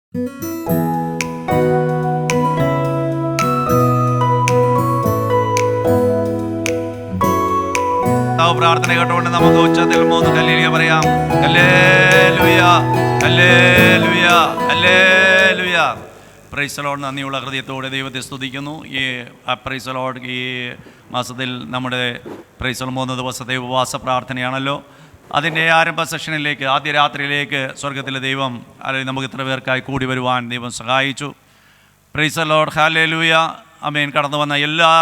പ്രാർത്ഥന കേട്ടുകൊണ്ട് നമുക്ക് ഉച്ചത്തിൽ 3 ഹല്ലേലൂയ പറയാം. Hallelujah, hallelujah, hallelujah. Praise the Lord. നന്ദിയുള്ള ഹൃദയത്തോടെ ദൈവത്തെ സ്തുതിക്കുന്നു. ഈ പ്രൈസ് ദി ലോർഡ്, ഈ മാസത്തിൽ നമ്മുടെ പ്രൈസ് ദി ലോർഡ് 3 ദിവസത്തെ ഉപവാസ പ്രാർത്ഥനയാണല്ലോ. അതിൻ്റെ ആരംഭ സെഷനിലേക്ക്, ആദ്യ രാത്രിയിലേക്ക് സ്വർഗത്തിലെ ദൈവം അല്ലെങ്കിൽ നമുക്ക് ഇത്ര പേർക്കായി കൂടി വരുവാൻ ദൈവം സഹായിച്ചു. പ്രൈസ് ദി ലോർഡ്, ഹല്ലേലൂയ, ആമേൻ. കടന്നു വന്ന എല്ലാ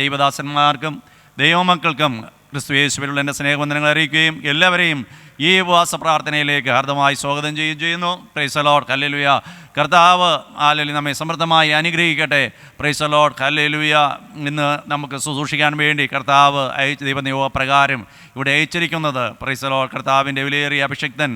ദൈവദാസന്മാർക്കും ദൈവമക്കൾക്കും ക്രിസ്തു യേശുവിലുള്ള എൻ്റെ സ്നേഹവന്ദനങ്ങൾ അറിയിക്കുകയും എല്ലാവരെയും ഈ ഉപവാസ പ്രാർത്ഥനയിലേക്ക് ഹാർദമായി സ്വാഗതം ചെയ്യുന്നു. Price the Lord, hallelujah. കർത്താവ് ഹല്ലേലൂയ നമ്മെ സമൃദ്ധമായി അനുഗ്രഹിക്കട്ടെ. Price the Lord, hallelujah. ഇന്ന് നമുക്ക് ശുശ്രൂഷിക്കാൻ വേണ്ടി കർത്താവ് ദൈവനിയോഗ പ്രകാരം ഇവിടെ അയച്ചിരിക്കുന്നത് പ്രൈസ് ദി ലോർഡ് കർത്താവിൻ്റെ വിലയേറിയ അഭിഷിക്തൻ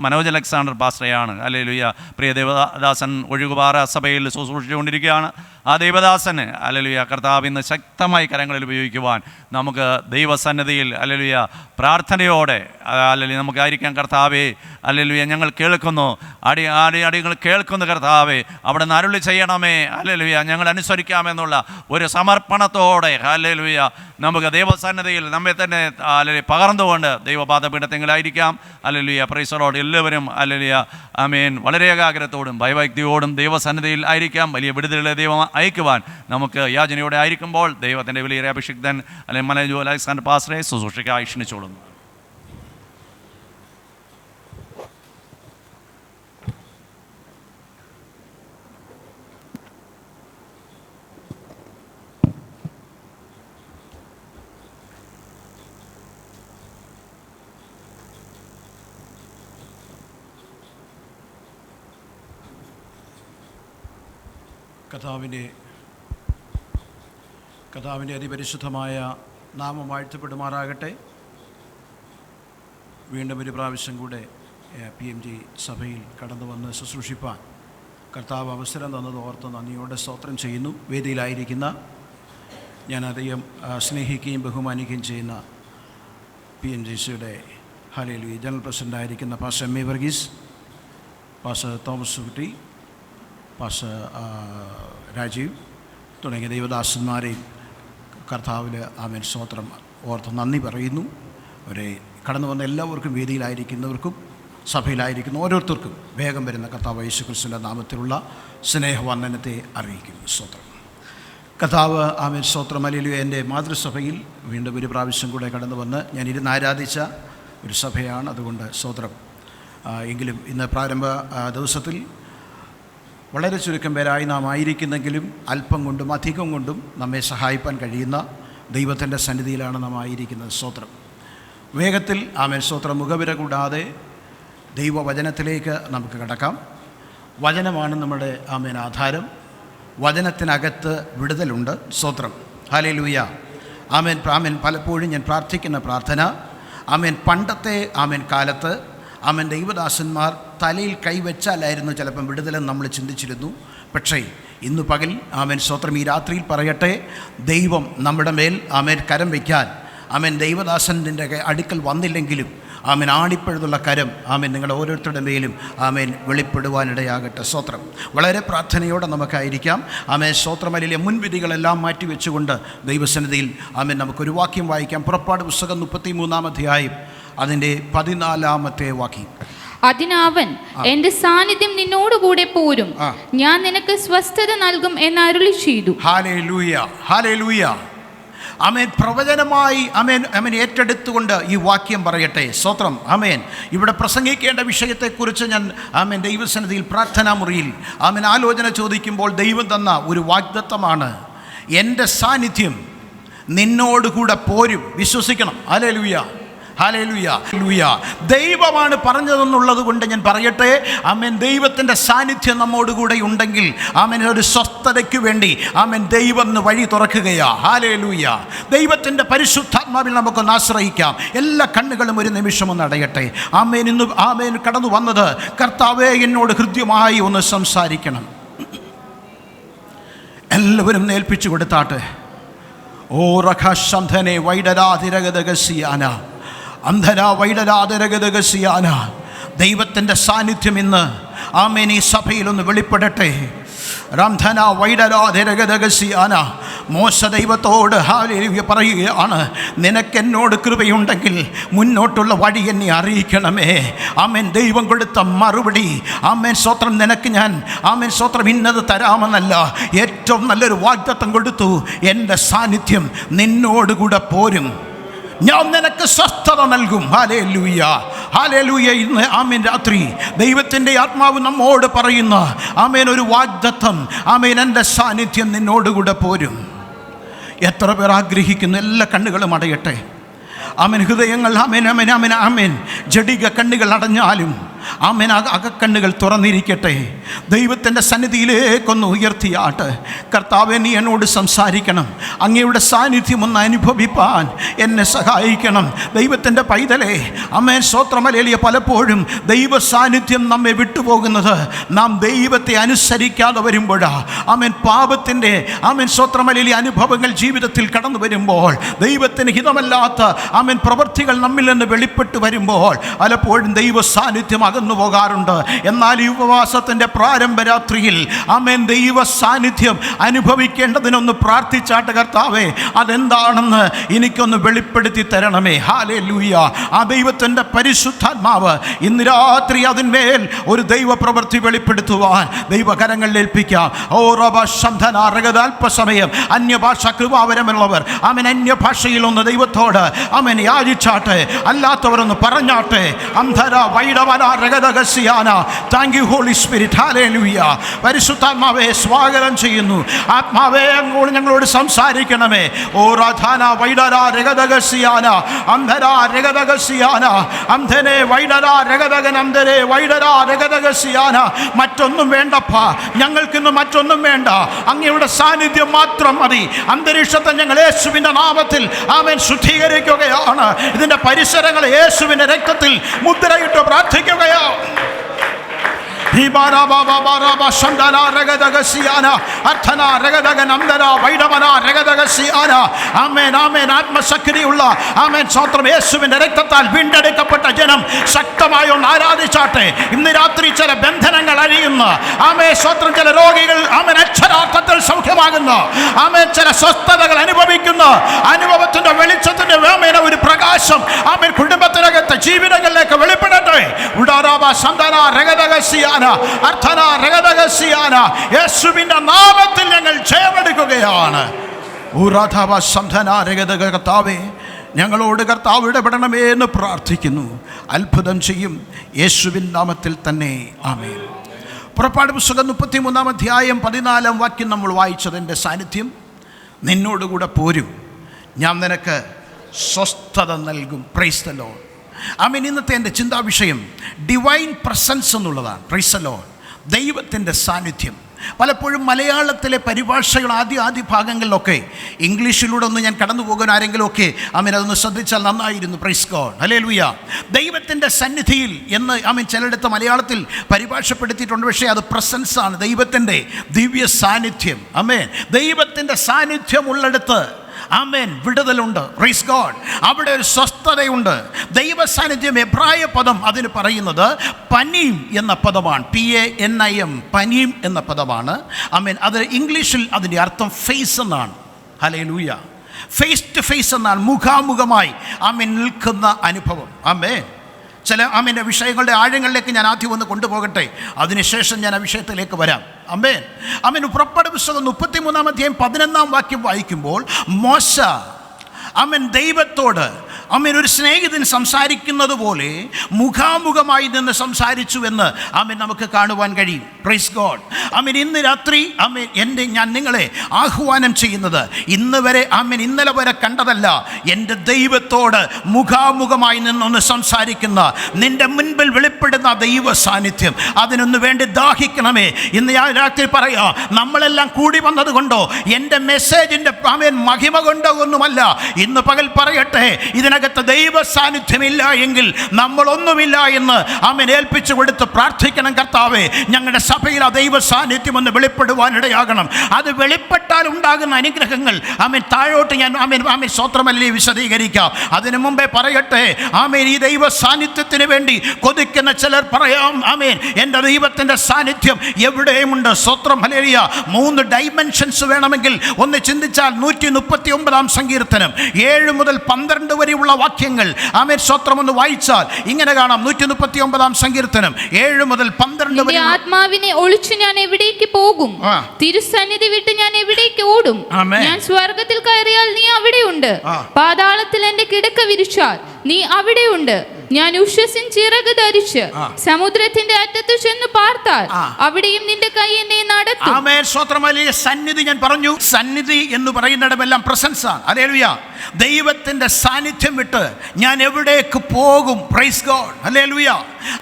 മനോജ് അലക്സാണ്ടർ പാസ്റ്ററെയാണ്. ഹല്ലേലൂയ. പ്രിയ ദേവദാസൻ ഒഴുകുപാറ സഭയിൽ ശുശ്രൂഷിച്ചുകൊണ്ടിരിക്കുകയാണ്. ആ ദൈവദാസന് ഹല്ലേലൂയ കർത്താവ് ഇന്ന് ശക്തമായി കരങ്ങളിൽ ഉപയോഗിക്കുവാൻ നമുക്ക് ദൈവസന്നിധിയിൽ ഹല്ലേലൂയ പ്രാർത്ഥനയോടെ ഹല്ലേലൂയ നമുക്കായിരിക്കാം. കർത്താവേ ഹല്ലേലൂയ, ഞങ്ങൾ കേൾക്കുന്നു, അടികൾ കേൾക്കുന്നു കർത്താവേ, അവിടെ നിന്ന് അരുളി ചെയ്യണമേ. ഹല്ലേലൂയ, ഞങ്ങൾ അനുസരിക്കാമെന്നുള്ള ഒരു സമർപ്പണത്തോടെ ഹല്ലേലൂയ നമുക്ക് ദൈവസന്നിധിയിൽ നമ്മെ തന്നെ ഹല്ലേലൂയ പകർന്നുകൊണ്ട് ദൈവപാദപീഠത്തെങ്കിലായിരിക്കാം. ഹല്ലേലൂയ. Praise the Lord. എല്ലാവരും ഹല്ലേലൂയ ആമേൻ വളരെ ഏകാഗ്രതയോടും ഭയഭക്തിയോടും ദൈവസന്നിധിയിൽ ആയിരിക്കാം. വലിയ വിടുതലുകളെ ദൈവം അയക്കുവാൻ നമുക്ക് യാചനയോടെ ആയിരിക്കുമ്പോൾ ദൈവത്തിൻ്റെ വിലയേറിയ അഭിഷിക്തൻ അല്ലെങ്കിൽ മനോജ് അലക്സാണ്ടർ പാസ്റ്ററെ ശുശ്രൂഷയ്ക്കായി ക്ഷണിച്ചോളുന്നു. കർത്താവിൻ്റെ അതിപരിശുദ്ധമായ നാമം വാഴ്ത്തപ്പെടുമാറാകട്ടെ. വീണ്ടും ഒരു പ്രാവശ്യം കൂടെ PMG സഭയിൽ കടന്നു വന്ന് ശുശ്രൂഷിപ്പാൻ കർത്താവ് അവസരം തന്നത് ഓർത്ത് നന്ദിയോടെ സ്തോത്രം ചെയ്യുന്നു. വേദിയിലായിരിക്കുന്ന ഞാൻ അധികം സ്നേഹിക്കുകയും ബഹുമാനിക്കുകയും ചെയ്യുന്ന PMGCയുടെ ഹല്ലേലൂയ ജനറൽ പ്രസിഡൻ്റായിരിക്കുന്ന pastor M.A. Varghese, pastor Thomas Kutty, pastor Rajeev തുടങ്ങിയ ദൈവദാസന്മാരെയും കർത്താവിൽ ആമേൻ സ്തോത്രം ഓർത്ത് നന്ദി പറയുന്നു. അവരെ കടന്നു വന്ന എല്ലാവർക്കും, വേദിയിലായിരിക്കുന്നവർക്കും സഭയിലായിരിക്കുന്ന ഓരോരുത്തർക്കും വേഗം വരുന്ന കർത്താവ് യേശുക്രിസ്തുവിൻ്റെ നാമത്തിലുള്ള സ്നേഹവന്ദനത്തെ അറിയിക്കുന്നു. സ്തോത്രം. കർത്താവ് ആമേൻ സ്തോത്രം. ഹല്ലേലൂയ. എൻ്റെ മാതൃസഭയിൽ വീണ്ടും ഒരു പ്രാവശ്യം കൂടെ കടന്നു വന്ന് ഞാൻ ഇരുന്ന് ആരാധിച്ച ഒരു സഭയാണ്. അതുകൊണ്ട് സ്തോത്രം. എങ്കിലും ഇന്ന് പ്രാരംഭ ദിവസത്തിൽ വളരെ ചുരുക്കം പേരായി നാം ആയിരിക്കുന്നെങ്കിലും അല്പം കൊണ്ടും അധികം കൊണ്ടും നമ്മെ സഹായിപ്പാൻ കഴിയുന്ന ദൈവത്തിൻ്റെ സന്നിധിയിലാണ് നാം ആയിരിക്കുന്നത്. സ്തോത്രം. വേഗത്തിൽ ആമേൻ സ്തോത്രം. മുഖവിര കൂടാതെ ദൈവവചനത്തിലേക്ക് നമുക്ക് കടക്കാം. വചനമാണ് നമ്മുടെ ആമേൻ ആധാരം. വചനത്തിനകത്ത് വിടുതലുണ്ട്. സ്തോത്രം. ഹല്ലേലൂയ. ആമേൻ. ആമേൻ. പലപ്പോഴും ഞാൻ പ്രാർത്ഥിക്കുന്ന പ്രാർത്ഥന ആമേൻ പണ്ടത്തെ ആമേൻ കാലത്ത് ആമേൻ ദൈവദാസന്മാർ തലയിൽ കൈവച്ചാലായിരുന്നു ചിലപ്പം വിടുതലെന്ന് നമ്മൾ ചിന്തിച്ചിരുന്നു. പക്ഷേ ഇന്ന് പകൽ ആമേൻ സ്തോത്രം ഈ രാത്രിയിൽ പറയട്ടെ, ദൈവം നമ്മുടെ മേൽ ആമേൻ കരം വയ്ക്കാൻ ആമേൻ ദൈവദാസൻ്റെ അടുക്കൽ വന്നില്ലെങ്കിലും ആമേൻ ആണിപ്പഴുതുള്ള കരം ആമേൻ നിങ്ങളുടെ ഓരോരുത്തരുടെ മേലും ആമേൻ വെളിപ്പെടുവാനിടയാകട്ടെ. സ്തോത്രം. വളരെ പ്രാർത്ഥനയോടെ നമുക്കായിരിക്കാം. ആമേൻ സ്തോത്രം. വലിയ മുൻവിധികളെല്ലാം മാറ്റിവെച്ചുകൊണ്ട് ദൈവസന്നിധിയിൽ ആമേൻ നമുക്കൊരു വാക്യം വായിക്കാം. പുറപ്പാട് പുസ്തകം 33-ാം അധ്യായം അതിൻ്റെ 14-ാമത്തെ വാക്യം. അതിനവൻ എന്റെ സാന്നിധ്യം നിന്നോടുകൂടെ പോരും, ഞാൻ നിനക്ക് സ്വസ്ഥത നൽകും എന്ന് അരുളി ചെയ്തു. Hallelujah, hallelujah. ആമേൻ. പ്രവചനമായി ആമേൻ ആമേൻ ഏറ്റെടുത്തുകൊണ്ട് ഈ വാക്യം പറയട്ടെ. സ്തോത്രം. ആമേൻ. ഇവിടെ പ്രസംഗിക്കേണ്ട വിഷയത്തെക്കുറിച്ച് ഞാൻ ആമേൻ ദൈവസന്നിധിയിൽ പ്രാർത്ഥനാ മുറിയിൽ ആമേൻ ആലോചന ചോദിക്കുമ്പോൾ ദൈവം തന്ന ഒരു വാഗ്ദത്തമാണ്, എൻ്റെ സാന്നിധ്യം നിന്നോടുകൂടെ പോരും. വിശ്വസിക്കണം. Hallelujah, hallelujah, hallelujah. ദൈവമാണ് പറഞ്ഞതെന്നുള്ളത് കൊണ്ട് ഞാൻ പറയട്ടെ, ആമേൻ ദൈവത്തിൻ്റെ സാന്നിധ്യം നമ്മോടുകൂടെ ഉണ്ടെങ്കിൽ ആമേൻ ഒരു സ്വസ്ഥതയ്ക്ക് വേണ്ടി ആമേൻ ദൈവം വഴി തുറക്കുകയാ. ഹല്ലേലൂയ. ദൈവത്തിൻ്റെ പരിശുദ്ധാത്മാവിൽ നമുക്കൊന്ന് ആശ്രയിക്കാം. എല്ലാ കണ്ണുകളും ഒരു നിമിഷം ഒന്ന് അടയട്ടെ. ആമേൻ. ഇന്ന് ആമേൻ കടന്നു വന്നത്, കർത്താവേ എന്നോട് ഹൃദ്യമായി ഒന്ന് സംസാരിക്കണം. എല്ലാവരും നേൽപ്പിച്ചു കൊടുത്താട്ടെ. ഓ റഖശന്ധനെ വൈഡരാതിരഗതഗസിയാന അന്ധന വൈഡരാതിരഗതഗസിയാന. ദൈവത്തിൻ്റെ സാന്നിധ്യം ഇന്ന് ആമേൻ ഈ സഭയിലൊന്ന് വെളിപ്പെടട്ടെ. രാംധന വൈഡരാധരഗതഗസിയാന. മോശ ദൈവത്തോട് ഹല്ലേലൂയ പറയുകയാണ്, നിനക്കെന്നോട് കൃപയുണ്ടെങ്കിൽ മുന്നോട്ടുള്ള വഴി എന്നെ അറിയിക്കണമേ. ആമേൻ. ദൈവം കൊടുത്ത മറുപടി, ആമേൻ സ്തോത്രം, നിനക്ക് ഞാൻ ആമേൻ സ്തോത്രം ഇന്നത് തരാമെന്നല്ല, ഏറ്റവും നല്ലൊരു വാഗ്ദത്തം കൊടുത്തു. എൻ്റെ സാന്നിധ്യം നിന്നോടുകൂടെ പോരും, ഞാൻ നിനക്ക് സ്വസ്ഥത നൽകും. Hallelujah, hallelujah. ഇന്ന് ആമേൻ രാത്രി ദൈവത്തിൻ്റെ ആത്മാവ് നമ്മോട് പറയുന്ന ആമേൻ ഒരു വാഗ്ദത്തം, ആമേൻ എൻ്റെ സാന്നിധ്യം നിന്നോടുകൂടെ പോരും. എത്ര പേർ ആഗ്രഹിക്കുന്നു? എല്ലാ കണ്ണുകളും അടയട്ടെ. ആമേൻ. ഹൃദയങ്ങൾ ആമേൻ ആമേൻ ആമേൻ ആമേൻ ജഡിക കണ്ണുകൾ അടഞ്ഞാലും ആമേൻ അകക്കണ്ണുകൾ തുറന്നിരിക്കട്ടെ. ദൈവത്തിൻ്റെ സന്നിധിയിലേക്കൊന്ന് ഉയർത്തിയാട്ട്, കർത്താവേ നീ എന്നോട് സംസാരിക്കണം, അങ്ങയുടെ സാന്നിധ്യം ഒന്ന് അനുഭവിപ്പാൻ എന്നെ സഹായിക്കണം. ദൈവത്തിൻ്റെ പൈതലേ, ആമേൻ സ്തോത്രമലേലിയ, പലപ്പോഴും ദൈവ സാന്നിധ്യം നമ്മെ വിട്ടുപോകുന്നത് നാം ദൈവത്തെ അനുസരിക്കാതെ വരുമ്പോഴാണ്. ആമേൻ പാപത്തിൻ്റെ ആമേൻ സ്തോത്രമലേലിയ അനുഭവങ്ങൾ ജീവിതത്തിൽ കടന്നു വരുമ്പോൾ, ദൈവത്തിന് ഹിതമല്ലാത്ത ആമേൻ പ്രവൃത്തികൾ നമ്മിൽ നിന്ന് വെളിപ്പെട്ട് വരുമ്പോൾ പലപ്പോഴും ദൈവ സാന്നിധ്യം അകന്നു പോകാറുണ്ട്. എന്നാൽ ഈ ഉപവാസത്തിൻ്റെ പ്രാരംഭ രാത്രിയിൽ ആമേൻ ദൈവ സാന്നിധ്യം അനുഭവിക്കേണ്ടതിനൊന്ന് പ്രാർത്ഥിച്ചാട്ട്, കർത്താവേ അതെന്താണെന്ന് എനിക്കൊന്ന് വെളിപ്പെടുത്തി തരണമേ. ഹല്ലേലൂയ. ആ ദൈവത്തിൻ്റെ പരിശുദ്ധാത്മാവ് ഇന്ന് രാത്രി അതിന്മേൽ ഒരു ദൈവ പ്രവൃത്തി വെളിപ്പെടുത്തുവാൻ ദൈവകരങ്ങളിൽ ഏൽപ്പിക്കാം. ഓ റബ ശംധന രഗത. അല്പസമയം അന്യഭാഷ കൃപാവരമുള്ളവർ ആമേൻ അന്യഭാഷയിലൊന്ന് ദൈവത്തോട് ആമേൻ യാചിച്ചാട്ടെ, അല്ലാത്തവരൊന്ന് പറഞ്ഞാട്ടെ. അന്ധര വൈഡവന രഗതഗസിയാന. Thank you holy spirit. Hallelujah. പരിശുദ്ധാത്മാവേ സ്വാഗതം ചെയ്യുന്നു. ആത്മാവേ അങ്ങോട്ട് ഞങ്ങളോട് സംസാരിക്കണമേ. ഓ രാധാന വൈഡര രഗതഗസിയാന. അന്ധര രഗതഗസിയാന. അന്ധനെ വൈഡര രഗതഗൻ. അന്ധരെ വൈഡര രഗതഗസിയാന. മറ്റൊന്നും വേണ്ടപ്പാ, ഞങ്ങൾക്കിന്ന് മറ്റൊന്നും വേണ്ട, അങ്ങയുടെ സാന്നിധ്യം മാത്രം മതി. അന്തരീക്ഷത്തെ ഞങ്ങൾ യേശുവിൻ്റെ നാമത്തിൽ ആമേൻ ശുദ്ധീകരിക്കുകയാണ്. ഇതിൻ്റെ പരിസരങ്ങൾ യേശുവിൻ്റെ രക്തത്തിൽ മുദ്രയിട്ട് പ്രാർത്ഥിക്കുകയാണ്. ആത്മശക്തിയുള്ള ആമേൻ സ്തോത്രം യേശുവിന്റെ രക്തത്താൽ വീണ്ടെടുക്കപ്പെട്ട ജനം ശക്തമായി ഒന്ന് ആരാധിച്ചാട്ടെ. ഇന്ന് രാത്രി ചില ബന്ധനങ്ങൾ അഴിയുന്ന ആമേൻ സ്തോത്രം, ചില രോഗികൾ ആമേൻ അക്ഷരാർത്ഥത്തിൽ സൗഖ്യമാകുന്ന ആമേൻ ചില സ്വസ്ഥതകൾ അനുഭവിക്കുന്ന അനുഭവത്തിന്റെ വെളിച്ചത്തിന്റെ ആമേൻ ഒരു പ്രകാശം ആമേൻ കുടുംബത്തിനകത്ത് ജീവിതങ്ങളിലേക്ക് വെളിപ്പെടട്ടെ. യേശുവിന്റെ നാമത്തിൽ ഞങ്ങൾ ജയമെടുക്കുകയാണ്. കർത്താവേ ഞങ്ങളോട് കർത്താവ് ഇടപെടണമേ എന്ന് പ്രാർത്ഥിക്കുന്നു. അത്ഭുതം ചെയ്യും യേശുവിൻ നാമത്തിൽ തന്നെ. ആമേൻ. പുറപ്പാട് പുസ്തകം 33 അധ്യായം 14 വാക്യം നമ്മൾ വായിച്ചതിൻ്റെ സാന്നിധ്യം നിന്നോടുകൂടെ പോരും, ഞാൻ നിനക്ക് സ്വസ്ഥത നൽകും. Praise the Lord. ആമേൻ. ഇന്നത്തെ എൻ്റെ ചിന്താ വിഷയം ഡിവൈൻ പ്രസൻസ് എന്നുള്ളതാണ്. Praise the Lord. ദൈവത്തിൻ്റെ സാന്നിധ്യം. പലപ്പോഴും മലയാളത്തിലെ പരിഭാഷകൾ ആദ്യ ഭാഗങ്ങളിലൊക്കെ ഇംഗ്ലീഷിലൂടെ ഒന്ന് ഞാൻ കടന്നു പോകാൻ ആരെങ്കിലുമൊക്കെ ആമേൻ അതൊന്ന് ശ്രദ്ധിച്ചാൽ നന്നായിരുന്നു. Price God. ഹല്ലേലൂയ. ദൈവത്തിൻ്റെ സന്നിധിയിൽ എന്ന് ആമേൻ ചിലയിടത്ത് മലയാളത്തിൽ പരിഭാഷപ്പെടുത്തിയിട്ടുണ്ട്. പക്ഷേ അത് പ്രസൻസാണ്, ദൈവത്തിൻ്റെ ദിവ്യ സാന്നിധ്യം. ആമേൻ. ദൈവത്തിൻ്റെ സാന്നിധ്യം ഉള്ളിടത്ത് ആമേൻ വിടുതലുണ്ട്. Praise God. അവിടെ ഒരു സ്വസ്ഥതയുണ്ട്. ദൈവ സാന്നിധ്യം എബ്രായ പദം അതിന് പറയുന്നത് പനീം എന്ന പദമാണ്. PANIM, പനീം എന്ന പദമാണ്. ആമേൻ. അത് ഇംഗ്ലീഷിൽ അതിൻ്റെ അർത്ഥം ഫേസ് എന്നാണ്. ഹല്ലേലൂയ. ഫേസ് ടു ഫേസ് എന്നാണ്, മുഖാമുഖമായി ആമേൻ നിൽക്കുന്ന അനുഭവം. ആമേൻ. ചില ആമേൻ്റെ വിഷയങ്ങളുടെ ആഴങ്ങളിലേക്ക് ഞാൻ ആദ്യം ഒന്ന് കൊണ്ടുപോകട്ടെ, അതിനുശേഷം ഞാൻ ആ വിഷയത്തിലേക്ക് വരാം. ആമേൻ. ആമേൻ. പുറപ്പാട് പുസ്തകം 33 അധ്യായം 11 വാക്യം വായിക്കുമ്പോൾ മോശ ആമേൻ ദൈവത്തോട് ആമേൻ ഒരു സ്നേഹിതൻ സംസാരിക്കുന്നത് പോലെ മുഖാമുഖമായി നിന്ന് സംസാരിച്ചു എന്ന് ആമേൻ നമുക്ക് കാണുവാൻ കഴിയും. Praise God. ആമേൻ. ഇന്ന് രാത്രി ആമേൻ ഞാൻ നിങ്ങളെ ആഹ്വാനം ചെയ്യുന്നത് ഇന്ന് വരെ ആമേൻ ഇന്നലെ വരെ കണ്ടതല്ല, എൻ്റെ ദൈവത്തോട് മുഖാമുഖമായി നിന്നൊന്ന് സംസാരിക്കുന്ന നിൻ്റെ മുൻപിൽ വെളിപ്പെടുന്ന ദൈവ സാന്നിധ്യം, അതിനൊന്ന് വേണ്ടി ദാഹിക്കണമേ. ഇന്ന് ഞാൻ രാത്രി പറയാം, നമ്മളെല്ലാം കൂടി വന്നത് കൊണ്ടോ എൻ്റെ മെസ്സേജിൻ്റെ ആമേൻ മഹിമ കൊണ്ടോ ഒന്നുമല്ല. ഇന്ന് പകൽ പറയട്ടെ, ഇതിനെ ഇതിനകത്ത് ദൈവ സാന്നിധ്യമില്ല എങ്കിൽ നമ്മളൊന്നുമില്ല എന്ന് ആമേൻ ഏൽപ്പിച്ചു കൊടുത്ത് പ്രാർത്ഥിക്കണം. കർത്താവേ, ഞങ്ങളുടെ സഭയിൽ ആ ദൈവ സാന്നിധ്യം ഒന്ന് വെളിപ്പെടുവാനിടയാകണം. അത് വെളിപ്പെട്ടാൽ ഉണ്ടാകുന്ന അനുഗ്രഹങ്ങൾ ആമേൻ താഴോട്ട് ഞാൻ ആമേൻ സ്വത്രമല്ലേ വിശദീകരിക്കാം. അതിനു മുമ്പേ പറയട്ടെ, ആമേൻ ഈ ദൈവ സാന്നിധ്യത്തിന് വേണ്ടി കൊതിക്കുന്ന ചിലർ പറയാം, ആമേൻ എൻ്റെ ദൈവത്തിൻ്റെ സാന്നിധ്യം എവിടെയുമുണ്ട്. സ്വത്രം ഹല്ലേലൂയ. 3 ഡൈമെൻഷൻസ് വേണമെങ്കിൽ ഒന്ന് ചിന്തിച്ചാൽ 139 സങ്കീർത്തനം 7 മുതൽ 12 വരെയുള്ള വാക്യങ്ങൾ ആമേൻ സ്വത്രം ഒന്ന് വായിച്ചാൽ ഇങ്ങനെ കാണാം. 139 സങ്കീർത്തനം 7 മുതൽ 12 വരെ. ആത്മാവിനെ ഒളിച്ചു ഞാൻ എവിടേക്ക് പോകും? തിരുസന്നിധി വിട്ട് ഞാൻ എവിടേക്ക് ഓടും? ഞാൻ സ്വർഗത്തിൽ കയറിയാൽ നീ അവിടെയുണ്ട്, പാതാളത്തിൽ എന്റെ കിടക്ക വിരിച്ചാൽ നീ അവിടെയുണ്ട്. ഞാൻ ഉഷസിൻ ചിറക് ധരിച്ച് സമുദ്രത്തിന്റെ അറ്റത്ത് ചെന്ന് പാർത്താൽ അവിടെയും നിന്റെ കൈ എന്നെ നടത്തും. ആമേൻ സ്തോത്രം. ഹല്ലേലൂയ. സന്നിധി ഞാൻ പറഞ്ഞു, സന്നിധി എന്ന് പറയുന്നിടമെല്ലാം പ്രസൻസ് ആണ്. ഹല്ലേലൂയ. ദൈവത്തിന്റെ സാന്നിധ്യം വിട്ട് ഞാൻ എവിടേക്ക് പോകും? Price God. ഹല്ലേലൂയ.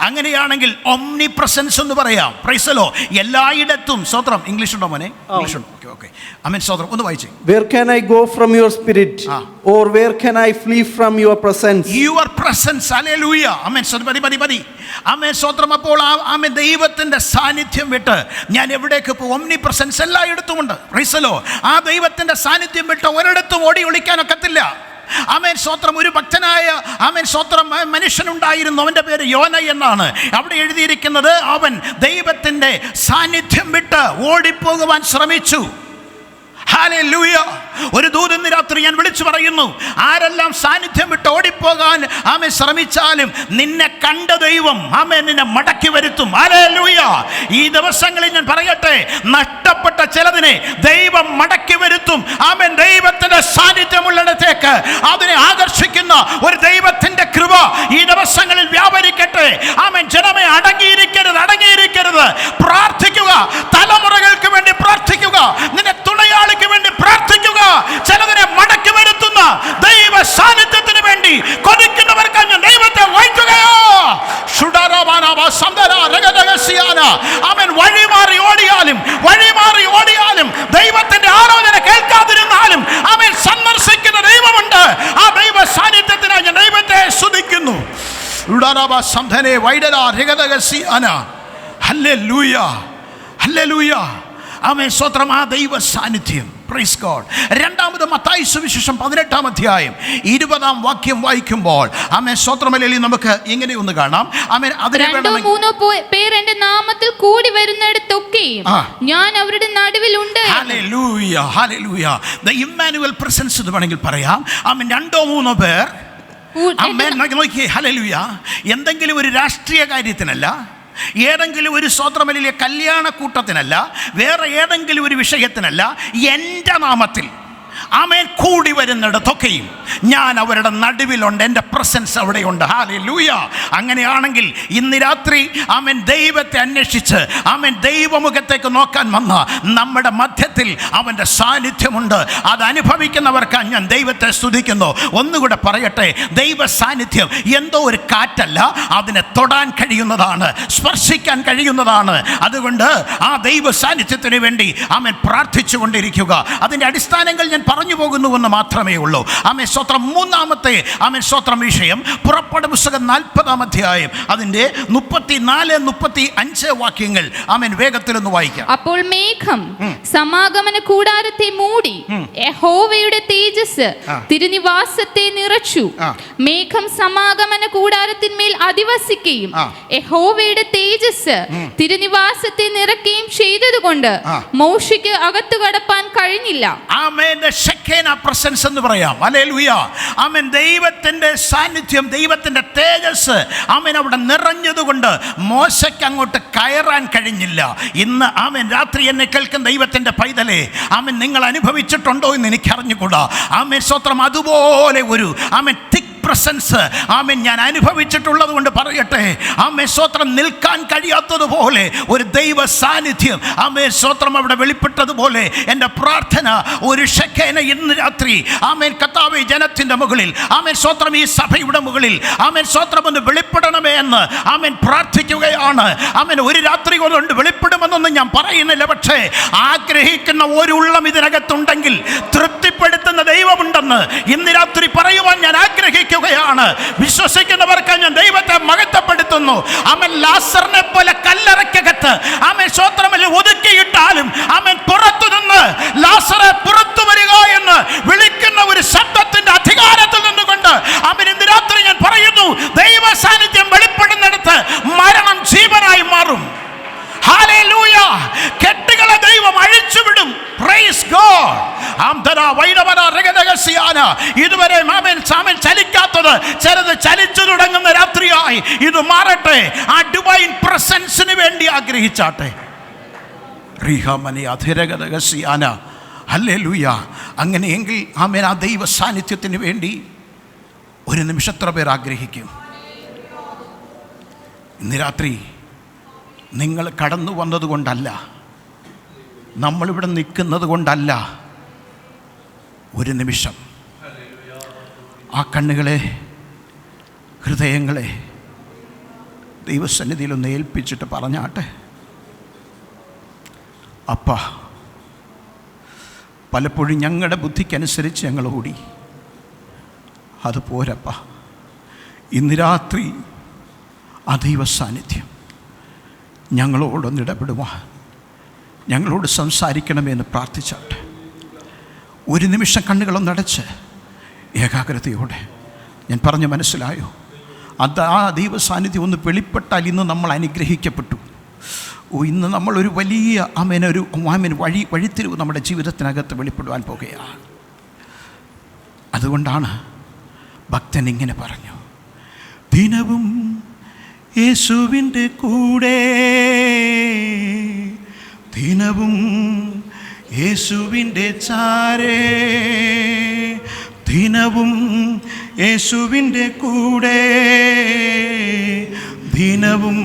അങ്ങനെയാണെങ്കിൽ ഒംനി പ്രസൻസ് എന്ന് പറയാം. Price the Lord. എല്ലായിടത്തും. സ്തോത്രം. ഇംഗ്ലീഷ് ഉണ്ടോ മോനെ? ഇംഗ്ലീഷ് ഉണ്ട്. ഓക്കേ. ആമേൻ സ്തോത്രം. ഒന്ന് വായിച്ചേ. Where can I go from your spirit, or where can I flee from your presence? Your presence. Hallelujah. Amen. പതി. ആമേൻ സ്തോത്രം. അപ്പോൾ ആമേൻ ദൈവത്തിന്റെ സാന്നിധ്യം വിട്ട് ഞാൻ എവിടേക്ക് പോകും? ഒംനി പ്രസൻസ് എല്ലായിടത്തും ഉണ്ട്. Price the Lord. ആ ദൈവത്തിന്റെ സാന്നിധ്യം വിട്ട് ഒരിടത്തും ഓടി ഒളിക്കാനൊക്കത്തില്ല. ആമേൻ സ്തോത്രം. ഒരു ഭക്തനായ ആമേൻ സ്തോത്രം മനുഷ്യനുണ്ടായിരുന്നു. അവൻ്റെ പേര് യോന എന്നാണ്. അവിടെ എഴുതിയിരിക്കുന്നത് അവൻ ദൈവത്തിൻ്റെ സാന്നിധ്യം വിട്ട് ഓടിപ്പോകുവാൻ ശ്രമിച്ചു. ഹല്ലേലൂയ. ഒരു ദൂതൻ രാത്രി ഞാൻ വിളിച്ചു പറയുന്നു, ആരെല്ലാം സാന്നിധ്യം വിട്ട് ഓടിപ്പോകാൻ ആമേൻ ശ്രമിച്ചാലും നിന്നെ കണ്ട ദൈവം ആമേൻ നിന്നെ മടക്കി വരുത്തും. ഹല്ലേലൂയ. ഈ ദിവസങ്ങളിൽ ഞാൻ പറയട്ടെ, നഷ്ടപ്പെട്ട ചിലതിനെ ദൈവം മടക്കി വരുത്തും. ആമേൻ. ദൈവത്തിന്റെ സാന്നിധ്യമുള്ളിടത്തേക്ക് അതിനെ ആകർഷിക്കുന്ന ഒരു ദൈവത്തിന്റെ കൃപ ഈ ദിവസങ്ങളിൽ വ്യാപരിക്കട്ടെ. ആമേൻ. ജനമേ, അടങ്ങിയിരിക്കരുത്. പ്രാർത്ഥിക്കുക. തലമുറകൾക്ക് വേണ്ടി പ്രാർത്ഥിക്കുക. നിന്റെ തുണയാളിക്ക് വേണ്ടി പ്രാർത്ഥിക്കുക. ചിലതിനെ മടക്കി വരുത്തുന്ന ദൈവ സാന്നിധ്യത്തിന് വേണ്ടി കൊതിക്കുന്നവർക്ക് ഞാൻ ദൈവത്തെ വാഴ്ത്തുകയോ. അവൻ വഴിമാറി ഓടിയാലും ദൈവത്തിന്റെ ആലോചന കേൾക്കാതിരുന്നാലും അവൻ സന്ദർശിക്കുന്ന ദൈവമുണ്ട്. ആ ദൈവ സാന്നിധ്യത്തിനായി ഞാൻ ദൈവത്തെ സ്തുതിക്കുന്നു. ഹല്ലേലൂയ. ആമേൻ സ്തോത്രം. ആ ദൈവ സാന്നിധ്യം. Praise God. രണ്ടാമത് മത്തായി സുവിശേഷം 18 അധ്യായം 20 വാക്യം വായിക്കുമ്പോൾ ആമേൻ സ്തോത്രമല്ലേ നമുക്ക് ഇങ്ങനെ ഒന്ന് കാണാം. ആമേൻ. അതിനെ 2-3 പേർ എൻ്റെ നാമത്തിൽ കൂടി വരുന്നിടത്തൊക്കെയും ഞാൻ അവരുടെ നടുവിലുണ്ട്. Hallelujah. Hallelujah. The Immanuel presence എന്ന് വേണമെങ്കിൽ പറയാം. ആമേൻ. 2-3 പേർ. ആമേൻ. നോക്കിയേ. ഹല്ലേലൂയ. എന്തെങ്കിലും ഒരു രാഷ്ട്രീയ കാര്യത്തിനല്ല, ഏതെങ്കിലും ഒരു സ്തോത്രമല്ലിയ കല്യാണക്കൂട്ടത്തിനല്ല, വേറെ ഏതെങ്കിലും ഒരു വിഷയത്തിനല്ല, എൻ്റെ നാമത്തിൽ ആമേൻ കൂടി വരുന്നിടത്തൊക്കെയും ഞാൻ അവരുടെ നടുവിലുണ്ട്. എൻ്റെ പ്രസൻസ് അവിടെയുണ്ട്. ഹല്ലേലൂയ. അങ്ങനെയാണെങ്കിൽ ഇന്ന് രാത്രി ആമേൻ ദൈവത്തെ അന്വേഷിച്ച് ആമേൻ ദൈവമുഖത്തേക്ക് നോക്കാൻ വന്ന നമ്മുടെ മധ്യത്തിൽ അവൻ്റെ സാന്നിധ്യമുണ്ട്. അത് അനുഭവിക്കുന്നവർക്ക് ഞാൻ ദൈവത്തെ സ്തുതിക്കുന്നു. ഒന്നുകൂടെ പറയട്ടെ, ദൈവ സാന്നിധ്യം എന്തോ ഒരു കാറ്റല്ല, അതിനെ തൊടാൻ കഴിയുന്നതാണ്, സ്പർശിക്കാൻ കഴിയുന്നതാണ്. അതുകൊണ്ട് ആ ദൈവ സാന്നിധ്യത്തിന് വേണ്ടി ആമേൻ പ്രാർത്ഥിച്ചു കൊണ്ടിരിക്കുക. അതിൻ്റെ അടിസ്ഥാനങ്ങൾ ഞാൻ പറഞ്ഞു പോകുന്നുവെന്ന് മാത്രമേ ഉള്ളൂ. ആമേൻ സ്തോത്രം. മൂന്നാമത്തെ ആമേൻ സ്തോത്രം വിഷയം പുറപ്പാട് പുസ്തകം 40 അധ്യായം അതിൻ്റെ 34-35 വാക്യങ്ങൾ ആമേൻ വേഗത്തിലൊന്ന് വായിക്കാം. അപ്പോൾ മേഘം സമാഗമന കൂടാരത്തെ മൂടി, യഹോവയുടെ തേജസ് തിരുനിവാസത്തെ നിറച്ചു. മേഘം സമാഗമന കൂടാരത്തിന്മേൽ അധിവസിക്കുകയും യഹോവയുടെ തേജസ് തിരുനിവാസത്തെ നിറയ്ക്കുകയും ചെയ്തതുകൊണ്ട് മോശയ്ക്ക് അകത്തു കടപ്പാൻ കഴിഞ്ഞില്ല. ആമേൻ. ഷെക്കേന പ്രസൻസ് എന്ന് പറയാം. ഹല്ലേലൂയ. ആമേൻ. ദൈവത്തിന്റെ സാന്നിധ്യം, ദൈവത്തിന്റെ തേജസ് ആമേൻ അവിടെ നിറഞ്ഞതുകൊണ്ട് മോശയ്ക്ക് അങ്ങോട്ട് കയറാൻ കഴിഞ്ഞില്ല. ഇന്ന് ആമേൻ രാത്രി എന്നെ കേൾക്കുന്ന ദൈവത്തിന്റെ പൈതലേ, ആമേൻ നിങ്ങൾ അനുഭവിച്ചിട്ടുണ്ടോ എന്ന് എനിക്ക് അറിഞ്ഞുകൂടാ. ആമേൻ സ്തോത്രം. അതുപോലെ ഒരു ആമേൻ തിക് പ്രസൻസ് ആമേൻ ഞാൻ അനുഭവിച്ചിട്ടുള്ളത് കൊണ്ട് പറയട്ടെ. ആമേൻ സ്തോത്രം. നിൽക്കാൻ കഴിയാത്തതുപോലെ ഒരു ദൈവ സാന്നിധ്യം ആമേൻ സ്തോത്രം അവിടെ വെളിപ്പെട്ടതുപോലെ എൻ്റെ പ്രാർത്ഥന ഒരു ഷെക്കേന ഇന്ന് രാത്രി ആമേൻ കർത്താവേ ജനത്തിൻ്റെ മുകളിൽ ആമേൻ സ്തോത്രം ഈ സഭയുടെ മുകളിൽ ആമേൻ സ്തോത്രം ഒന്ന് വെളിപ്പെടണമേ എന്ന് ആമേൻ പ്രാർത്ഥിക്കുകയാണ്. ആമേൻ. ഒരു രാത്രി കൊണ്ട് വെളിപ്പെടുമെന്നൊന്നും ഞാൻ പറയുന്നില്ല, പക്ഷേ ആഗ്രഹിക്കുന്ന ഒരു ഉള്ളം ഇതിനകത്തുണ്ടെങ്കിൽ തൃപ്തിപ്പെടുത്തുന്ന ദൈവമുണ്ടെന്ന് ഇന്ന് രാത്രി പറയുവാൻ ഞാൻ ആഗ്രഹിക്കുന്നു. വിളിക്കുകയാണ്. വിശ്വസിക്കുന്നവർക്ക് ഞാൻ ദൈവത്തെ മഹത്വപ്പെടുത്തുന്നു. അവൻ ലാസറിനെ പോലെ കല്ലറയ്ക്കകത്ത് അവൻ സ്വത്രമിൽ ഒതുക്കിയിട്ടാലും അവൻ പുറത്തു നിന്ന് ലാസറെ പുറത്തു വരിക എന്ന് വിളിക്കുന്ന ഒരു ശബ്ദത്തിന്റെ അധികാരത്തിൽ നിന്നുകൊണ്ട് അവൻ ഇന്ന് രാത്രി ഞാൻ പറയുന്നു, ദൈവ സാന്നിധ്യം വെളിപ്പെടുന്നിടത്ത് മരണം ജീവനായി മാറും. ഹല്ലേലൂയ. കെട്ടുകളെ ദൈവം അഴിച്ചുവിടും. Praise God. ഇതുവരെ ചലിക്കാത്തത് ചിലത് ചലിച്ചു തുടങ്ങുന്ന രാത്രിയായി ഇത് മാറട്ടെ. ആ ഡിവൈൻ പ്രസൻസിന് വേണ്ടി ആഗ്രഹിച്ചാട്ടെ. ഹല്ലേലൂയ. അങ്ങനെയെങ്കിൽ ആമേൻ ആ ദൈവ സാന്നിധ്യത്തിന് വേണ്ടി ഒരു നിമിഷത്ര പേർ ആഗ്രഹിക്കും. ഇന്ന് രാത്രി നിങ്ങൾ കടന്നു വന്നതുകൊണ്ടല്ല, നമ്മളിവിടെ നിൽക്കുന്നത് കൊണ്ടല്ല, ഒരു നിമിഷം ആ കണ്ണുകളെ ഹൃദയങ്ങളെ ദൈവസന്നിധിയിലൊന്ന് ഏൽപ്പിച്ചിട്ട് പറഞ്ഞാട്ടെ, അപ്പ പലപ്പോഴും ഞങ്ങളുടെ ബുദ്ധിക്കനുസരിച്ച് ഞങ്ങൾ ഓടി, അത് പോരപ്പ. ഇന്ന് രാത്രി ആ ദൈവ സാന്നിധ്യം ഞങ്ങളോടൊന്ന് ഇടപെടുവാൻ, ഞങ്ങളോട് സംസാരിക്കണമെന്ന് പ്രാർത്ഥിച്ചാട്ടെ. ഒരു നിമിഷം കണ്ണുകളൊന്നടച്ച് ഏകാഗ്രതയോടെ, ഞാൻ പറഞ്ഞു മനസ്സിലായോ? അത് ആ ദൈവ സാന്നിധ്യം ഒന്ന് വെളിപ്പെട്ടാൽ ഇന്ന് നമ്മൾ അനുഗ്രഹിക്കപ്പെട്ടു. ഇന്ന് നമ്മളൊരു വലിയ വഴിത്തിരിവ് നമ്മുടെ ജീവിതത്തിനകത്ത് വെളിപ്പെടുവാൻ പോകുകയാണ്. അതുകൊണ്ടാണ് ഭക്തൻ ഇങ്ങനെ പറഞ്ഞു, ദിനവും യേശുവിൻ്റെ കൂടെ, ദിനവും യേശുവിൻ്റെ ചാരേ, ദിനവും യേശുവിൻ്റെ കൂടെ, ദിനവും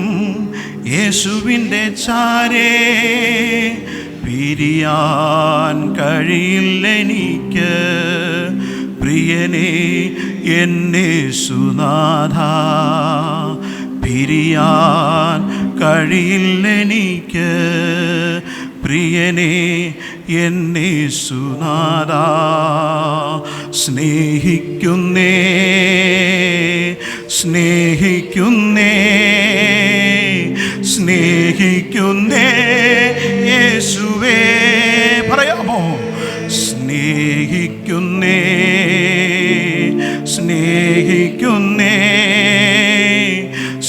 യേശുവിൻ്റെ ചാരേ, പിരിയാൻ കഴിയില്ലെനിക്ക് പ്രിയനേ എന്നേശുനാഥ, പിരിയാൻ കഴിയില്ലെനിക്ക് പ്രിയനേ എന്നേശുനാഥ. സ്നേഹിക്കുന്നേ സ്നേഹിക്കുന്നേ സ്നേഹിക്കുന്നേ യേശുവേ, പറയാമോ? സ്നേഹിക്കുന്നേ സ്നേഹിക്കുന്നേ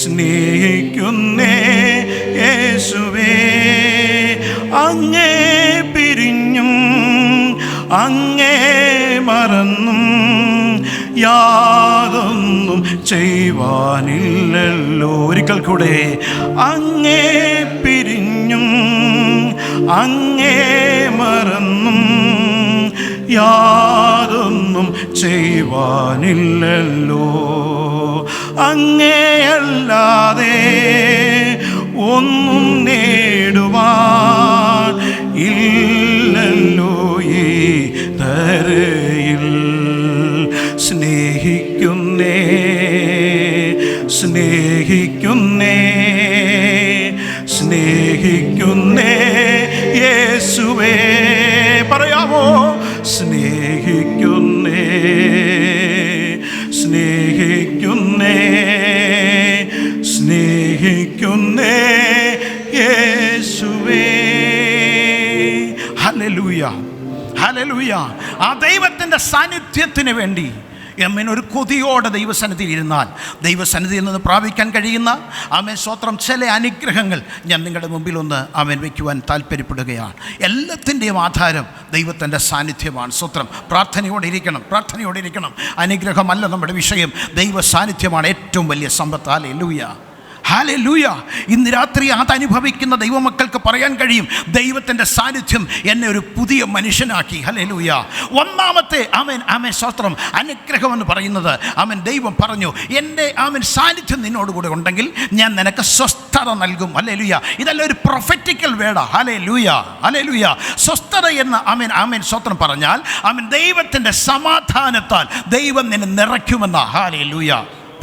സ്നേഹിക്കുന്നേ യേശുവേ, അങ്ങേ പിരിഞ്ഞും അങ്ങേ മറന്നും യാതൊന്നും ചെയ്യുവാനില്ലല്ലോ. ഒരിക്കൽ കൂടെ, അങ്ങേ പിരിഞ്ഞും അങ്ങേ മറന്നും യാതൊന്നും ചെയ്യുവാനില്ലല്ലോ. അങ്ങേയല്ലാതെ ഒന്നും നേടുവാൻ ഇല്ലല്ലോ ഈ തരയിൽ. സ്നേഹിക്കുന്നേ സ്നേഹിക്കുന്നേ സ്നേഹിക്കുന്നേ യേശുവേ, പറയാമോ? സ്നേഹിക്കുന്നേ സ്നേഹിക്കുന്നേ സ്നേഹിക്കുന്നേ യേശുവേ. Hallelujah hallelujah. ആ ദൈവത്തിൻ്റെ സാന്നിധ്യത്തിന് വേണ്ടി ഒരു കൊതിയോടെ ദൈവസന്നിധിയിൽ ഇരുന്നാൽ ദൈവസന്നിധിയിൽ നിന്ന് പ്രാപിക്കാൻ കഴിയുന്ന സ്തോത്രം ചില അനുഗ്രഹങ്ങൾ ഞാൻ നിങ്ങളുടെ മുമ്പിൽ ഒന്ന് വയ്ക്കുവാൻ താല്പര്യപ്പെടുകയാണ്. എല്ലാത്തിൻ്റെയും ആധാരം ദൈവത്തിൻ്റെ സാന്നിധ്യമാണ്. സ്തോത്രം. പ്രാർത്ഥനയോടെ ഇരിക്കണം. അനുഗ്രഹമല്ല നമ്മുടെ വിഷയം, ദൈവ സാന്നിധ്യമാണ് ഏറ്റവും വലിയ സമ്പത്ത്. Hallelujah hallelujah. ഇന്ന് രാത്രി അതനുഭവിക്കുന്ന ദൈവമക്കൾക്ക് പറയാൻ കഴിയും, ദൈവത്തിൻ്റെ സാന്നിധ്യം എന്നെ ഒരു പുതിയ മനുഷ്യനാക്കി. ഹല്ലേലൂയ. ഒന്നാമത്തെ സ്തോത്രം അനുഗ്രഹം എന്ന് പറയുന്നത് ദൈവം പറഞ്ഞു, എൻ്റെ സാന്നിധ്യം നിന്നോടുകൂടെ ഉണ്ടെങ്കിൽ ഞാൻ നിനക്ക് സ്വസ്ഥത നൽകും. ഹല്ലേലൂയ. ഇതല്ല ഒരു പ്രൊഫറ്റിക്കൽ വേർഡാ. Hallelujah hallelujah. സ്വസ്ഥത എന്ന് സ്തോത്രം പറഞ്ഞാൽ ദൈവത്തിൻ്റെ സമാധാനത്താൽ ദൈവം നിന്നെ നിറയ്ക്കുമെന്ന. ഹല്ലേലൂയ.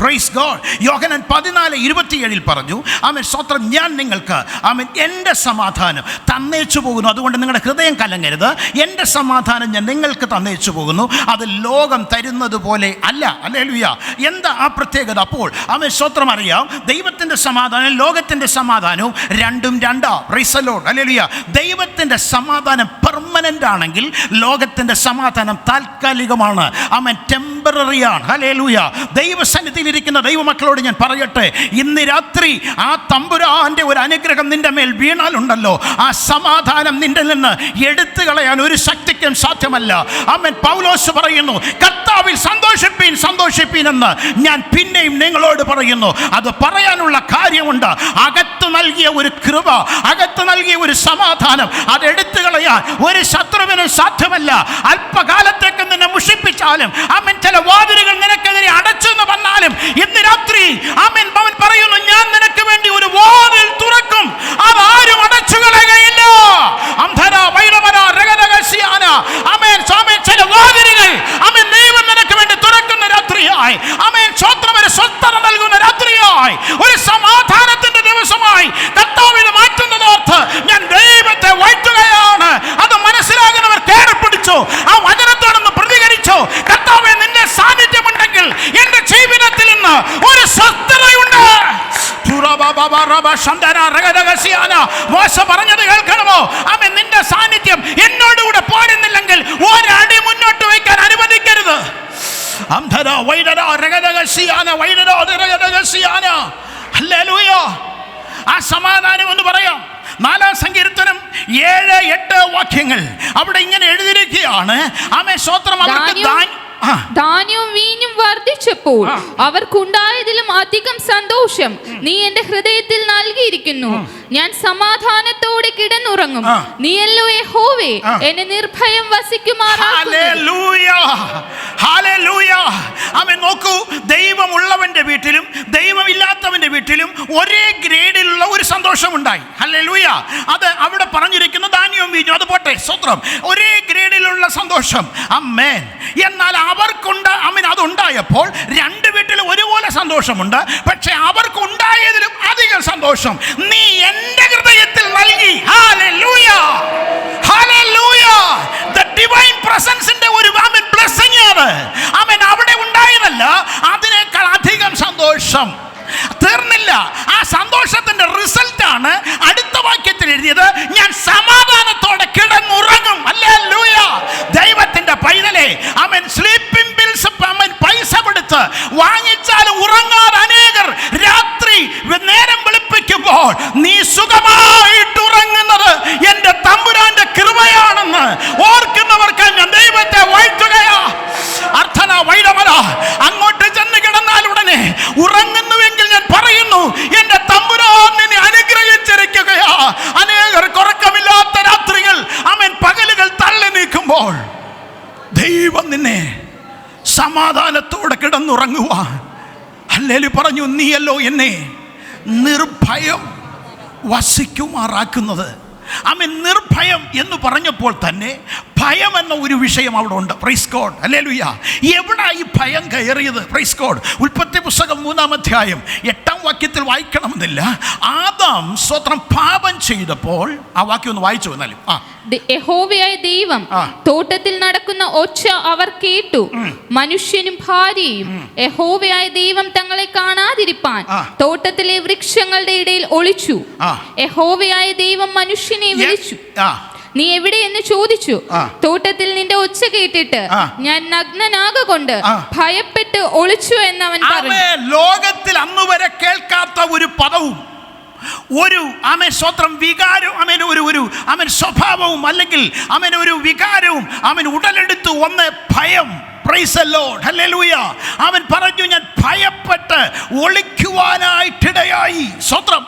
Praise God. യോഹന്നാൻ 14:27 പറഞ്ഞു, ആമേൻ സ്തോത്രം, ഞാൻ നിങ്ങൾക്ക് ആമേൻ എൻ്റെ സമാധാനം തന്നേച്ചു പോകുന്നു, അതുകൊണ്ട് നിങ്ങളുടെ ഹൃദയം കലങ്ങരുത്, എൻ്റെ സമാധാനം ഞാൻ നിങ്ങൾക്ക് തന്നേച്ചു പോകുന്നു, അത് ലോകം തരുന്നത് പോലെ അല്ല. ഹല്ലേലൂയ. എന്താ ആ പ്രത്യേകത? അപ്പോൾ ആമേൻ സ്തോത്രം അറിയാം, ദൈവത്തിൻ്റെ സമാധാനം ലോകത്തിൻ്റെ സമാധാനവും രണ്ടും രണ്ടാ. Price the Lord. ഹല്ലേലൂയ. ദൈവത്തിൻ്റെ സമാധാനം പെർമനൻ്റ് ആണെങ്കിൽ ലോകത്തിൻ്റെ സമാധാനം താൽക്കാലികമാണ്. ആമേൻ ടെമ്പററിയാണ്. ഹല്ലേലൂയ. ദൈവസന്നിധിയിൽ ഇരിക്കുന്ന ദൈവമക്കളോട് ഞാൻ പറയട്ടെ, ഇന്ന് രാത്രി ആ തമ്പുരാന്റെ ഒരു അനുഗ്രഹം നിന്റെ മേൽ വീണാലുണ്ടല്ലോ, ആ സമാധാനം നിന്റെ നിന്ന് എടുത്തു കളയാൻ ഒരു ശക്തിക്കും സാധ്യമല്ല. ആമേൻ. പൗലോസ് പറയുന്നു, കർത്താവിൽ സന്തോഷിപ്പീൻ സന്തോഷിപ്പീൻ എന്ന് ഞാൻ പിന്നെയും നിങ്ങളോട് പറയുന്നു. അത് പറയാനുള്ള കാര്യമുണ്ട്. അകത്ത് നൽകിയ ഒരു കൃപ, അകത്ത് നൽകിയ ഒരു സമാധാനം, അത് എടുത്തു കളയാൻ ഒരു ശത്രുവിനും സാധ്യമല്ല. അല്പകാലത്തേക്ക് നിന്നെ മുഷിപ്പിച്ചാലും, ആമേൻ, ചില വാതിലുകൾ നിനക്കെതിരെ അടച്ചെന്ന് വന്നാലും, ഇന്ന് രാത്രി ആമേൻ അവൻ പറയുന്നു, ഞാൻ നിനക്ക് വേണ്ടി ഒരു വാതിൽ തുറക്കും, അതാരും അടച്ചു കളയുകയില്ല. അന്ധര വൈരമര രഗരഗസ്യാന. ആമേൻ. ചില വാതിലുകൾ ആമേൻ ദൈവം നിനക്ക് വേണ്ടി തുറക്കുന്ന രാത്രിയായി, ആമേൻ സ്തോത്രം, ഒരു സ്വസ്ഥത നൽകുന്ന രാത്രിയായി, ഒരു സമാധാനത്തിന്റെ ദിവസമായി കർത്താവിൽ മാറ്റുന്നതോർത്ത് ഞാൻ ദൈവത്തെ വാഴ്ത്തുകയാണ്. അത് മനസ്സിലാകുന്നവർ കേറി പിടിച്ചു, ആ വചനത്തോടൊന്ന് പ്രതികരിച്ചു. കർത്താവേ, നിന്റെ സാന്നിധ്യമുണ്ടെങ്കിൽ എന്റെ ജീവിതത്തിൽ നിന്ന് ഒരു സ്വസ്ഥതയുണ്ട്. മോശ പറഞ്ഞത് കേൾക്കണമോ? ആമേൻ. നിന്റെ സാന്നിധ്യം എന്നോടുകൂടെ പോരുന്നില്ലെങ്കിൽ ഒരടി മുന്നോട്ട് വയ്ക്കാൻ അനുവദിക്കരുത്. ആ സമാധാനം എന്ന് പറയാം. 4-ാം സങ്കീർത്തനം 7-8 വാക്യങ്ങൾ അവിടെ ഇങ്ങനെ എഴുതിയിരിക്കുകയാണ്. ആമേൻ സ്തോത്രം. അവർക്ക് ധാന്യവും വീഞ്ഞും വർദ്ധിച്ചപ്പോൾ അവർക്കുണ്ടായതിലും അധികം സന്തോഷം നീ എന്റെ ഹൃദയത്തിൽ നൽകിയിരിക്കുന്നു. ഞാൻ സമാധാനത്തോടെ കിടന്നുറങ്ങും. നീയല്ലോ യഹോവേ എന്നെ നിർഭയം വസിക്കുമാറാക്കുന്നു. നോക്കൂ, ദൈവമുള്ളവന്റെ വീട്ടിലും ദൈവമില്ലാത്തവന്റെ വീട്ടിലും ഒരേ ഗ്രേഡിലുള്ള ഒരു സന്തോഷം ഉണ്ടായി. ഹല്ലേലൂയ. അത് അവിടെ പറഞ്ഞിരിക്കുന്ന ധാന്യവും വീഞ്ഞും, അത് പോട്ടെ, സ്തോത്രം, ഒരേ ഗ്രേഡിലുള്ള സന്തോഷം. ആമേൻ. എന്നാൽ അതുണ്ടായപ്പോൾ രണ്ട് വീട്ടിലും ഒരുപോലെ സന്തോഷമുണ്ട്. പക്ഷെ അവർക്കുണ്ടായതിലും അധികം സന്തോഷം നീ എൻ്റെ ഹൃദയത്തിൽ നൽകി. ഹല്ലേലൂയ. ഹല്ലേലൂയ. ദി ഡിവൈൻ പ്രസൻസിന്റെ ഒരു ബ്ലെസ്സിംഗ് ആണ്. ആമേൻ. അവിടെ ഉണ്ടായതല്ല, അതിനേക്കാൾ അധികം സന്തോഷം. തീർന്നില്ല. ആ സന്തോഷത്തിന്റെ റിസൾട്ട് ആണ് അടുത്ത വാക്യത്തിൽ എഴുതിയത്, ഞാൻ സമാധാനത്തോടെ കിടന്നുറങ്ങും. ഹല്ലേലൂയ. ദൈവത്തിന്റെ പൈതലേ, ആമേൻ, സ്ലീപ്പിംഗ് പിൽസ് ആമേൻ പൈസ കൊടുത്ത് വാങ്ങിച്ചാലും ഉറങ്ങാൻ അനേകർ രാത്രി നേരം വെളുപ്പിക്കുമ്പോൾ നീ സുഖമായിട്ട് ഉറങ്ങുന്നത് എന്റെ തമ്പുരാന്റെ കൃപയാണെന്ന് ഓർക്കുന്നവർക്ക് ഞാൻ ദൈവത്തെ വാഴ്ത്തുകയാ. അർത്ഥന വൈരമല. അങ്ങോട്ട് ചെന്ന് കിടന്നാൽ ഉടനെ ഉറങ്ങുന്നുവെങ്കിൽ ഞാൻ പറയുന്നു, എന്റെ തമ്പുരാൻ നിന്നെ അനുഗ്രഹിച്ചിരിക്കുകയാ. അനേകർ ഉറക്കമില്ലാത്ത രാത്രികൾ, ആമേൻ, പകലുകൾ തള്ളി നീക്കുമ്പോൾ ദൈവം നിന്നെ സമാധാനത്തോടെ കിടന്നുറങ്ങുക. ഹല്ലേലൂയ. പറഞ്ഞു, നീയല്ലോ എന്നെ നിർഭയം വസിക്കുമാറാക്കുന്നത്. ആമേൻ. നിർഭയം എന്ന് പറഞ്ഞപ്പോൾ തന്നെ ഭയം എന്ന ഒരു വിഷയം അവിടെ ഉണ്ട്. Price God. ഹല്ലേലൂയ. എവിടെ ഈ ഭയം കയറിയത്? Praise God. ഉൽപ്പത്തി പുസ്തകം 3-ാം അധ്യായം 8-ാം വാക്യത്തിൽ വായിക്കണമെന്നില്ല. ആദാം സ്തോത്രം പാപം ചെയ്തപ്പോൾ, ആ വാക്യം ഒന്ന് വായിച്ചു എന്നാലും. യഹോവയായ ദൈവം തോട്ടത്തിൽ നടക്കുന്ന ഒച്ച അവർ കേട്ടു. മനുഷ്യനും ഭാര്യയും യഹോവയായ ദൈവം തങ്ങളെ കാണാതിരിപ്പാൻ തോട്ടത്തിലെ വൃക്ഷങ്ങളുടെ ഇടയിൽ ഒളിച്ചു. യഹോവയായ ദൈവം മനുഷ്യനെ വിളിച്ചു. നീ എവിടെയെന്ന് ചോദിച്ചു. തോട്ടത്തിൽ നിന്റെ ഒച്ച കേട്ടിട്ട് ഞാൻ നഗ്നനാകൊണ്ട് ഭയപ്പെട്ട് ഒളിച്ചു എന്നവൻ പറഞ്ഞു. ലോകത്തിൽ അന്ന് വരെ കേൾക്കാത്ത ഒരു പദവും ഒരു ആമേൻ സ്തോത്രം വികാരവും, ആമേൻ, ഒരു ആമേൻ സ്വഭാവവും, അല്ലെങ്കിൽ ആമേൻ ഒരു വികാരവും ആമേൻ ഉടലെടുത്തു. ഒന്ന് ഭയം. Price the Lord. ഹല്ലേലൂയ. അവൻ പറഞ്ഞു, ഞാൻ ഭയപ്പെട്ട് ഒളിക്കുവാനായിട്ടിടയായി. സ്തോത്രം.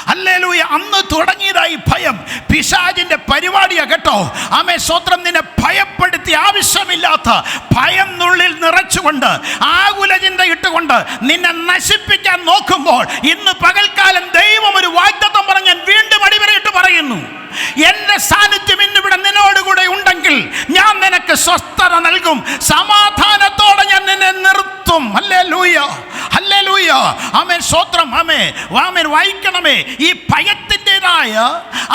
ഹല്ലേലൂയ. അന്ന് തുടങ്ങിയതായി ഭയം. പിശാചിന്റെ പരിപാടിയാ കേട്ടോ. ആമേൻ സ്തോത്രം. നിന്നെ ഭയപ്പെടുത്തി ആവശ്യമില്ലാത്ത ഭയം നുള്ളിൽ നിറച്ചുകൊണ്ട്, ആകുല ചിന്ത ഇട്ടുകൊണ്ട് നിന്നെ നശിപ്പിക്കാൻ നോക്കുമ്പോൾ, ഇന്ന് പകൽക്കാലം ദൈവം ഒരു വാഗ്ദത്തം പറഞ്ഞ് ഞാൻ വീണ്ടും അടിവരയിട്ട് പറയുന്നു, എന്റെ സാന്നിധ്യം ഇന്നിവിടെ നിന്നോടുകൂടെ ഉണ്ടെങ്കിൽ ഞാൻ നിനക്ക് സ്വസ്ഥത നൽകും, സമാധാനത്തോടെ ഞാൻ നിന്നെ നിർത്തും. ഹല്ലേലൂയ. ഹല്ലേലൂയ. ആമേൻ സ്തോത്രം. ആമേൻ വായിക്കണമേ. ഈ ഭയത്തിൻ്റെതായ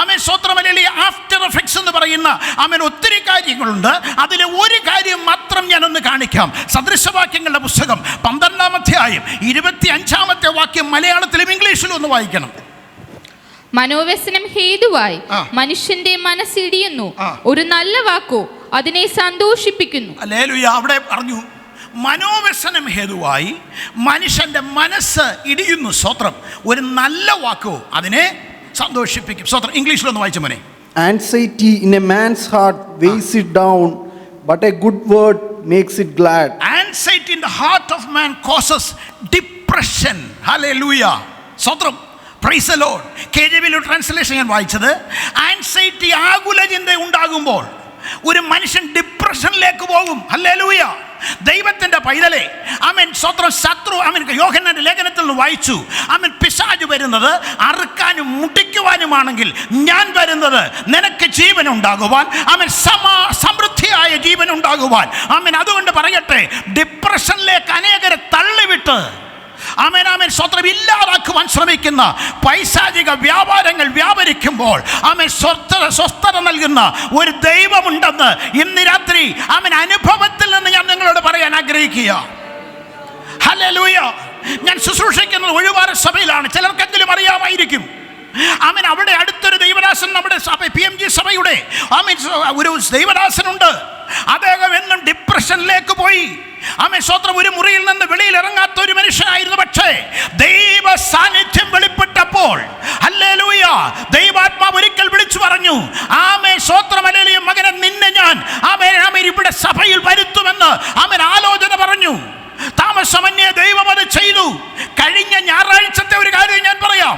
ആമേൻ സ്തോത്രം അല്ലെങ്കിൽ ആഫ്റ്റർ എഫക്ട്സ് എന്ന് പറയുന്ന ആമേൻ ഒത്തിരി കാര്യങ്ങളുണ്ട്. അതിലെ ഒരു കാര്യം മാത്രം ഞാനൊന്ന് കാണിക്കാം. സദൃശവാക്യങ്ങളുടെ പുസ്തകം 12-ാം അധ്യായം 25-ാമത്തെ വാക്യം മലയാളത്തിലും ഇംഗ്ലീഷിലും ഒന്ന് വായിക്കണം. മനോവ്യസനം ഹേതുവായി മനുഷ്യന്റെ മനസ്സിടിയുന്നു, ഒരു നല്ല വാക്കോ അതിനെ സന്തോഷിപ്പിക്കുന്നു. ഹല്ലേലൂയ. അവിടെ പറഞ്ഞു മനോവ്യസനം ഹേതുവായി മനുഷ്യന്റെ മനസ്സ് ഇടിയുന്നു. സ്തോത്രം. ഒരു നല്ല വാക്കോ അതിനെ സന്തോഷിപ്പിക്കും. സ്തോത്രം. ഇംഗ്ലീഷിലൊന്ന് വായിച്ചു മോനെ. Anxiety in a man's heart weighs it down, but a good word makes it glad. Anxiety in the heart of man causes depression. Hallelujah. സ്തോത്രം. Price the Lord. KJV translation ഞാൻ വായിച്ചത്, ആൻസൈറ്റി ആകുല ചിന്ത ഉണ്ടാകുമ്പോൾ ഒരു മനുഷ്യൻ ഡിപ്രഷനിലേക്ക് പോകും. ഹല്ലേലൂയ. ദൈവത്തിന്റെ പൈതലേ, ആമേൻ സ്തോത്രം. ശത്രു ആമേൻ യോഹന്നാന്റെ ലേഖനത്തിൽ നിന്ന് വായിച്ചു, ആമേൻ പിശാച് വരുന്നത് അറുക്കാനും മുട്ടിക്കുവാനുമാണെങ്കിൽ ഞാൻ വരുന്നത് നിനക്ക് ജീവൻ ഉണ്ടാകുവാൻ, ആമേൻ സമൃദ്ധിയായ ജീവൻ ഉണ്ടാകുവാൻ. ആമേൻ അതുകൊണ്ട് പറയട്ടെ, ഡിപ്രഷനിലേക്ക് അനേകരെ തള്ളിവിട്ട് ആമേൻ ആമേൻ സ്തോത്രം ഇല്ലാതാക്കുവാൻ ശ്രമിക്കുന്ന പൈശാചിക വ്യാപാരങ്ങൾ വ്യാപരിക്കുമ്പോൾ ആമേൻ സ്വസ്ഥത നൽകുന്ന ഒരു ദൈവമുണ്ടെന്ന് ഇന്ന് രാത്രി ആമേൻ അനുഭവത്തിൽ നിന്ന് ഞാൻ നിങ്ങളോട് പറയാൻ ആഗ്രഹിക്കുക. ഹല്ലേലൂയ. ഞാൻ ശുശ്രൂഷിക്കുന്നത് ഒഴിവാര സഭയിലാണ്. ചിലർക്കെങ്കിലും അറിയാമായിരിക്കും. ആമേൻ അവിടെ അടുത്തൊരു ദൈവദാസൻ നമ്മുടെ സഭ PMG സഭയുടെ ആമേൻ ഒരു ദൈവദാസനുണ്ട്. അദ്ദേഹം എന്നും ഡിപ്രഷനിലേക്ക് പോയി. ആമേൻ സ്തോത്രം. ഒരു മുറിയിൽ നിന്ന് വെളിയിൽ ഇറങ്ങാത്ത ഒരു മനുഷ്യനായിരുന്നു. പക്ഷേ ദൈവ സാന്നിധ്യം വെളിപ്പെട്ടപ്പോൾ ഹല്ലേലൂയ ദൈവാത്മാവ് ഒരിക്കൽ വിളിച്ചു പറഞ്ഞു, ആമേൻ സ്തോത്രം ഹല്ലേലൂയ മകനെ നിന്നെ ഞാൻ ആമേൻ ആമേൻ ഇവിടെ സഭയിൽ വരുത്തുമെന്ന് ആമേൻ ആലോചന പറഞ്ഞു. താമസമന്യേ ദൈവം അത് ചെയ്തു. കഴിഞ്ഞ ഞായറാഴ്ചത്തെ ഒരു കാര്യം ഞാൻ പറയാം.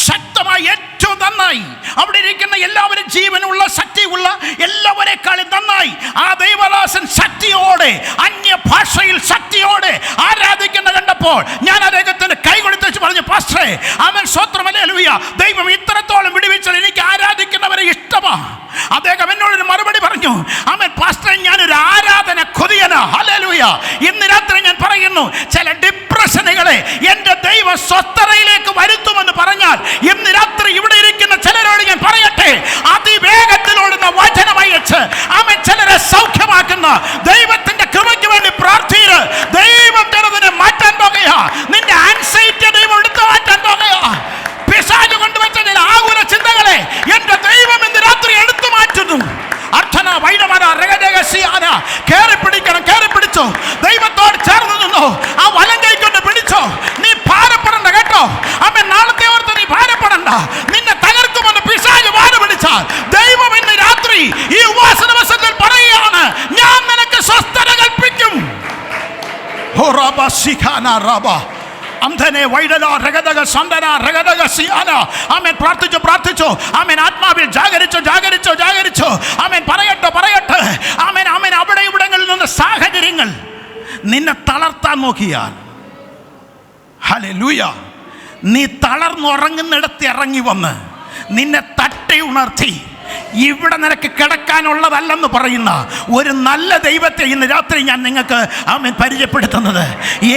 ശക്തമായി ഏറ്റവും നന്നായി അവിടെ ഇരിക്കുന്ന എല്ലാവരും ജീവനുള്ള ശക്തിയുള്ള എല്ലാവരെക്കാളും നന്നായി ആ ദൈവദാസൻ ശക്തിയോടെ അന്യഭാഷയിൽ ശക്തിയോടെ ആരാധിക്കുന്ന കണ്ടപ്പോൾ ഞാൻ അദ്ദേഹത്തിന് കൈ കൊടുത്തു പറഞ്ഞു, പാസ്റ്ററേ ആമേൻ സ്തോത്രം ഹല്ലേലൂയ ദൈവം ഇത്രത്തോളം വിടുവിച്ചാൽ എനിക്ക് ആരാധിക്കുന്നവരെ ഇഷ്ടമാണ്. അദ്ദേഹം എന്നോടൊരു മറുപടി പറഞ്ഞു, ആമേൻ പാസ്റ്ററേ ഞാനൊരു ആരാധന കൊതിയനാ. ഹല്ലേലൂയ. ഇന്ന് രാത്രി ഞാൻ പറയുന്നു, ചില ഡിപ്രഷനുകളെ എൻ്റെ ദൈവം സ്വസ്ഥതയിലേക്ക് വരുത്തുമെന്ന് പറഞ്ഞാൽ ഇന്ന് രാത്രി ഇവിടെ ഇരിക്കുന്ന ചിലരോട് ഞാൻ പറയട്ടെ, അതിവേഗത്തിലോടുന്ന വചനമായി വെച്ച് ആമേൻ ചിലരെ സൗഖ്യമാക്കുന്ന ദൈവത്തിന്റെ കൃപയ്ക്ക് വേണ്ടി പ്രാർത്ഥിച്ച് ദൈവം ചിലതിനെ മാറ്റാൻ പോകുകയാ. നിന്റെ ആൻസൈറ്റി ദൈവം എടുത്തു മാറ്റാൻ പോകുകയാ. പിശാച് കൊണ്ടുവച്ച ചില ആകുല ചിന്തകളെ എൻ്റെ ദൈവം ഇന്ന് രാത്രി എടുത്തു മാറ്റുന്നു. അർത്ഥന വൈഡമന രഗരഗസിയാന കേറി പിടിക്കണം. കേറി പിടിച്ചോ. ദൈവത്തോട് ചേർന്ന് നിന്നോ. ആ വലം കൈക്കൊണ്ട് പിടിച്ചോ. നീ ഭാരപ്പെടണ്ട കേട്ടോ. ആമേൻ നാളത്തെ ഓർത്ത് നീ ഭാരപ്പെടണ്ട. നിന്നെ തകർക്കുമെന്ന് പിശാച് ഭാര പിടിച്ചാൽ ദൈവം ഇന്ന് രാത്രി ഈ ഉപവാസ ദിവസത്തിൽ പറയുകയാണ്, ഞാൻ നിനക്ക് സ്വസ്ഥത കൽപ്പിക്കും. ഹോ റബ സിഖാന റബ അന്ധനെ വൈഡല രഗദഗ സന്ദന രഗദഗ സിയാന. ആമേൻ പ്രാർത്ഥിച്ചോ. ആമേൻ ആത്മാവിൽ ജാഗരിച്ചോ. ആമേൻ പറയട്ടെ. ആമേൻ അവിടെ ഇവിടങ്ങളിൽ നിന്ന് സാഹചര്യങ്ങൾ നിന്നെ തളർത്താൻ നോക്കിയാൽ ഹല്ലേലൂയ നീ തളർന്നുറങ്ങുന്നിടത്ത് ഇറങ്ങി വന്ന് നിന്നെ തട്ടി ഉണർത്തി ഇവിടെ നിനക്ക് കിടക്കാനുള്ളതല്ലെന്ന് പറയുന്ന ഒരു നല്ല ദൈവത്തെ ഇന്ന് രാത്രി ഞാൻ നിങ്ങൾക്ക് ആമേൻ പരിചയപ്പെടുത്തുന്നത്.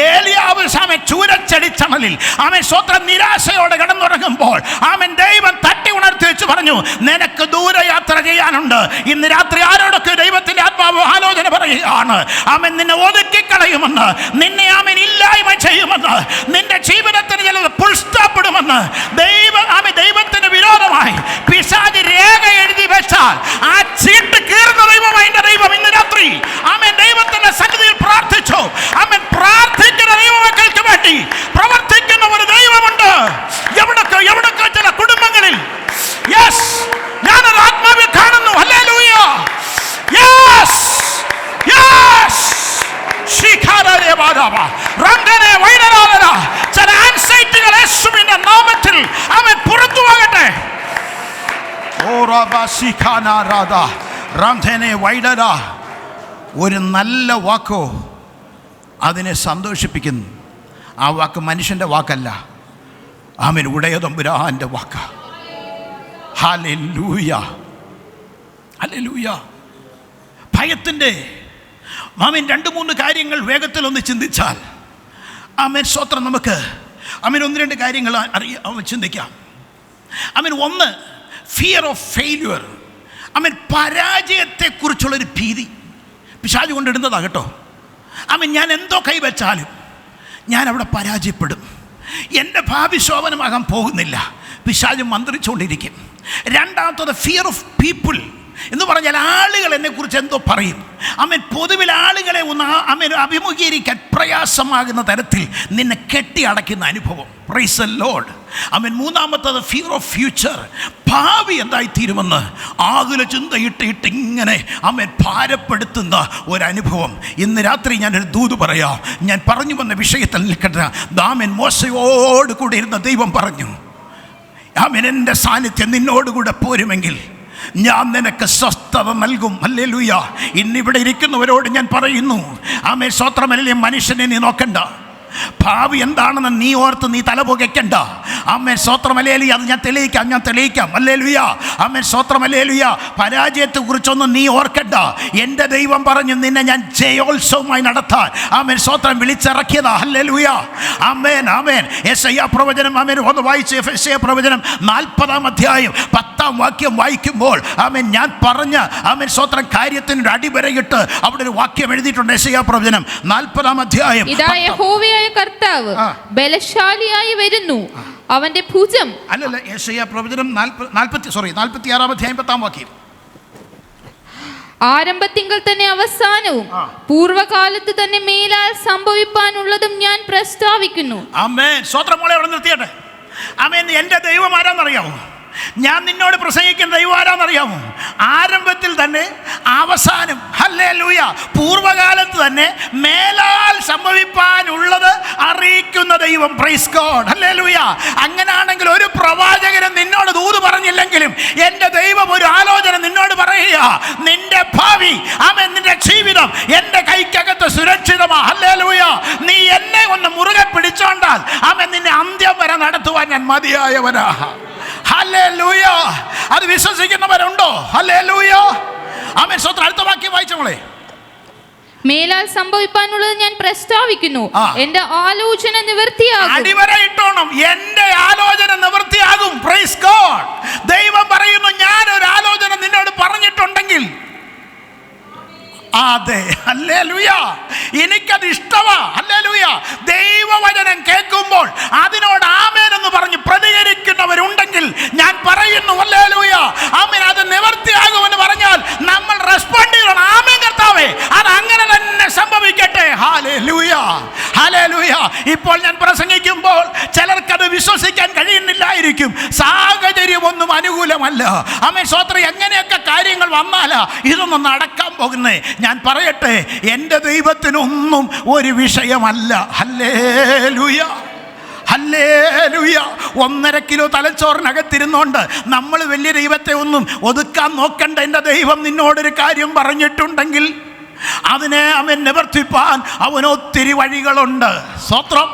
ഏലിയാവ് ആമേൻ ചൂരച്ചെടിച്ചണലിൽ ആമേൻ സ്വന്തം നിരാശയോടെ കിടന്നുറങ്ങുമ്പോൾ ആമേൻ ദൈവം തട്ടി ഉണർത്തി വെച്ച് പറഞ്ഞു, നിനക്ക് ദൂരയാത്ര ചെയ്യാനുണ്ട്. ഇന്ന് രാത്രി ആരോടൊക്കെ ദൈവത്തിന്റെ ആത്മാവ് ആലോചന പറയുകയാണ്, ആമേൻ നിന്നെ ഒതുക്കിക്കളയുമെന്ന്, നിന്നെ ആമേൻ ഇല്ലായ്മ ചെയ്യുമെന്ന്, നിന്റെ ജീവിതത്തിന് ചിലത് ഫുൾ സ്റ്റോപ്പ് ഇടുമെന്ന് ദൈവത്തിന് വിരോധമായി പിശാച് രേഖ എഴുതി വെച്ചാൽ ആ ചീട്ട് കീറുന്ന ദൈവമായി ദൈവം ഇന്ന് രാത്രി ആമേൻ ദൈവത്തിന്റെ സന്നിധിയിൽ പ്രാർത്ഥിച്ചു. ആമേൻ പ്രാർത്ഥിക്കുന്ന ദൈവമക്കൾക്ക് വേണ്ടി പ്രവർത്തിക്കുന്ന ഒരു ദൈവമുണ്ട്. എവിടൊക്കെ ചില കുടുംബങ്ങളിൽ യെസ് ഞാനൊരു ആത്മാവിൽ കാണുന്നു. ഹല്ലേലൂയ. യെസ് ചില ആൻസൈറ്റികൾ യേശുവിന്റെ നാമത്തിൽ ആമേൻ പുറത്തു പോകട്ടെ. ഒരു നല്ല വാക്കോ അതിനെ സന്തോഷിപ്പിക്കുന്നു. ആ വാക്ക് മനുഷ്യൻ്റെ വാക്കല്ല, ആമേൻ ഉടയ തമ്പുരാന്റെ വാക്ക. ഹല്ലേലൂയ. ഭയത്തിൻ്റെ ആമേൻ 2-3 കാര്യങ്ങൾ വേഗത്തിൽ ഒന്ന് ചിന്തിച്ചാൽ ആമേൻ സ്തോത്രം. നമുക്ക് ആമേൻ ഒന്ന് രണ്ട് കാര്യങ്ങൾ ചിന്തിക്കാം. ആമേൻ ഒന്ന്, ഫിയർ ഓഫ് ഫെയില്യുവർ. ആമേൻ പരാജയത്തെക്കുറിച്ചുള്ളൊരു ഭീതി പിശാച് കൊണ്ടിടുന്നതാണ് കേട്ടോ. ആമേൻ ഞാൻ എന്തോ കൈവച്ചാലും ഞാൻ അവിടെ പരാജയപ്പെടും, എൻ്റെ ഭാവി ശോഭനമാകാൻ പോകുന്നില്ല, പിശാച് മന്ത്രിച്ചുകൊണ്ടിരിക്കും. രണ്ടാമത്തത് ഫിയർ ഓഫ് പീപ്പിൾ എന്ന് പറഞ്ഞാൽ ആളുകൾ എന്നെക്കുറിച്ച് എന്തോ പറയും. ആമേൻ പൊതുവിൽ ആളുകളെ ഒന്ന് അഭിമുഖീകരിക്കാൻ പ്രയാസമാകുന്ന തരത്തിൽ നിന്നെ കെട്ടി അടയ്ക്കുന്ന അനുഭവം. Price the Lord. ആമേൻ മൂന്നാമത്തത് ഫിയർ ഓഫ് ഫ്യൂച്ചർ. ഭാവി എന്തായിത്തീരുമെന്ന് ആകുല ചിന്തയിട്ട് ഇങ്ങനെ ആമേൻ ഭാരപ്പെടുത്തുന്ന ഒരനുഭവം. ഇന്ന് രാത്രി ഞാനൊരു ദൂത് പറയാം. ഞാൻ പറഞ്ഞു വന്ന വിഷയത്തിൽ നിൽക്കട്ടെ. ആമേൻ മോശയോട് കൂടെ ഇരുന്ന ദൈവം പറഞ്ഞു, ആമേൻ എൻ്റെ സാന്നിധ്യം നിന്നോടുകൂടെ പോരുമെങ്കിൽ ഞാൻ നിനക്ക് സ്വസ്ഥത നൽകും. ഹല്ലേലൂയ. ഇന്നിവിടെ ഇരിക്കുന്നവരോട് ഞാൻ പറയുന്നു, ആമേൻ സ്തോത്രമല്ലേ, മനുഷ്യനെ നീ നോക്കണ്ട, ഭാവി എന്താണെന്ന് നീ ഓർത്ത് നീ തല പുകയ്ക്കണ്ട. ആമേൻ സ്തോത്രമല്ലേലൂയ. അത് ഞാൻ തെളിയിക്കാം. ഹല്ലേലൂയ. ആമേൻ സ്തോത്രമല്ലേലൂയ. പരാജയത്തെക്കുറിച്ചൊന്നും നീ ഓർക്കണ്ട. എൻ്റെ ദൈവം പറഞ്ഞു നിന്നെ ഞാൻ ജയോത്സവമായി നടത്താൻ ആമേൻ സ്തോത്രം വിളിച്ചിറക്കിയതാ. ഹല്ലേലൂയ. ആമേൻ ആമേൻ. യെശയ്യാ പ്രവചനം ആമേൻ ഒന്ന് വായിച്ച്, യെശയ്യാ പ്രവചനം 40-ാം അധ്യായം 10-ാം വാക്യം വായിക്കുമ്പോൾ ആമേൻ ഞാൻ പറഞ്ഞ ആമേൻ സ്തോത്രം കാര്യത്തിനൊരു അടിവരയിട്ട് അവിടെ ഒരു വാക്യം എഴുതിയിട്ടുണ്ട്. യെശയ്യാ പ്രവചനം 40-ാം അധ്യായം. കർത്താവ് ബലശാലിയായി വരുന്നു, അവന്റെ ഭുജം. അല്ലല്ല, യെശയ്യാ പ്രവചനം 46-ാം അധ്യായം 10-ാം വാക്യം. ആരംഭത്തിങ്കൽ തന്നെ അവസാനവും പൂർവ്വകാലത്ത് തന്നെ മേലാൽ സംഭവിപ്പാനുള്ളതും ഞാൻ പ്രസ്താവിക്കുന്നു. ആമേൻ. സ്തോത്രം. മോളെ അവിടെ നിർത്തിയട്ടെ. ആമേൻ. എൻ്റെ ദൈവം ആരാന്നറിയാമോ? ഞാൻ നിന്നോട് പ്രസംഗിക്കുന്ന ദൈവം ആരാന്നറിയാമോ? ആരംഭത്തിൽ തന്നെ അവസാനം, ഹല്ലേലൂയ, പൂർവ്വകാലത്ത് തന്നെ മേലാൽ സംഭവിപ്പാനുള്ളത് അറിയിക്കുന്ന ദൈവം. Price God. ഹല്ലേലൂയ. അങ്ങനാണെങ്കിൽ ഒരു പ്രവാചകനും നിന്നോട് ദൂത് പറഞ്ഞില്ലെങ്കിലും എൻ്റെ ദൈവം ഒരു ആലോചന നിന്നോട് പറയുക, നിന്റെ ഭാവി ആമേൻ നിന്റെ ജീവിതം എൻ്റെ കൈക്കകത്ത് സുരക്ഷിതമാ. ഹല്ലേലൂയ. നീ എന്നെ ഒന്ന് മുറുകെ പിടിച്ചോണ്ടാൽ ആമേൻ നിന്നെ അന്ത്യം വരെ നടത്തുവാൻ ഞാൻ മതിയായവനാ. ഹല്ലേലൂയ. അത് വിശ്വസിക്കുന്നവരുണ്ടോ? ഹല്ലേലൂയ. ആമേൻ സ്തോത്രം. അടുത്ത വാക്യം വായിച്ചോളെ. മേലാൽ സംഭവിപ്പാനുള്ളത് ഞാൻ പ്രസ്താവിക്കുന്നു, എന്റെ ആലോചന നിവൃത്തിയാകും. അടിവരയിട്ടോണം, എന്റെ ആലോചന നിവൃത്തിയാകും. Praise God. ദൈവം പറയുന്നു, ഞാൻ ഒരു ആലോചന നിന്നോട് പറഞ്ഞിട്ടുണ്ടെങ്കിൽ അതെ, ഹല്ലേലൂയ, എനിക്കത് ഇഷ്ടമാ. ഹല്ലേലൂയ. ദൈവവചനം കേൾക്കുമ്പോൾ അതിനോട് ആമേൻ എന്ന് പറഞ്ഞ് പ്രതികരിക്കുന്നവരുണ്ടെങ്കിൽ ഞാൻ പറയുന്നു, ഹല്ലേലൂയ, ആമേൻ, അത് നിവൃത്തിയാകുമെന്ന് പറഞ്ഞാൽ നമ്മൾ റെസ്പോണ്ട് ചെയ്യണം. ആമേൻ കർത്താവേ, അത് അങ്ങനെ തന്നെ സംഭവിക്കട്ടെ. ഹല്ലേലൂയ. ഹല്ലേലൂയ. ഇപ്പോൾ ഞാൻ പ്രസംഗിക്കുമ്പോൾ ചിലർക്കത് വിശ്വസിക്കാൻ കഴിയുന്നില്ലായിരിക്കും. സാഹചര്യമൊന്നും അനുകൂലമല്ല. ആമേൻ സ്തോത്രം. എങ്ങനെയൊക്കെ കാര്യങ്ങൾ വന്നാലാ ഇതൊന്നും നടക്കാൻ പോകുന്നേ? ഞാൻ പറയട്ടെ, എൻ്റെ ദൈവത്തിനൊന്നും ഒരു വിഷയമല്ല. ഹല്ലേലൂയ. ഹല്ലേലൂയ. 1.5 കിലോ തലച്ചോറിനകത്തിരുന്നോണ്ട് നമ്മൾ വലിയ ദൈവത്തെ ഒന്നും ഒതുക്കാൻ നോക്കണ്ട. എൻ്റെ ദൈവം നിന്നോടൊരു കാര്യം പറഞ്ഞിട്ടുണ്ടെങ്കിൽ അതിനെ അവൻ നിവർത്തിപ്പാൻ അവനൊത്തിരി വഴികളുണ്ട്. സ്തോത്രം.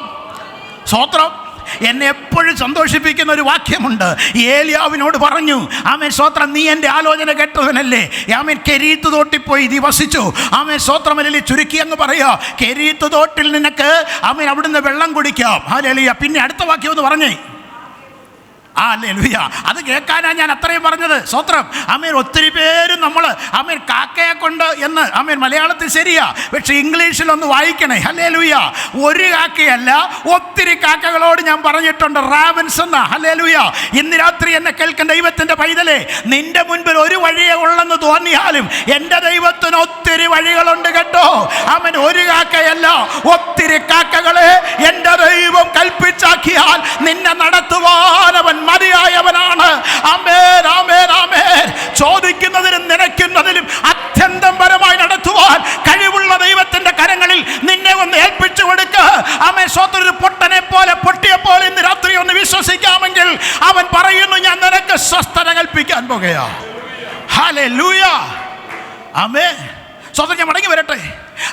സ്തോത്രം. എന്നെ എപ്പോഴും സന്തോഷിപ്പിക്കുന്ന ഒരു വാക്യമുണ്ട്. ഏലിയാവിനോട് പറഞ്ഞു, ആമേൻ സ്തോത്രം, നീ എൻ്റെ ആലോചന കേട്ടവനല്ലേ? ആമേൻ കെരീത്ത് തോട്ടിൽ പോയി നീ വസിച്ചു. ആമേൻ സ്തോത്രമല്ലേ, ചുരുക്കി അങ്ങ് പറയാ, കെരീത്ത് തോട്ടിൽ നിനക്ക് ആമേൻ അവിടുന്ന് വെള്ളം കുടിക്കാം. ഹല്ലേലൂയ. പിന്നെ അടുത്ത വാക്യം ഒന്ന് പറഞ്ഞേ. ഹല്ലേലൂയ. അത് കേൾക്കാനാണ് ഞാൻ അത്രയും പറഞ്ഞത്. സ്തോത്രം. ആമേൻ. ഒത്തിരി പേര് നമ്മൾ ആമേൻ കാക്കയെ കൊണ്ട് എന്ന് ആമേൻ മലയാളത്തിൽ ശരിയാ, പക്ഷെ ഇംഗ്ലീഷിലൊന്ന് വായിക്കണേ. ഹല്ലേലൂയ. ഒരു കാക്കയല്ല, ഒത്തിരി കാക്കകളോട് ഞാൻ പറഞ്ഞിട്ടുണ്ട്, റാവൻസ് എന്ന. ഹല്ലേലൂയ. ഇന്ന് രാത്രി എന്നെ കേൾക്കുന്ന ദൈവത്തിൻ്റെ പൈതലേ, നിന്റെ മുൻപിൽ ഒരു വഴിയേ ഉള്ളെന്ന് തോന്നിയാലും എൻ്റെ ദൈവത്തിന് ഒത്തിരി വഴികളുണ്ട് കേട്ടോ. ആമേൻ. ഒരു കാക്കയല്ല, ഒത്തിരി കാക്കകളെ എൻ്റെ ദൈവം കൽപ്പിച്ചാക്കിയാൽ നിന്നെ നടത്തുവാൻ അവൻ മതിയായവനാണ്. ആമേൻ. ആമേൻ. ആമേൻ. ചോദിക്കുന്നതിനും നനയ്ക്കുന്നതിലും അത്യന്തം പരമായി നടത്തുവാൻ കഴിവുള്ള ദൈവത്തിന്റെ കരങ്ങളിൽ നിന്നെ ഒന്ന് ഏൽപ്പിച്ചു കൊടുക്കുക. ആമേൻ. സ്തോത്രം. ഒരു പൊട്ടനെ പോലെ പൊട്ടിയപ്പോൾ ഇന്ന് രാത്രി ഒന്ന് വിശ്വസിക്കാമെങ്കിൽ അവൻ പറയുന്നു, ഞാൻ നിനക്ക് സ്വസ്ഥത കൽപ്പിക്കാൻ പോകുകയാ. ഹല്ലേലൂയ. ആമേൻ. സ്തോത്രം. ഞാൻ മടങ്ങി വരട്ടെ.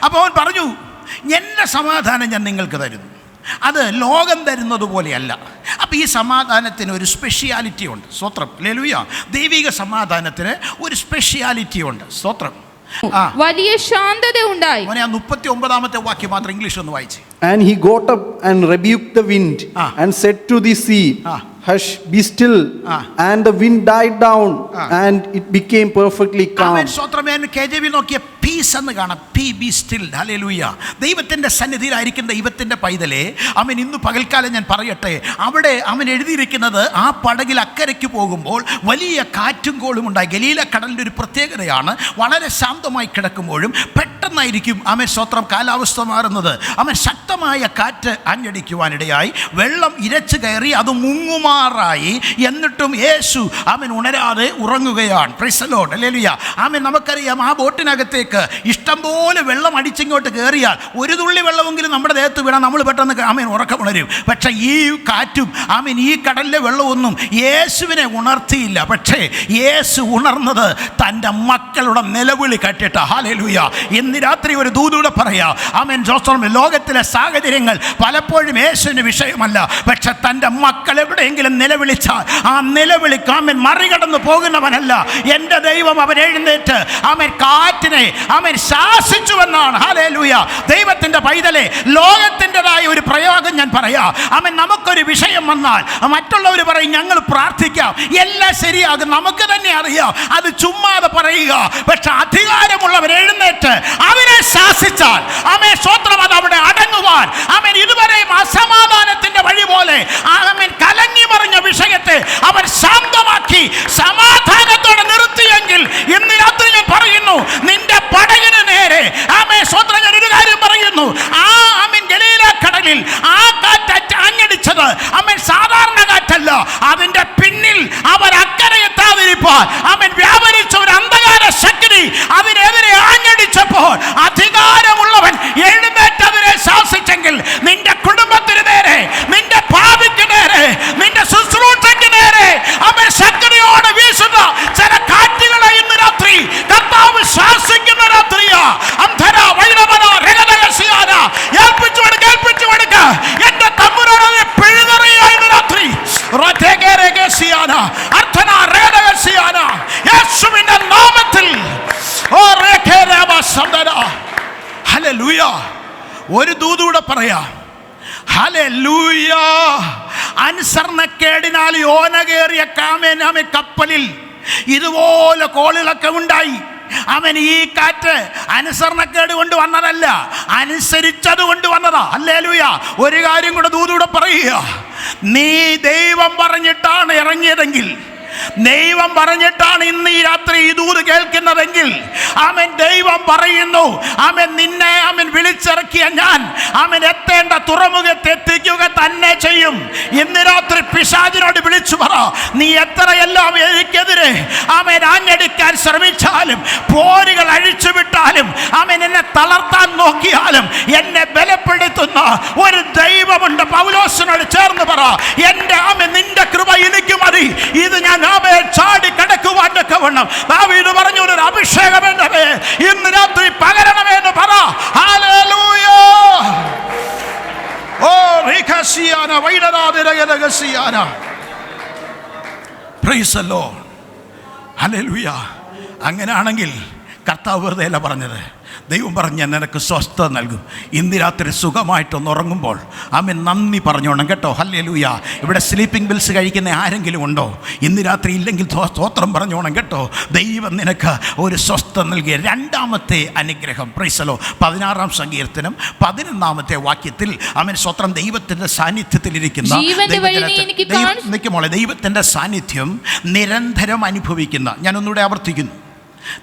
അപ്പോൾ അവൻ പറഞ്ഞു, എൻ്റെ സമാധാനം ഞാൻ നിങ്ങൾക്ക് തരുന്നു, അത് ലോകം തരുന്നത് പോലെയല്ല. അപ്പോൾ ഈ സമാധാനത്തിന് ഒരു സ്പെഷ്യാലിറ്റി ഉണ്ട്. സ്തോത്രം. ഹല്ലേലൂയ. ദൈവിക സമാധാനത്തിന് ഒരു സ്പെഷ്യാലിറ്റി ഉണ്ട്. സ്തോത്രം. വലിയ ശാന്തത ഉണ്ടായി. 39ാമത്തെ വാക്യം മാത്രം ഇംഗ്ലീഷ് ഒന്ന് വായിച്ചേ. And he got up and rebuked the wind and said to the sea, hush, be still. And the wind died down and it became perfectly calm. KJV Nokia piece എന്ന് കാണാം. B still. ഹല്ലേലൂയ. ദൈവത്തിൻ്റെ സന്നിധിയിലായിരിക്കുന്ന ദൈവത്തിൻ്റെ പൈതലേ, അവൻ ഇന്ന് പകൽക്കാലം ഞാൻ പറയട്ടെ, അവിടെ അവൻ എഴുതിയിരിക്കുന്നത് ആ പടകിൽ അക്കരയ്ക്ക് പോകുമ്പോൾ വലിയ കാറ്റും കോളും ഉണ്ടായി. ഗലീല കടലിൻ്റെ ഒരു പ്രത്യേകതയാണ്, വളരെ ശാന്തമായി കിടക്കുമ്പോഴും പെട്ടെന്നായിരിക്കും അവൻ സ്വത്രം കാലാവസ്ഥ മാറുന്നത്. അവൻ ശക്തമായ കാറ്റ് ആഞ്ഞടിക്കുവാനിടയായി, വെള്ളം ഇരച്ചു കയറി അത് മുങ്ങുമാറായി. എന്നിട്ടും യേശു അവൻ ഉണരാതെ ഉറങ്ങുകയാണ്. Praise the Lord. Hallelujah. Amen. നമുക്കറിയാം ആ ബോട്ടിനകത്തേക്ക് ഇഷ്ടംപോലെ വെള്ളം അടിച്ചിങ്ങോട്ട് കയറിയാൽ ഒരു തുള്ളി വെള്ളമെങ്കിലും നമ്മുടെ ദേഹത്ത് വീണാൽ നമ്മൾ പെട്ടെന്ന് ആമേൻ ഉറക്കം ഉണരും. പക്ഷേ ഈ കാറ്റും ആമേൻ ഈ കടലിലെ വെള്ളമൊന്നും യേശുവിനെ ഉണർത്തിയില്ല. പക്ഷേ യേശു ഉണർന്നത് തൻ്റെ മക്കളുടെ നിലവിളി കേട്ടിട്ട്. ഹല്ലേലൂയ. ഇന്ന് രാത്രി ഒരു ദൂതൂടെ പറയാം. ആമേൻ. ലോകത്തിലെ സാഹചര്യങ്ങൾ പലപ്പോഴും യേശുവിന് വിഷയമല്ല. പക്ഷെ തൻ്റെ മക്കൾ എവിടെയെങ്കിലും നിലവിളിച്ചാൽ ആ നിലവിളിക്ക് ആമേൻ മറികടന്നു പോകുന്നവനല്ല എൻ്റെ ദൈവം. അവൻ എഴുന്നേറ്റ് ആമേൻ കാറ്റിനെ ആമേൻ ശാസിച്ചുവെന്നാണ്. ഹല്ലേലൂയ. ദൈവത്തിൻ്റെ പൈതലെ, ലോകത്തിൻ്റെതായ ഒരു പ്രയോഗം ഞാൻ പറയാം. ആമേൻ. നമുക്കൊരു വിഷയം വന്നാൽ മറ്റുള്ളവർ പറയും ഞങ്ങൾ പ്രാർത്ഥിക്കാം, എല്ലാം ശരിയാകും. നമുക്ക് തന്നെ അറിയാം അത് ചുമ്മാതെ പറയുക. പക്ഷെ അധികാരമുള്ളവർ എഴുന്നേറ്റ് അവരെ ശാസിച്ചാൽ ആമേൻ സ്തോത്രം, അത് അവിടെ അടങ്ങുവാൻ ആമേൻ ഇതുവരെയും അസമാധാനത്തിന്റെ വഴി പോലെ ആമേൻ കലങ്ങി മറിഞ്ഞ വിഷയത്തെ അവൻ ശാന്തമാക്കി സമാധാനത്തോടെ നിർത്തിയെങ്കിൽ ഇന്ന് രാത്രി ഞാൻ പറയുന്നു, നിന്റെ പടകിന് നേരെ ആമേൻ സ്തോത്രം, ഞാൻ ഒരു കാര്യം പറയുന്നു, ആ ആമേൻ ഗലീല കടലിൽ ആ കാറ്റ് ആഞ്ഞടിച്ചത് ആമേൻ സാധാരണ കാറ്റല്ല. അതിന്റെ പിന്നിൽ അവർ അക്കരെ എത്താതിരിപ്പോൾ ആമേൻ വ്യാപരിച്ച ഒരു അന്ധകാര ശക്തി അതിനെതിരെ ആഞ്ഞടിച്ചപ്പോൾ അധികാരമുള്ളവൻ എഴുന്നേറ്റ് അതിനെ ശാസിച്ചെങ്കിൽ നിന്റെ കുടുംബത്തിന് നേരെ, നിന്റെ ഭാവിക്ക് നേരെ, നിന്റെ ശുശ്രൂഷയ്ക്ക് നേരെ അവൻ ശക്തിയോടെ വീശുന്ന ചില കാറ്റുകളെ ഇന്ന് രാത്രി കർത്താവ് ശാസിക്കുന്ന രാത്രിയാ. അന്ധര വൈരവന രഗതരസിയാന ഏൽപ്പിച്ചു കൊടുക്ക എന്റെ തമ്പുരാനെ പിഴുതെറിയ ഇന്ന് രാത്രി. റതേഗരഗസിയാന അർത്ഥന രഗതരസിയാന യേശുവിന്റെ നാമത്തിൽ. ഓ രേഖേരവ സദന. ഹല്ലേലൂയ. ഒരു ദൂതൂടെ പറയാം. ഹല്ലേലൂയ. അനുസരണക്കേടിനാൽ യോന കയറിയ കാമേനാമെ കപ്പലിൽ ഇതുപോലെ കോളിളക്കം ഉണ്ടായി. അവൻ ഈ കാറ്റ് അനുസരണക്കേട് കൊണ്ട് വന്നതല്ല, അനുസരിച്ചത് കൊണ്ട് വന്നതാ. ഹല്ലേലൂയ. ഒരു കാര്യം കൂടെ ദൂതൂടെ പറയുക. നീ ദൈവം പറഞ്ഞിട്ടാണ് ഇറങ്ങിയതെങ്കിൽ, ദൈവം പറഞ്ഞിട്ടാണ് ഇന്ന് ഈ രാത്രി ഈ ദൂത് കേൾക്കുന്നതെങ്കിൽ, ആമേൻ ദൈവം പറയുന്നു, ആമേൻ നിന്നെ ആമേൻ വിളിച്ചിറക്കിയ ഞാൻ ആമേൻ എത്തേണ്ട തുറമുഖത്ത് എത്തിക്കുക തന്നെ ചെയ്യും. ഇന്ന് രാത്രി പിശാചിനോട് വിളിച്ചു പറ, നീ എത്രയെല്ലാം എനിക്കെതിരെ ആമേൻ ആഞ്ഞടിക്കാൻ ശ്രമിച്ചാലും, പോരുകൾ അഴിച്ചുവിട്ടാലും, ആമേൻ എന്നെ തളർത്താൻ നോക്കിയാലും, എന്നെ ബലപ്പെടുത്തുന്ന ഒരു ദൈവമുണ്ട്. പൗലോസിനോട് ചേർന്ന് പറ, എൻ്റെ ആമേൻ നിന്റെ കൃപ എനിക്ക് മതി, ഇത് ഞാൻ ചാടി കടക്കുവാൻ തക്കവണ്ണം ദാവീദ് പറഞ്ഞു ഒരു അഭിഷേകം എന്റെ മേൽ ഇന്ന് രാത്രി പകരണമേന്ന് പറ. ഹല്ലേലൂയ. ഓ റിഖസിയാന വൈഡനാദിരഗസിയാന. Praise the Lord. ഹല്ലേലൂയ. അങ്ങനെയാണെങ്കിൽ കർത്താവ് വെറുതെ അല്ല പറഞ്ഞത്. ദൈവം പറഞ്ഞ് ഞാൻ നിനക്ക് സ്വസ്ഥത നൽകും. ഇന്ന് രാത്രി സുഖമായിട്ടൊന്ന് ഉറങ്ങുമ്പോൾ ആമേൻ നന്ദി പറഞ്ഞോണം കേട്ടോ. ഹല്ലേലൂയ. ഇവിടെ സ്ലീപ്പിംഗ് പിൽസ് കഴിക്കുന്ന ആരെങ്കിലും ഉണ്ടോ? ഇന്ന് രാത്രി ഇല്ലെങ്കിൽ സ്തോത്രം പറഞ്ഞോണം കേട്ടോ. ദൈവം നിനക്ക് ഒരു സ്വസ്ഥത നൽകിയ രണ്ടാമത്തെ അനുഗ്രഹം. Price the Lord. 16-ാം സങ്കീർത്തനം 11-ാമത്തെ വാക്യത്തിൽ ആമേൻ സ്തോത്രം, ദൈവത്തിന്റെ സാന്നിധ്യത്തിലിരിക്കുന്ന ദൈവത്തിന്റെ സാന്നിധ്യം നിരന്തരം അനുഭവിക്കുന്ന, ഞാനൊന്നുകൂടെ ആവർത്തിക്കുന്നു,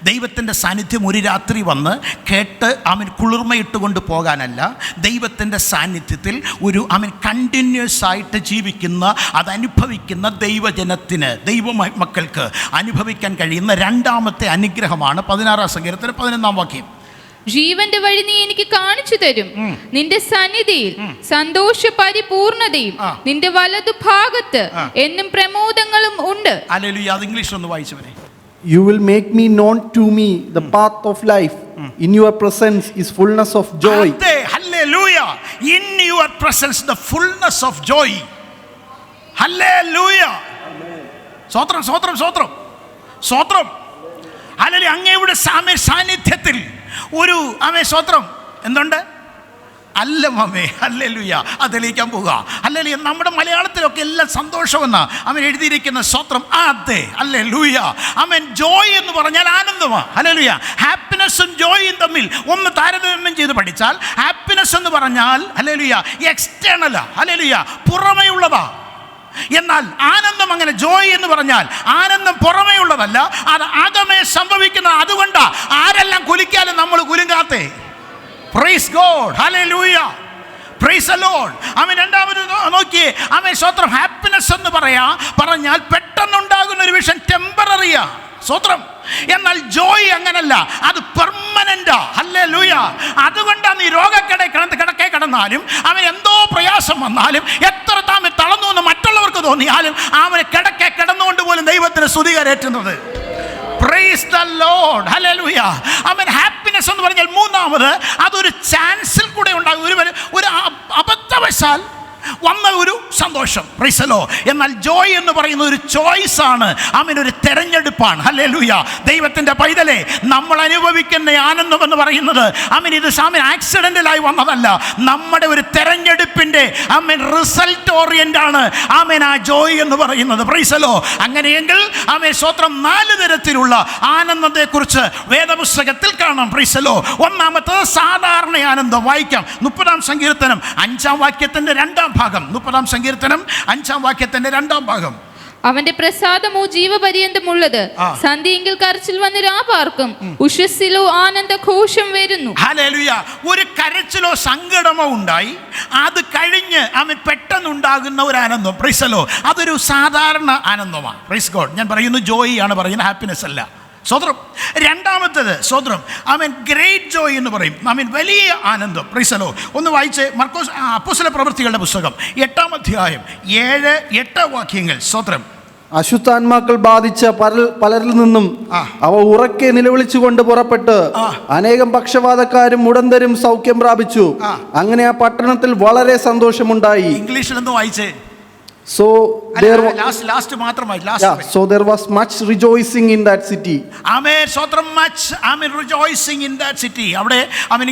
ദൈവത്തിൻ്റെ സാന്നിധ്യം ഒരു രാത്രി വന്ന് കേട്ട് അവൻ കുളിർമയിട്ട് കൊണ്ട് പോകാനല്ല, ദൈവത്തിൻ്റെ സാന്നിധ്യത്തിൽ ഒരു അവൻ കണ്ടിന്യൂസ് ആയിട്ട് ജീവിക്കുന്ന, അതനുഭവിക്കുന്ന ദൈവജനത്തിന്, ദൈവ മക്കൾക്ക് അനുഭവിക്കാൻ കഴിയുന്ന രണ്ടാമത്തെ അനുഗ്രഹമാണ് 16-ാം സങ്കീർത്തനം 11-ാം വാക്യം. ജീവന്റെ വഴി നീ എനിക്ക് കാണിച്ചു തരും, നിന്റെ സന്നിധിയിൽ സന്തോഷ പരിപൂർണതയും നിന്റെ വലതുഭാഗത്ത് എന്നും പ്രമോദങ്ങളും ഉണ്ട്. ഹല്ലേലൂയ. അത് ഇംഗ്ലീഷ് ഒന്ന് വായിച്ചവനെ. You will make me known to me the path of life. In your presence is fullness of joy. Hallelujah. In your presence the fullness of joy. Hallelujah. Sotram. Hallelujah. അങ്ങയുടെ സാന്നിധ്യത്തിൽ ഒരു സ്തോത്രം എന്തുണ്ട്? അല്ല മാമേ, hallelujah. അതിലേക്കാൻ പോവുക. Hallelujah. നമ്മുടെ മലയാളത്തിലൊക്കെ എല്ലാം സന്തോഷമെന്നാ എഴുതിയിരിക്കുന്ന സ്തോത്രം. അതെ, ഹല്ലേലൂയ. ജോയ് എന്ന് പറഞ്ഞാൽ ആനന്ദമാണ്. ഹല്ലേലൂയ. ഹാപ്പിനെസ്സും ജോയും തമ്മിൽ ഒന്ന് താരതമ്യം ചെയ്ത് പഠിച്ചാൽ ഹാപ്പിനെസ് എന്ന് പറഞ്ഞാൽ ഹല്ലേലൂയ എക്സ്റ്റേണലാ, ഹല്ലേലൂയ പുറമേ ഉള്ളതാ. എന്നാൽ ആനന്ദം അങ്ങനെ, ജോയ് എന്ന് പറഞ്ഞാൽ ആനന്ദം പുറമേ ഉള്ളതല്ല, അത് അകമേ സംഭവിക്കുന്നത്. അതുകൊണ്ടാ ആരെല്ലാം കുലിക്കാലും നമ്മൾ കുലുങ്ങാത്തേ. Praise God, hallelujah, praise the Lord. രണ്ടാമത് നോക്കിയേ, സ്തോത്രം. ഹാപ്പിനെസ് എന്ന് പറഞ്ഞാൽ പെട്ടെന്നുണ്ടാകുന്ന ഒരു വിഷയം ടെമ്പററിയാ, സ്തോത്രം. എന്നാൽ ജോയ് അങ്ങനല്ല, അത് പെർമനന്റാ. ഹല്ലേലൂയ. അതുകൊണ്ടാണ് നീ കിടക്കെ കിടന്നാലും എന്തോ പ്രയാസം വന്നാലും എത്ര തളർന്നു എന്ന് മറ്റുള്ളവർക്ക് തോന്നിയാലും കിടക്കെ കിടന്നുകൊണ്ട് പോലും ദൈവത്തിന് സ്തുതി കരേറ്റുന്നത്. Praise the Lord, hallelujah. Happiness എന്ന് പറഞ്ഞാൽ മൂന്നാമത് അതൊരു ചാൻസിൽ കൂടെ ഉണ്ടാകും. ഒരു അബദ്ധവശാൽ വന്ന ഒരു സന്തോഷം. Price the Lord. എന്നാൽ ജോയ് എന്ന് പറയുന്നത് ഒരു ചോയ്സ് ആണ്, ഒരു തെരഞ്ഞെടുപ്പാണ്. ഹല്ലേലൂയ. ദൈവത്തിൻ്റെ പൈതലേ, നമ്മൾ അനുഭവിക്കുന്ന ആനന്ദം എന്ന് പറയുന്നത് ഇത് ആക്സിഡന്റലായി വന്നതല്ല, നമ്മുടെ ഒരു തെരഞ്ഞെടുപ്പിൻ്റെ റിസൾട്ട് ഓറിയന്റ് ആണ് ആ ജോയ് എന്ന് പറയുന്നത്. Price the Lord. അങ്ങനെയെങ്കിൽ സ്തോത്രം 4 തരത്തിലുള്ള ആനന്ദത്തെക്കുറിച്ച് വേദപുസ്തകത്തിൽ കാണാം. Price the Lord. ഒന്നാമത്തേത് സാധാരണ ആനന്ദം. വായിക്കാം 30-ാം സങ്കീർത്തനം 5-ാം വാക്യത്തിൻ്റെ 2-ാം ഭാഗം. 30-ാം സങ്കീർത്തനം 5-ാം വാക്യത്തിന്റെ 2-ാം ഭാഗം. അവന്റെ പ്രസാദമോ ജീവപര്യന്തമുള്ളത്, സന്ധ്യയെങ്കിൽ കരച്ചിൽ വന്ന് രാപാർക്കും, ഉഷസ്സിലോ ആനന്ദഘോഷം വരുന്നു. ഹല്ലേലൂയ. ഒരു കരച്ചിലോ സങ്കടമോ ഉണ്ടായി, അത് കഴിഞ്ഞ് പെട്ടെന്നുണ്ടാകുന്ന ഒരു ആനന്ദം. Praise the Lord. അതൊരു സാധാരണ ആനന്ദമാണ്. Praise God. ഞാൻ പറയുന്നു ജോയ് ആണ് പറയുന്നത്, ഹാപ്പിനെസ് അല്ല. സ്വതന്ത്രം. രണ്ടാമത്തേത് സ്വതന്ത്രം ഗ്രേറ്റ് ജോയ് എന്ന് പറയും. വലിയ ആനന്ദം. Praise the Lord. ഒന്ന് വായിച്ച് മർക്കോസ് അപ്പോസ്തല പ്രവൃത്തികളുടെ പുസ്തകം 8-ാം അധ്യായം 7-8 വാക്യങ്ങൾ. സ്വതന്ത്രം. അശുദ്ധാത്മാക്കൾ ബാധിച്ച പലരിൽ നിന്നും അവ ഉറക്കെ നിലവിളിച്ചുകൊണ്ട് പുറപ്പെട്ട് അനേകം പക്ഷവാതക്കാരും മുടന്തരും സൗഖ്യം പ്രാപിച്ചു. അങ്ങനെ ആ പട്ടണത്തിൽ വളരെ സന്തോഷമുണ്ടായി. ഇംഗ്ലീഷിൽ ഒന്ന് വായിച്ചേ. So there was much rejoicing in that city. Rejoicing in that city. അവിടെ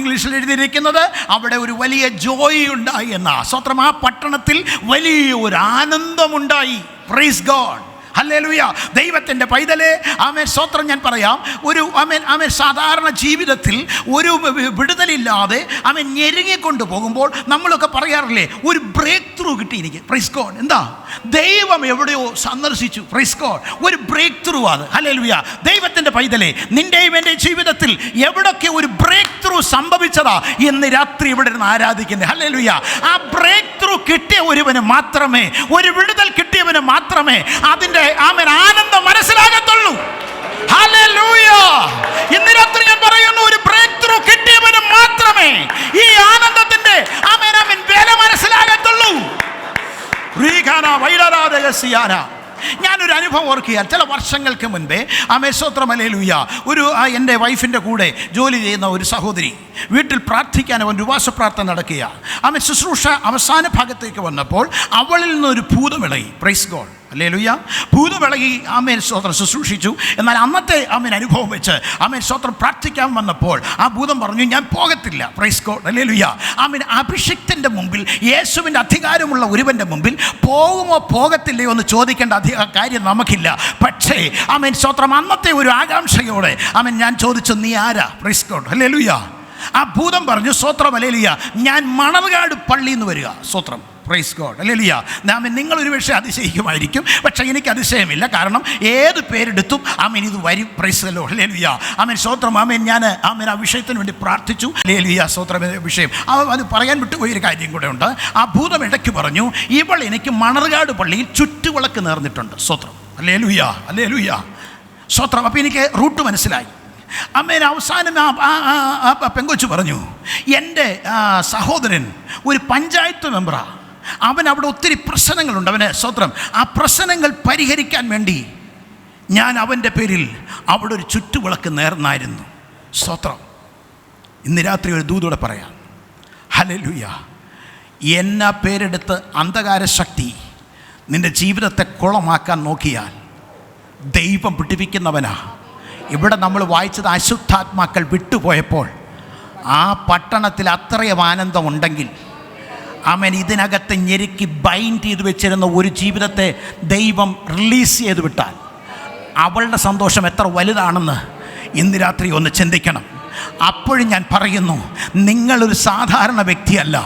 ഇംഗ്ലീഷിൽ എഴുതിയിരിക്കുന്നത് അവിടെ ഒരു വലിയ ജോയ് ഉണ്ടായി എന്നാ. സ്വത്രം. ആ പട്ടണത്തിൽ വലിയ ഒരു ആനന്ദമുണ്ടായി. Price God, hallelujah. ദൈവത്തിൻ്റെ പൈതലേ, സ്തോത്രം. ഞാൻ പറയാം, ഒരു സാധാരണ ജീവിതത്തിൽ ഒരു വിടുതലില്ലാതെ ഞെരുങ്ങിക്കൊണ്ട് പോകുമ്പോൾ നമ്മളൊക്കെ പറയാറില്ലേ, ഒരു ബ്രേക്ക് ത്രൂ കിട്ടി എനിക്ക്. Praise God. എന്താ? ദൈവം എവിടെയോ സന്ദർശിച്ചു. Praise God. ഒരു ബ്രേക്ക് ത്രൂ ആണ്. ഹല്ലേലൂയ. ദൈവത്തിൻ്റെ പൈതലേ, നിൻ്റെയും എൻ്റെ ജീവിതത്തിൽ എവിടൊക്കെ ഒരു ബ്രേക്ക് ത്രൂ സംഭവിച്ചതാ ഇന്ന് രാത്രി ഇവിടെ ഇരുന്ന് ആരാധിക്കുന്നത്. ഹല്ലേലൂയ. ആ ബ്രേക്ക് ത്രൂ കിട്ടിയ ഒരുവന് മാത്രമേ, ഒരു വിടുതൽ കിട്ടിയവന് മാത്രമേ അതിൻ്റെ ആനന്ദം മനസ്സിലാകത്തുള്ളൂ. ഹല്ലേലൂയ. ഇന്ന് രാത്രി ഞാൻ പറയുന്നു, ഒരു ബ്രേക്ക് ത്രൂ കിട്ടിയവന് മാത്രമേ ഈ ആനന്ദത്തിന്റെ വില മനസ്സിലാകത്തുള്ളൂ. ഞാനൊരു അനുഭവം ഓർക്കുകയാണ്. ചില വർഷങ്ങൾക്ക് മുൻപേ സ്തോത്രം, ഹല്ലേലൂയ, ഒരു എൻ്റെ വൈഫിൻ്റെ കൂടെ ജോലി ചെയ്യുന്ന ഒരു സഹോദരി വീട്ടിൽ പ്രാർത്ഥിക്കാൻ ഉപവാസ പ്രാർത്ഥന നടക്കുകയാണ്. ശുശ്രൂഷ അവസാന ഭാഗത്തേക്ക് വന്നപ്പോൾ അവളിൽ നിന്നൊരു ഭൂതമിളകി. Praise God, hallelujah. ഭൂതമിളകി സ്തോത്രം ശുശ്രൂഷിച്ചു. എന്നാൽ അന്നത്തെ അനുഭവം വെച്ച് സ്തോത്രം പ്രാർത്ഥിക്കാൻ വന്നപ്പോൾ ആ ഭൂതം പറഞ്ഞു, ഞാൻ പോകത്തില്ല. Price God, hallelujah. അഭിഷിക്തൻ്റെ മുമ്പിൽ, യേശുവിൻ്റെ അധികാരമുള്ള ഒരുവൻ്റെ മുമ്പിൽ പോകുമോ പോകത്തില്ലയോ എന്ന് ചോദിക്കേണ്ട കാര്യം നമുക്കില്ല. പക്ഷേ സ്തോത്രം അന്നത്തെ ഒരു ആകാംക്ഷയോടെ ഞാൻ ചോദിച്ചു, നീ ആരാ? Price God, hallelujah. ആ ഭൂതം പറഞ്ഞു, സ്തോത്രം, ഹല്ലേലൂയ, ഞാൻ മണർകാട് പള്ളിയിൽ നിന്ന് വരിക. സ്തോത്രം, പ്രൈസ് ഗോഡ്, ഹല്ലേലൂയ. നിങ്ങളൊരു പക്ഷേ അതിശയിക്കുമായിരിക്കും, പക്ഷേ എനിക്ക് അതിശയമില്ല. കാരണം ഏത് പേരെടുത്തും ഇത് വരും. Price the Lord, hallelujah. സ്തോത്രം. ഞാൻ ആ വിഷയത്തിന് വേണ്ടി പ്രാർത്ഥിച്ചു. ഹല്ലേലൂയ, സ്തോത്രം. വിഷയം അത് പറയാൻ വിട്ടുപോയൊരു കാര്യം കൂടെ ഉണ്ട്. ആ ഭൂതം ഇടയ്ക്ക് പറഞ്ഞു, ഇവൾ എനിക്ക് മണർകാട് പള്ളിയിൽ ചുറ്റുവിളക്ക് നേർന്നിട്ടുണ്ട്. സ്തോത്രം, ഹല്ലേലൂയ, ഹല്ലേലൂയ, സ്തോത്രം. അപ്പോൾ എനിക്ക് റൂട്ട് മനസ്സിലായി. അവസാനം പെങ്കൊച്ചു പറഞ്ഞു, എൻ്റെ സഹോദരൻ ഒരു പഞ്ചായത്ത് മെമ്പറാണ്. അവിടെ ഒത്തിരി പ്രശ്നങ്ങളുണ്ട്. സ്തോത്രം. ആ പ്രശ്നങ്ങൾ പരിഹരിക്കാൻ വേണ്ടി ഞാൻ അവൻ്റെ പേരിൽ അവിടെ ഒരു ചുറ്റുവിളക്ക് നേർന്നായിരുന്നു. സ്തോത്രം. ഇന്ന് രാത്രി ഒരു ദൂതോടെ പറയാം. ഹല്ലേലൂയ. എന്നാ പേരെടുത്ത് അന്ധകാര ശക്തി നിൻ്റെ ജീവിതത്തെ കുളമാക്കാൻ നോക്കിയാൽ ദൈവം പിടിപ്പിക്കുന്നവനാ. ഇവിടെ നമ്മൾ വായിച്ചത് അശുദ്ധാത്മാക്കൾ വിട്ടുപോയപ്പോൾ ആ പട്ടണത്തിൽ അത്രയും ആനന്ദമുണ്ടെങ്കിൽ ആമേൻ, ഇതിനകത്ത് ഞെരുക്കി ബൈൻഡ് ചെയ്ത് വെച്ചിരുന്ന ഒരു ജീവിതത്തെ ദൈവം റിലീസ് ചെയ്ത് വിട്ടാൽ അവളുടെ സന്തോഷം എത്ര വലുതാണെന്ന് ഇന്ന് രാത്രി ഒന്ന് ചിന്തിക്കണം. അപ്പോഴും ഞാൻ പറയുന്നു, നിങ്ങളൊരു സാധാരണ വ്യക്തിയല്ല.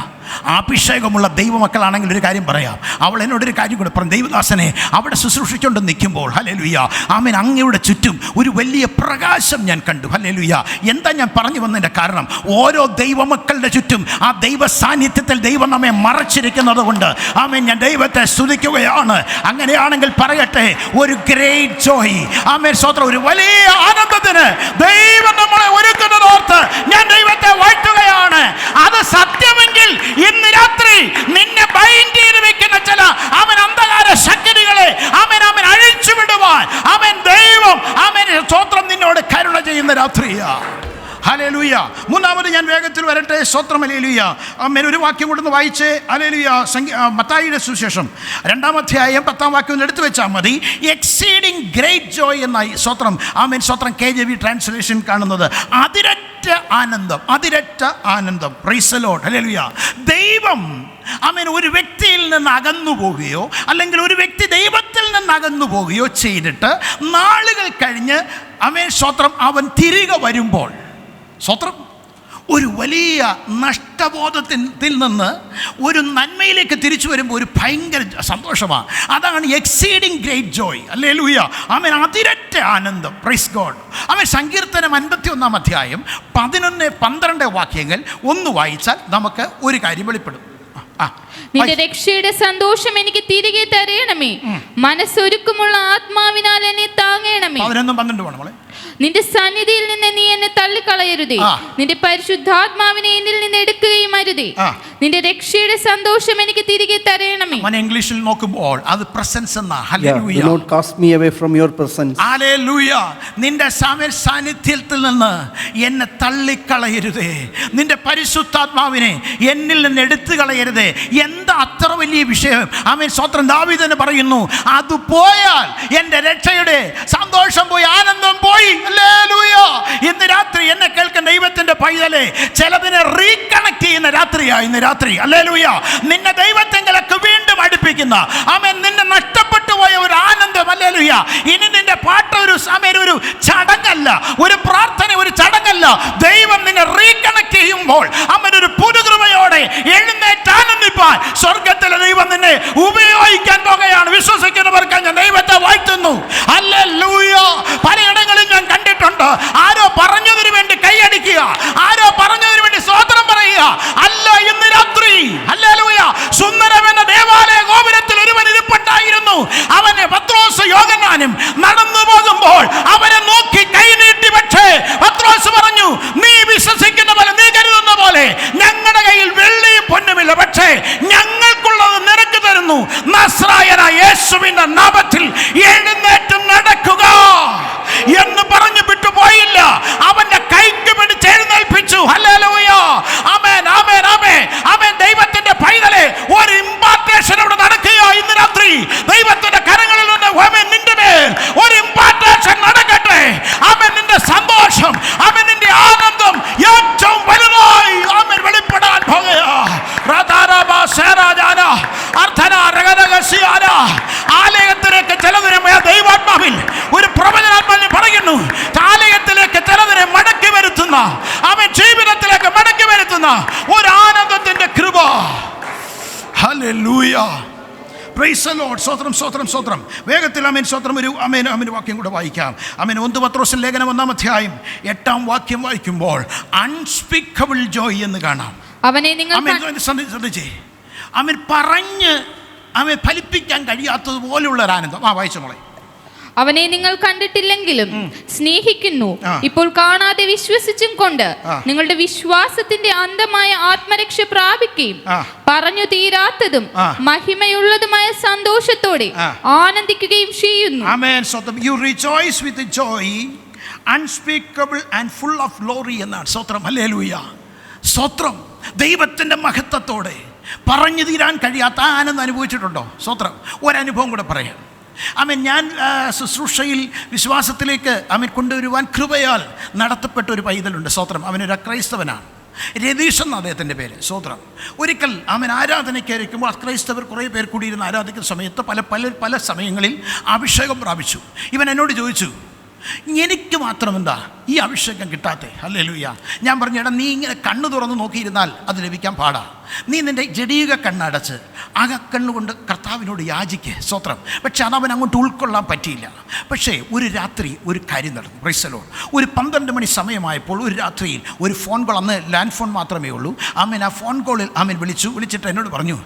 അഭിഷേകമുള്ള ദൈവമക്കളാണെങ്കിൽ ഒരു കാര്യം പറയാം. അവൾ എന്നോടൊരു കാര്യം കൂടെ പറഞ്ഞു, ദൈവദാസനെ അവിടെ ശുശ്രൂഷിച്ചുകൊണ്ട് നിൽക്കുമ്പോൾ ഹല്ലേലൂയ ആമേൻ, അങ്ങയുടെ ചുറ്റും ഒരു വലിയ പ്രകാശം ഞാൻ കണ്ടു. ഹല്ലേലൂയ. എന്താ ഞാൻ പറഞ്ഞു വന്നതിൻ്റെ കാരണം, ഓരോ ദൈവമക്കളുടെ ചുറ്റും ആ ദൈവ സാന്നിധ്യത്തിൽ ദൈവം നമ്മെ മറച്ചിരിക്കുന്നത് കൊണ്ട് ആമേൻ, ഞാൻ ദൈവത്തെ സ്തുതിക്കുകയാണ്. അങ്ങനെയാണെങ്കിൽ പറയട്ടെ, ഒരു ഗ്രേറ്റ് ജോയ് ആമേൻ, സ്തോത്രം, ഒരു വലിയ ആനന്ദത്തിന് ദൈവം നമ്മളെ ഒരുക്കുന്നതോർത്ത് ഞാൻ ദൈവത്തെ വാഴ്ത്തുകയാണ്. അത് സത്യമെങ്കിൽ ഇന്ന് രാത്രി നിന്നെ ബൈൻഡ് ചെയ്ത് വെക്കുന്ന ചില അവൻ അന്ധകാര ശക്തികളെ അവൻ അഴിച്ചുവിടുവാൻ അവൻ ദൈവം അവൻ സ്തോത്രം നിന്നോട് കരുണ ചെയ്യുന്ന രാത്രിയാ. ഹല്ലേലൂയ. മൂന്നാമത് ഞാൻ വേഗത്തിൽ വരട്ടെ. സ്തോത്രം. ഹല്ലേലൂയ. ആമേൻ. ഒരു വാക്യം കൊണ്ടൊന്ന് വായിച്ചേ. ഹല്ലേലൂയ. മത്തായിയുടെ സുവിശേഷം 2-ാം അധ്യായം 10-ാം വാക്യം എടുത്തു വെച്ചാൽ മതി. എക്സീഡിങ് ഗ്രേറ്റ് ജോയ് എന്നായി സ്തോത്രം ആമേൻ, സ്തോത്രം KJV ട്രാൻസ്ലേഷൻ കാണുന്നത്. അതിരറ്റ ആനന്ദം, അതിരറ്റ ആനന്ദം. Praise the Lord. ഹല്ലേലൂയ. ദൈവം ആമേൻ ഒരു വ്യക്തിയിൽ നിന്ന് അകന്നു പോവുകയോ അല്ലെങ്കിൽ ഒരു വ്യക്തി ദൈവത്തിൽ നിന്ന് അകന്നു പോവുകയോ ചെയ്തിട്ട് നാളുകൾ കഴിഞ്ഞ് ആമേൻ, സ്തോത്രം, അവൻ തിരികെ വരുമ്പോൾ സ്തോത്രം ഒരു വലിയ നഷ്ടബോധത്തിൽ നിന്ന് ഒരു നന്മയിലേക്ക് തിരിച്ചു വരുമ്പോൾ ഒരു ഭയങ്കര സന്തോഷമാണ്. അതാണ് exceeding great joy. Hallelujah. Amen. അതിരറ്റ ആനന്ദം. Praise God. ആമേൻ. സങ്കീർത്തനം 51-ാം അധ്യായം 11-12 വാക്യങ്ങൾ ഒന്ന് വായിച്ചാൽ നമുക്ക് ഒരു കാര്യം വെളിപ്പെടും. നിന്റെ രക്ഷയുടെ സന്തോഷം എനിക്ക് തിരികെ തരയണമേ, മനസ്സൊരുക്കമുള്ള ആത്മാവിനാൽ എന്നെ താങ്ങണമേ. 11-12 വേണം മോളെ. നിന്റെ സന്നിധിയിൽ നിന്ന് നീ എന്നെ തള്ളിക്കളയരുതേ, നിന്റെ പരിശുദ്ധാത്മാവിനെ എന്നിൽ നിന്ന് എടുക്കുകയും അരുതേ. നിന്റെ രക്ഷയുടെ സന്തോഷം എനിക്ക് തിരികെ തരയണമേ. ഇംഗ്ലീഷിൽ നോക്കുമ്പോൾ അത് പ്രസൻസ് എന്നാ. Hallelujah. Do not cast me away from your presence. Hallelujah. നിന്റെ സാന്നിധ്യത്തിൽ നിന്ന് എന്നെ തള്ളിക്കളയരുതേ, നിന്റെ പരിശുദ്ധാത്മാവിനെ എന്നിൽ നിന്ന് എടുത്തു കളയരുതേ. എന്താ അത്ര വലിയ വിഷയം? ആമേൻ. സ്തോത്രം. ദാവീദ് പറയുന്നു, അത് പോയാൽ എൻ്റെ രക്ഷയുടെ സന്തോഷം പോയി, ആനന്ദം പോയി. ഹല്ലേലൂയ. ഇന്ന് രാത്രി എന്നെ കേൾക്കുന്ന ദൈവത്തിന്റെ പൈതലേ, ചിലതിനെ റീകണക്ട് ചെയ്യുന്ന രാത്രിയാ ഇന്ന് രാത്രി. ഹല്ലേലൂയ. നിന്നെ ദൈവത്തെങ്കിലൊക്കെ വീണ്ടും അടുപ്പിക്കുന്ന ആമേൻ, നിന്നെ നഷ്ടപ്പെട്ടു പോയ ഒരു ആനന്ദം. ഹല്ലേലൂയ. ഇനി നിന്റെ പാട്ട് ഒരു ഒരു ചടങ്ങല്ല, ഒരു പ്രാർത്ഥന ഒരു ചടങ്ങല്ല. ദൈവം നിന്നെ റീകണക്ട് ചെയ്യുമ്പോൾ അവൻ ഒരു പുതുകൃപയോടെ എഴുന്നേറ്റ് ആനന്ദിപ്പാൻ സ്വർഗത്തിലെ ദൈവം നിന്നെ ഉപയോഗിക്കാൻ പോകുകയാണ്. വിശ്വസിക്കുന്നവർക്ക് ഞാൻ ദൈവത്തെ വാഴ്ത്തുന്നു. ഹല്ലേലൂയ. പലയിടങ്ങളിൽ ഞാൻ കണ്ടിട്ടുണ്ട്, ആരോ പറഞ്ഞതിന് വേണ്ടി കൈയടിക്കുക, ആരോ പറഞ്ഞതിന് വേണ്ടി സ്തോത്രം പറയുക. അല്ല, ഇന്ന് രാത്രി ഹല്ലേലൂയ, സുന്ദരമെന്ന ദേവാലയ ഗോപുരത്തിൽ ഒരുവൻ ഇരിപ്പുണ്ടായിരുന്നു. അവനെ പത്രോസ് യോഹന്നാനും നടന്നു പോകുമ്പോൾ അവനെ നോക്കി കൈനീട്ടി. പക്ഷേ പത്രോസ് പറഞ്ഞു, നീ വിശ്വസിക്കുന്ന പോലെ, നീ കരുതുന്ന പോലെ ഞങ്ങളുടെ കയ്യിൽ വെള്ളിയും പൊന്നുമില്ല, പക്ഷേ ഞങ്ങൾക്കുള്ളത് നിനക്ക് തരുന്നു. നസ്രായനായ യേശുവിന്റെ നാമത്തിൽ എഴുന്നേറ്റ് നടക്കുക എന്ന് പറഞ്ഞു വിട്ടുപോയില്ല. അവന്റെ കൈക്ക് പിടിച്ച് എഴുന്നേൽപ്പിച്ചു. ഹല്ലേലൂയ. ആമേൻ, ആമേൻ, ആമേൻ, ആമേൻ. ദൈവത്തിന്റെ പൈതലേ, ഒരു ഇമ്പാർട്ടേഷൻ അവിടെ നടക്കുക ഇന്ന് രാത്രി. ദൈവത്തിന്റെ കരങ്ങളിൽ നിന്ന് ആമേൻ, നിന്റെ മേൽ ഒരു ഇമ്പാർട്ടേഷൻ നടക്കട്ടെ. ആമേൻ. നിന്റെ സന്തോഷം, ആമേൻ, നിന്റെ ആനന്ദം ഏറ്റവും വലുതായി ആമേൻ വെളിപ്പെടാൻ പോകുക. ആലയത്തിലേക്ക് ചിലതിനെ ദൈവാത്മാവിൽ ഒരു പ്രവചനാത്മാവിൽ പറയുന്നു, ആലയത്തിലേക്ക് ചിലതിനെ മടക്കി വരുത്തുന്ന അവൻ ജീവിതത്തിലേക്ക് മടക്കി വരുത്തുന്ന ഒരു ആനന്ദത്തിന്റെ കൃപ. ഹല്ലേലൂയ. Praise the Lord. സ്തോത്രം, സ്തോത്രം, സ്തോത്രം. വേഗത്തിൽ ആമേൻ, സ്തോത്രം. ഒരു ആമേൻ, ആമേൻ വാക്യം കൂടെ വായിക്കാം. ആമേൻ. 1 പത്രോസ് ലേഖനം 1-ാം അധ്യായം 8-ാം വാക്യം വായിക്കുമ്പോൾ അൺസ്പീക്കബിൾ ജോയ് എന്ന് കാണാം. അവനെ നിങ്ങൾ ശ്രദ്ധിച്ചേ. ആമേൻ. പറഞ്ഞ് ആമേൻ ഫലിപ്പിക്കാൻ കഴിയാത്തതുപോലുള്ള ഒരു ആനന്ദം. വായിച്ച മോളെ. അവനെ നിങ്ങൾ കണ്ടിട്ടില്ലെങ്കിലും സ്നേഹിക്കുന്നു, ഇപ്പോൾ കാണാതെ വിശ്വസിച്ചും കൊണ്ട് നിങ്ങളുടെ വിശ്വാസത്തിന്റെ അന്തമായ ആത്മരക്ഷ പ്രാപിക്കുകയും പറഞ്ഞു തീരാത്തതും മഹിമയുള്ളതുമായ സന്തോഷത്തോടെ ആനന്ദിക്കുകയും ചെയ്യുന്നു. ആമേൻ. You rejoice with joy unspeakable and full of glory എന്നാണ്. സ്തോത്രം. ഹല്ലേലൂയ. സ്തോത്രം. ദൈവത്തിന്റെ മഹത്വത്തോടെ പറഞ്ഞു തീരാൻ കഴിയാത്ത ആനന്ദം അനുഭവിച്ചിട്ടുണ്ടോ? സ്തോത്രം. ഒരനുഭവം കൂടെ പറയാം. ആമേൻ. ഞാൻ ശുശ്രൂഷയിൽ വിശ്വാസത്തിലേക്ക് കൊണ്ടുവരുവാൻ കൃപയാൽ നടത്തപ്പെട്ട ഒരു പൈതലുണ്ട്. സ്തോത്രം. അവനൊരു അക്രൈസ്തവനാണ്. രതീഷ് എന്ന അദ്ദേഹത്തിൻ്റെ പേര്. സ്തോത്രം. ഒരിക്കൽ ആരാധനയ്ക്കായിരിക്കുമ്പോൾ അക്രൈസ്തവർ കുറേ പേർ കൂടിയിരുന്ന് ആരാധിക്കുന്ന സമയത്ത് പല സമയങ്ങളിൽ അഭിഷേകം പ്രാപിച്ചു. ഇവൻ എന്നോട് ചോദിച്ചു, എനിക്ക് മാത്രം എന്താ ഈ അഭിഷേകം കിട്ടാത്തേ? ഹല്ലേലൂയ. ഞാൻ പറഞ്ഞു, എടാ നീ ഇങ്ങനെ കണ്ണ് തുറന്ന് നോക്കിയിരുന്നാൽ അത് ലഭിക്കാൻ പാടാ. നീ നിൻ്റെ ജഡീക കണ്ണടച്ച് അകക്കണ്ണുകൊണ്ട് കർത്താവിനോട് യാചിക്ക്. സ്തോത്രം. പക്ഷെ അതവൻ അങ്ങോട്ട് ഉൾക്കൊള്ളാൻ പറ്റിയില്ല. പക്ഷേ ഒരു രാത്രി ഒരു കാര്യം നടന്നു. Price the Lord. ഒരു 12 മണി സമയമായപ്പോൾ ഒരു രാത്രിയിൽ ഒരു ഫോൺ കോൾ, അന്ന് ലാൻഡ് ഫോൺ മാത്രമേ ഉള്ളൂ. ആ ഫോൺ കോളിൽ വിളിച്ചിട്ട് എന്നോട് പറഞ്ഞു,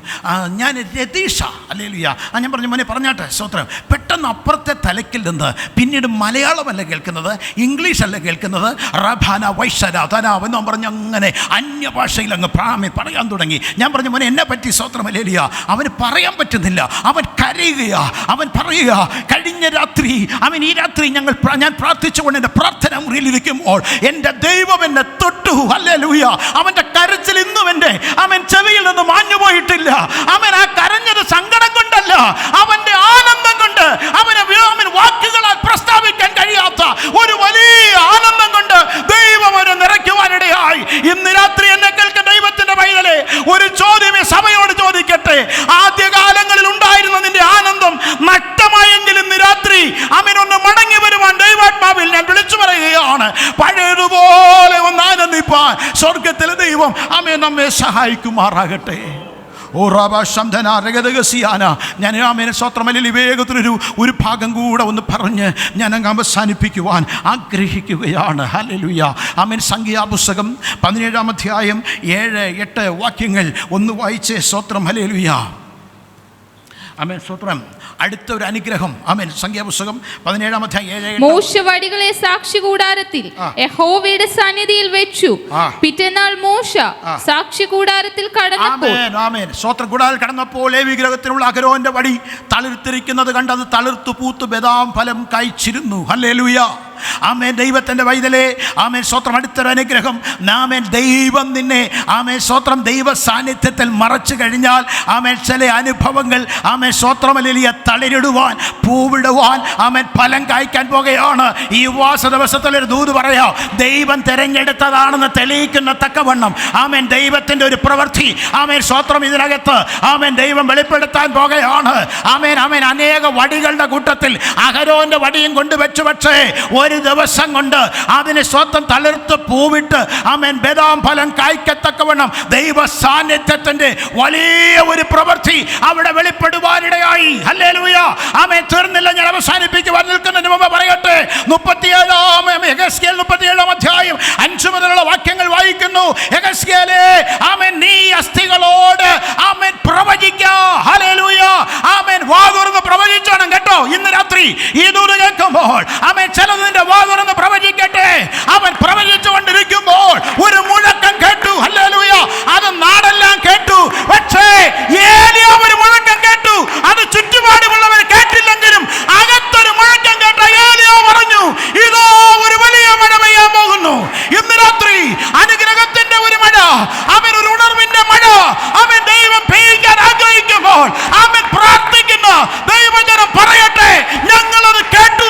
ഞാൻ രതീഷ. ഹല്ലേലൂയ. ഞാൻ പറഞ്ഞു, മോനെ പറഞ്ഞാട്ടെ. സ്തോത്രം. പെട്ടെന്ന് അപ്പുറത്തെ തലക്കിൽ നിന്ന് പിന്നീട് മലയാളമല്ല കേൾക്കുന്നത്, ഇംഗ്ലീഷല്ല കേൾക്കുന്നത്, റഭാന വൈശര ധനാവ് എന്നും പറഞ്ഞ് അങ്ങനെ അന്യഭാഷയിൽ അങ്ങ് പറയാൻ തുടങ്ങി. ഞാൻ പറഞ്ഞു, മോനെ എന്നെ പറ്റി? സ്തോത്രം. ഹല്ലേലൂയ. അവന് പറയാൻ പറ്റുന്നില്ല. അവൻ കരയുകയാ. അവൻ പറയുക, കഴിഞ്ഞ രാത്രി ഈ രാത്രി ഞാൻ പ്രാർത്ഥിച്ചുകൊണ്ട് എൻ്റെ പ്രാർത്ഥന മുറിയിലിരിക്കുമ്പോൾ എൻ്റെ ദൈവം എന്നെ തൊട്ടു. ഹല്ലേലൂയ. അവൻ്റെ കരച്ചിൽ ഇന്നും എൻ്റെ ചെവിയിൽ നിന്ന് മാഞ്ഞുപോയിട്ടില്ല. ആ കരഞ്ഞത് സങ്കടം കൊണ്ടല്ല, അവൻ്റെ ആനന്ദം കൊണ്ട്. അവന് വാക്കുകളാൽ പ്രസ്താവിക്കാൻ കഴിയാത്ത ഒരു വലിയ ആനന്ദം കൊണ്ട് ദൈവം അവനെ നിറയ്ക്കുവാനിടയായി. ഇന്ന് രാത്രി എന്നെ കേൾക്കുന്ന ദൈവത്തിന്റെ പൈതലേ, ഒരു ചോദ്യമേ സഭയോട് ചോദിക്കട്ടെ. ആദ്യകാലങ്ങളിൽ ഉണ്ടായിരുന്ന നിന്റെ ആനന്ദം നഷ്ടമായെങ്കിൽ ഇന്ന് രാത്രി ഒന്ന് മടങ്ങി വരുവാൻ ദൈവാത്മാവിൽ ഞാൻ വിളിച്ചു പറയുകയാണ്. പഴയതുപോലെ ഒന്ന് ആനന്ദിപ്പാൻ സ്വർഗത്തിലെ ദൈവം നമ്മെ സഹായിക്കുമാറാകട്ടെ. ഓ ഞാൻ സ്വത്രമല്ലിൽ വേഗത്തിലൊരു ഭാഗം കൂടെ ഒന്ന് പറഞ്ഞ് ഞാൻ അങ്ങ് അവസാനിപ്പിക്കുവാൻ ആഗ്രഹിക്കുകയാണ്. ഹല്ലേലൂയ. സംഖ്യാപുസ്തകം 17-ാം അധ്യായം 7-8 വാക്യങ്ങൾ ഒന്ന് വായിച്ചേ. സ്തോത്രം. ഹല്ലേലൂയ. സ്തോത്രം. അടുത്ത ഒരു അനുഗ്രഹം. സംഖ്യാപുസ്തകം 17-ാം അധ്യായം 7. മോശെ വടികളെ സാക്ഷി കൂടാരത്തിൽ യഹോവയുടെ സന്നിധിയിൽ വെച്ചു. പിറ്റേന്നാൾ മോശ സാക്ഷി കൂടാരത്തിൽ കടന്നപ്പോൾ സ്തോത്രം കൂടാരത്തിൽ കടന്നപ്പോൾ വിഗ്രഹത്തിനുള്ള അഹരോന്റെ വടി തളിർത്തിരിക്കുന്നത് കണ്ട് അത് തളിർത്തു പൂത്തു ബദാം ഫലം കായ്ച്ചിരുന്നു. ഹല്ലേലൂയ. ദൈവത്തിന്റെ വൈതലേ. സ്തോത്രം. അടുത്തൊരു അനുഗ്രഹം. ദൈവം നിന്നെ സ്തോത്രം ദൈവ സാന്നിധ്യത്തിൽ മറച്ചു കഴിഞ്ഞാൽ ചില അനുഭവങ്ങൾ സ്തോത്രമല്ലിയ തളിരിടുവാൻ, പൂവിടുവാൻ, ഫലം കായ്ക്കാൻ പോകുകയാണ്. ഈ ഉപവാസ ദിവസത്തിൽ ഒരു ദൂത് പറയാം. ദൈവം തിരഞ്ഞെടുത്തതാണെന്ന് തെളിയിക്കുന്ന തക്കവണ്ണം ദൈവത്തിന്റെ ഒരു പ്രവൃത്തി സ്തോത്രം ഇതിനകത്ത് ദൈവം വെളിപ്പെടുത്താൻ പോകുകയാണ്. അനേക വടികളുടെ കൂട്ടത്തിൽ അഹരോന്റെ വടിയും കൊണ്ടുവച്ചു. പക്ഷേ ഒരു ദിവസം കൊണ്ട് അതിന് സ്വന്തം തളിർത്ത് പൂവിട്ട് ബദാം ഫലം കായ്ക്കത്തക്കവണ്ണം ദൈവ സാന്നിധ്യത്തിന്റെ വലിയ ഒരു പ്രവൃത്തി അവിടെ വെളിപ്പെടുവാനിടയായി. ഹല്ലേലൂയ. തീർന്നില്ല. ഞാൻ അവസാനിപ്പിക്കുവാൻ നിൽക്കുന്നതിന് മുമ്പ് പറയട്ടെ. 37-ാം അധ്യായം 5 മുതലുള്ള വാക്യങ്ങൾ വായിക്കുന്നു. യെഹെസ്കേലേ, നീ അസ്ഥികളോട് പ്രവചിക്ക. ഹല്ലേലൂയ. വാ തുറന്ന് പ്രവചിച്ചോണം കേട്ടോ. ഇന്ന് രാത്രി ഈ ദൂത് കേൾക്കുമ്പോൾ ചിലതിന്റെ വാ തുറന്ന് പ്രവചിക്കട്ടെ. അവൻ പ്രവചിച്ചുകൊണ്ടിരിക്കുമ്പോൾ ഒരു മുഴക്കം കേട്ടു. ഹല്ലേലൂയ. അത് നാടെല്ലാം കേട്ടു. പക്ഷേ ഏലിയാ ഒരു മുഴക്കം കേട്ടു. അത് ചുറ്റുപാടുമുള്ളവർ കേട്ടില്ലെങ്കിലും അകത്തൊരു മുഴക്കം കേട്ട ഏലിയാ പറഞ്ഞു, ഇതോ ഒരു വലിയ മഴ പെയ്യാൻ പോകുന്നു. ഇന്ന് രാത്രി അനുഗ്രഹത്തിന്റെ ഒരു മഴ, ഒരു ഉണർവിന്റെ മഴ ദൈവം പെയ്യിക്കാൻ ആഗ്രഹിക്കുമ്പോൾ പ്രാർത്ഥിക്കുന്ന ദൈവജനം പറയട്ടെ, ഞങ്ങളത് കേട്ടു.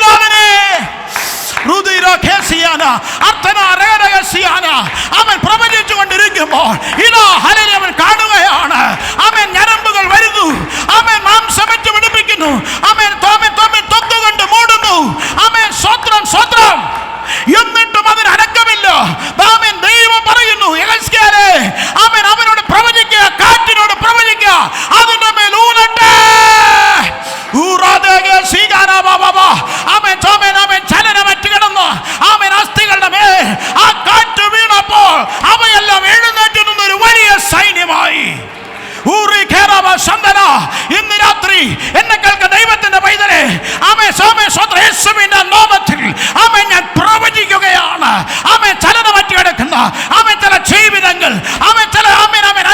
അവൻ പ്രവചിച്ചുകൊണ്ടിരിക്കുമ്പോൾ ഇതാ ഹല്ലേലൂയ അവൻ കാണുകയാണ്. ഞരമ്പുകൾ വരുന്നു. മാംസം വെച്ച് പിടിപ്പിക്കുന്നു. തൊന്നുകൊണ്ട് മൂടുന്നു. സ്വത്രം സ്വത്രം. എന്നിട്ടും അതിന് അനക്കമില്ല. ദൈവം പറയുന്നു, യെഹെസ്കേലേ, അവനോട് പ്രവചിക്കുക, കാറ്റിനോട് പ്രവചിക്കുക, അതിന്റെ മേൽ ഊനട്ടെ. ചലനമറ്റ് കിടന്നു അസ്ഥികളുടെ മേൽ ആ കാറ്റ് വീണപ്പോൾ അവയെല്ലാം എഴുന്നേറ്റ് നിന്നൊരു വലിയ സൈന്യമായി. ഇന്ന് രാത്രി എന്നെ കേൾക്കുന്ന ദൈവത്തിന്റെ പൈതലേ, യേശുവിന്റെ നാമത്തിൽ ഞാൻ പ്രവചിക്കുകയാണ്. ചലനമറ്റ് കിടക്കുന്ന ചില ജീവിതങ്ങൾ, ചില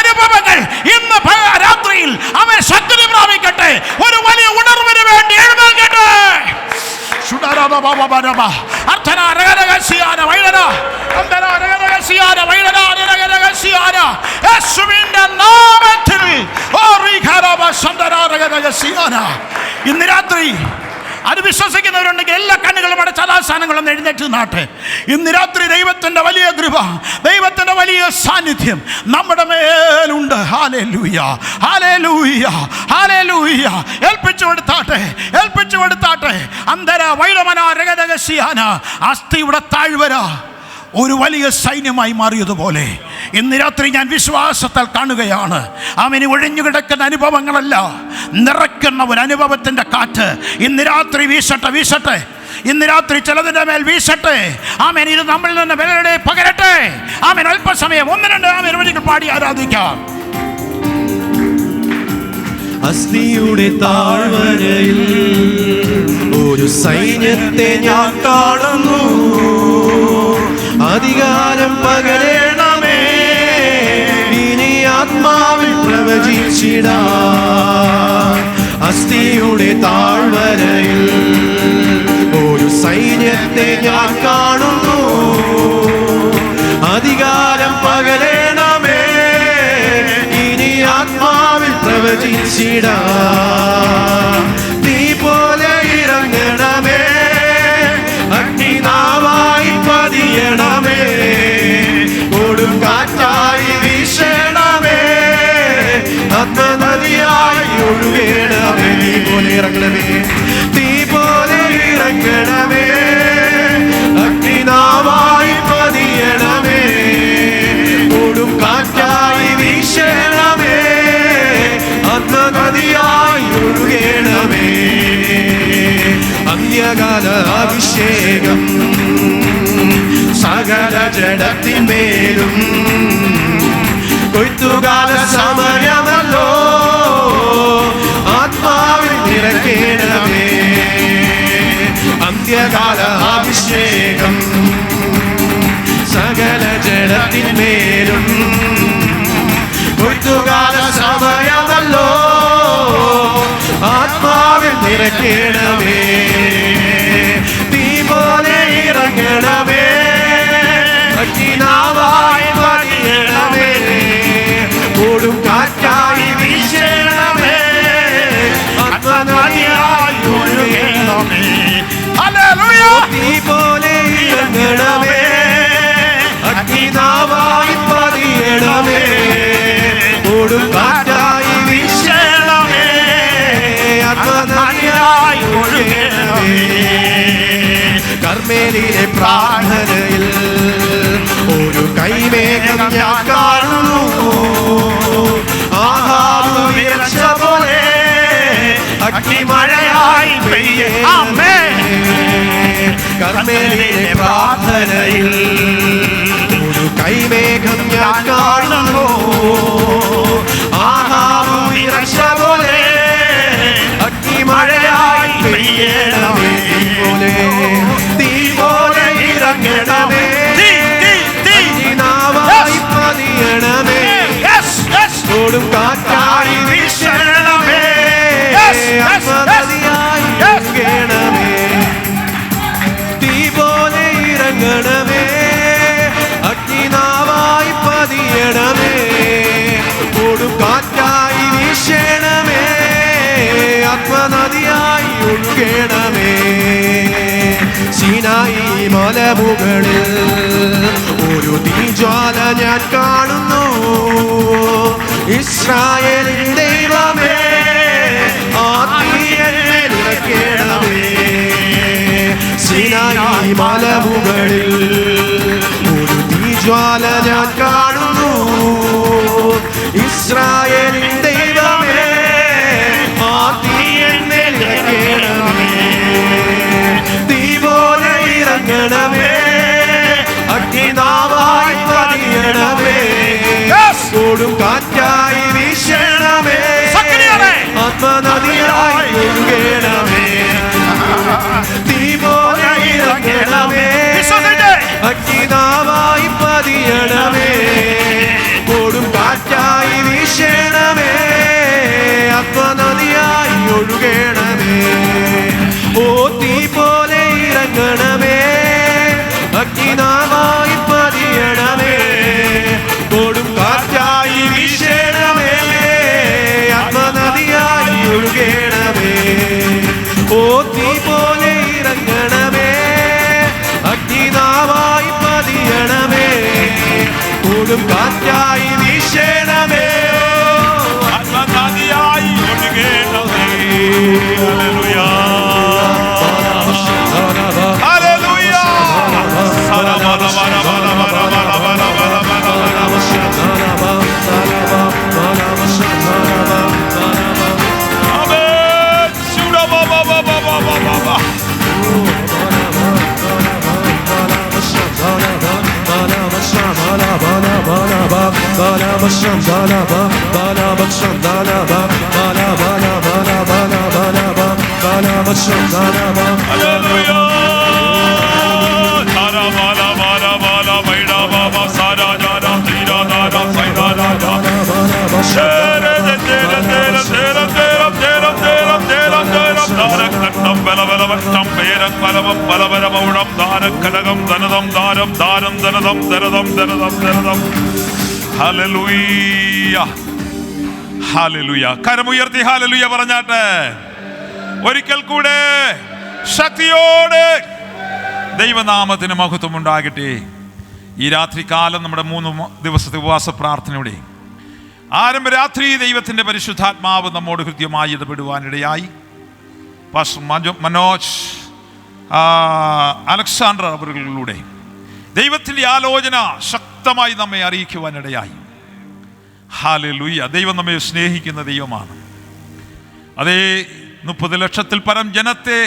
അനുഭവങ്ങൾ ഇന്ന് രാത്രിയിൽ ശക്തി പ്രാപിക്കട്ടെ. ഒരു വലിയ ഉണർവിന് വേണ്ടി എഴുന്നേൽക്കട്ടെ. ഇന്ന് രാത്രി അത് വിശ്വസിക്കുന്നവരുണ്ടെങ്കിൽ എല്ലാ കണ്ണുകളും അടച്ച് സദാസ്ഥാനങ്ങളും എഴുന്നേറ്റ് നാട്ടെ. ഇന്ന് രാത്രി ദൈവത്തിൻ്റെ വലിയ കൃപ, ദൈവത്തിൻ്റെ വലിയ സാന്നിധ്യം നമ്മുടെ മേലുണ്ട്. Hallelujah, hallelujah, hallelujah. ഏൽപ്പിച്ചു കൊടുത്താട്ടെ. അന്തര വൈരമന രഗതഗസിയാന അസ്ഥിയുടെ താഴ്വര ഒരു വലിയ സൈന്യമായി മാറിയതുപോലെ ഇന്ന് രാത്രി ഞാൻ വിശ്വാസത്താൽ കാണുകയാണ്. അവന് ഒഴിഞ്ഞു കിടക്കുന്ന അനുഭവങ്ങളല്ല, നിറയ്ക്കുന്ന ഒരു അനുഭവത്തിൻ്റെ കാറ്റ് ഇന്ന് രാത്രി വീശട്ടെ. ഇന്ന് രാത്രി ചിലതിൻ്റെ മേൽ വീശട്ടെ. ആമേൻ. ഇത് നമ്മളിൽ നിന്ന് വിലയുടെ പകരട്ടെ. ആമേൻ. അല്പസമയം 1-2 ആമേൻ വരികൾ പാടി ആരാധിക്കാം. അസ്ഥിയുടെ താഴ്വരയിൽ ഒരു സൈന്യത്തെ ഞാൻ കാണുന്നു. അധികാരം പകരണമേ, ഇനി ആത്മാവിൽ പ്രവചിച്ചിടാ. അസ്ഥിയുടെ താഴ്വരയിൽ ഒരു സൈന്യത്തെ ഞാൻ കാണുന്നു. അധികാരം പകരണമേ, ഇനി ആത്മാവിൽ പ്രവചിച്ചിടാ. നീ പോലെ ഇറങ്ങണമേ, അഗ്നിനാവായി പതിയണമേ, കൊടുങ്കാറ്റായി വീശണമേ, ആത്മനദിയായി ഒഴുകണമേ. നീ പോലെ ഇറങ്ങണമേ, തീ പോലെ ഇറങ്ങണമേ, അഗ്നിനാവായി പതിയണമേ, കൊടുങ്കാറ്റായി വീശണമേ, ആത്മനദിയായി ഒഴുകണമേ. അന്ത്യകാല അഭിഷേകം സകല ജഡത്തിന്മേലും, കൊയ്ത്തുകാല സമയമല്ലോ, ആത്മാവിൽ നിറയ്ക്കണമേ. അന്ത്യകാല അഭിഷേകം സകല ജഡത്തിന്മേലും, കൊയ്ത്തുകാല സമയമല്ലോ, ആത്മാവിൽ നിറയ്ക്കണമേ. തീ പോലെ ഇറങ്ങണമേ, അഗ്നിനാവായി പതിയണമേ, കൊടുങ്കാറ്റായി വീശണമേ, ആത്മനദിയായി ഒഴുകണമേ. ഹല്ലേലൂയ. തീ പോലെ ഇറങ്ങണമേ, അഗ്നിനാവായി പതിയണമേ, കൊടുങ്കാറ്റായി വീശണമേ, ആത്മനദിയായി ഒഴുകണമേ. കർമ്മേലിലെ പ്രാർത്ഥനയിൽ ഒരു കൈമേഘം ഞാൻ കാണുന്നു. ആഹാബ് വിരച്ച പോലെ അഗ്നിമഴയായി പെയ്യണമേ. കർമ്മേലിലെ പ്രാർത്ഥനയിൽ ഒരു കൈമേഘം ഞാൻ കാണുന്നു. ആഹാബ് വിരച്ച പോലെ അഗ്നിമഴയായി പെയ്യണമേ. തീ പോലെ ഇറങ്ങണമേ, അഗ്നിനാവായി പതിയണമേ, കൊടുങ്കാറ്റായി വീശണമേ, ആത്മനദിയായി ഒഴുകണമേ. തീ പോലെ ഇറങ്ങണമേ, അഗ്നിനാവായി പതിയണമേ, കൊടുങ്കാറ്റായി വീശണമേ, ആത്മനദിയായി ഒഴുകണമേ. സീനായി മലമുകളിൽ ഒരു തീജ്വാല ഞാൻ കാണുന്നു. ഇസ്രായേലിൻ ദൈവമേ, ആ തീ എന്നെ നിറയ്ക്കണമേ. സീനായി മലമുകളിൽ ഒരു തീജ്വാല ഞാൻ കാണുന്നു. ഇസ്രായേലിൻ ദൈവമേ, ആ തീ എന്നെ നിറയ്ക്കണമേ. തീ പോലെ ഇറങ്ങണമേ, അഗ്നിനാവായി പതിയണമേ, കൊടുങ്കാറ്റായി വീശണമേ, ആത്മനദിയായി ഒഴുകണമേ. തീ പോലെ ഇറങ്ങണമേ, അഗ്നിനാവായി പതിയണമേ, കൊടുങ്കാറ്റായി വീശണമേ, ആത്മനദിയായി ഒഴുകണമേ. ഓ തീ പോലെ ഇറങ്ങണമേ, അഗ്നിനാവായി പതിയണമേ, കൊടുങ്കാറ്റായി വീശണമേ, ആത്മനദിയായി ഒഴുകണമേ. ഓ തീ ഒഴുകും കാറ്റായി വീശേണമേ, ആത്മനദിയായി ഒഴുകേണമേ. Hallelujah, hallelujah. കരമുയർത്തി ഹല്ലേലൂയ പറഞ്ഞാട്ടെ. ഒരിക്കൽ കൂടെ ശക്തിയോടെ ദൈവനാമത്തിന് മഹത്വം ഉണ്ടാകട്ടെ. ഈ രാത്രികാലം നമ്മുടെ 3 ദിവസത്തെ ഉപവാസ പ്രാർത്ഥനയുടെ ആരംഭ രാത്രി ദൈവത്തിൻ്റെ പരിശുദ്ധാത്മാവ് നമ്മോട് കൃത്യമായി ഇടപെടുവാനിടയായി. പാസ്റ്റർ മനോജ് അലക്സാണ്ടർ അവരിലൂടെ ദൈവത്തിൻ്റെ ആലോചന ശക്തമായി നമ്മെ അറിയിക്കുവാനിടയായി. ഹല്ലേലൂയ. ദൈവം നമ്മെ സ്നേഹിക്കുന്ന ദൈവമാണ്. അതേ 30 ലക്ഷത്തിൽ പരം ജനത്തെ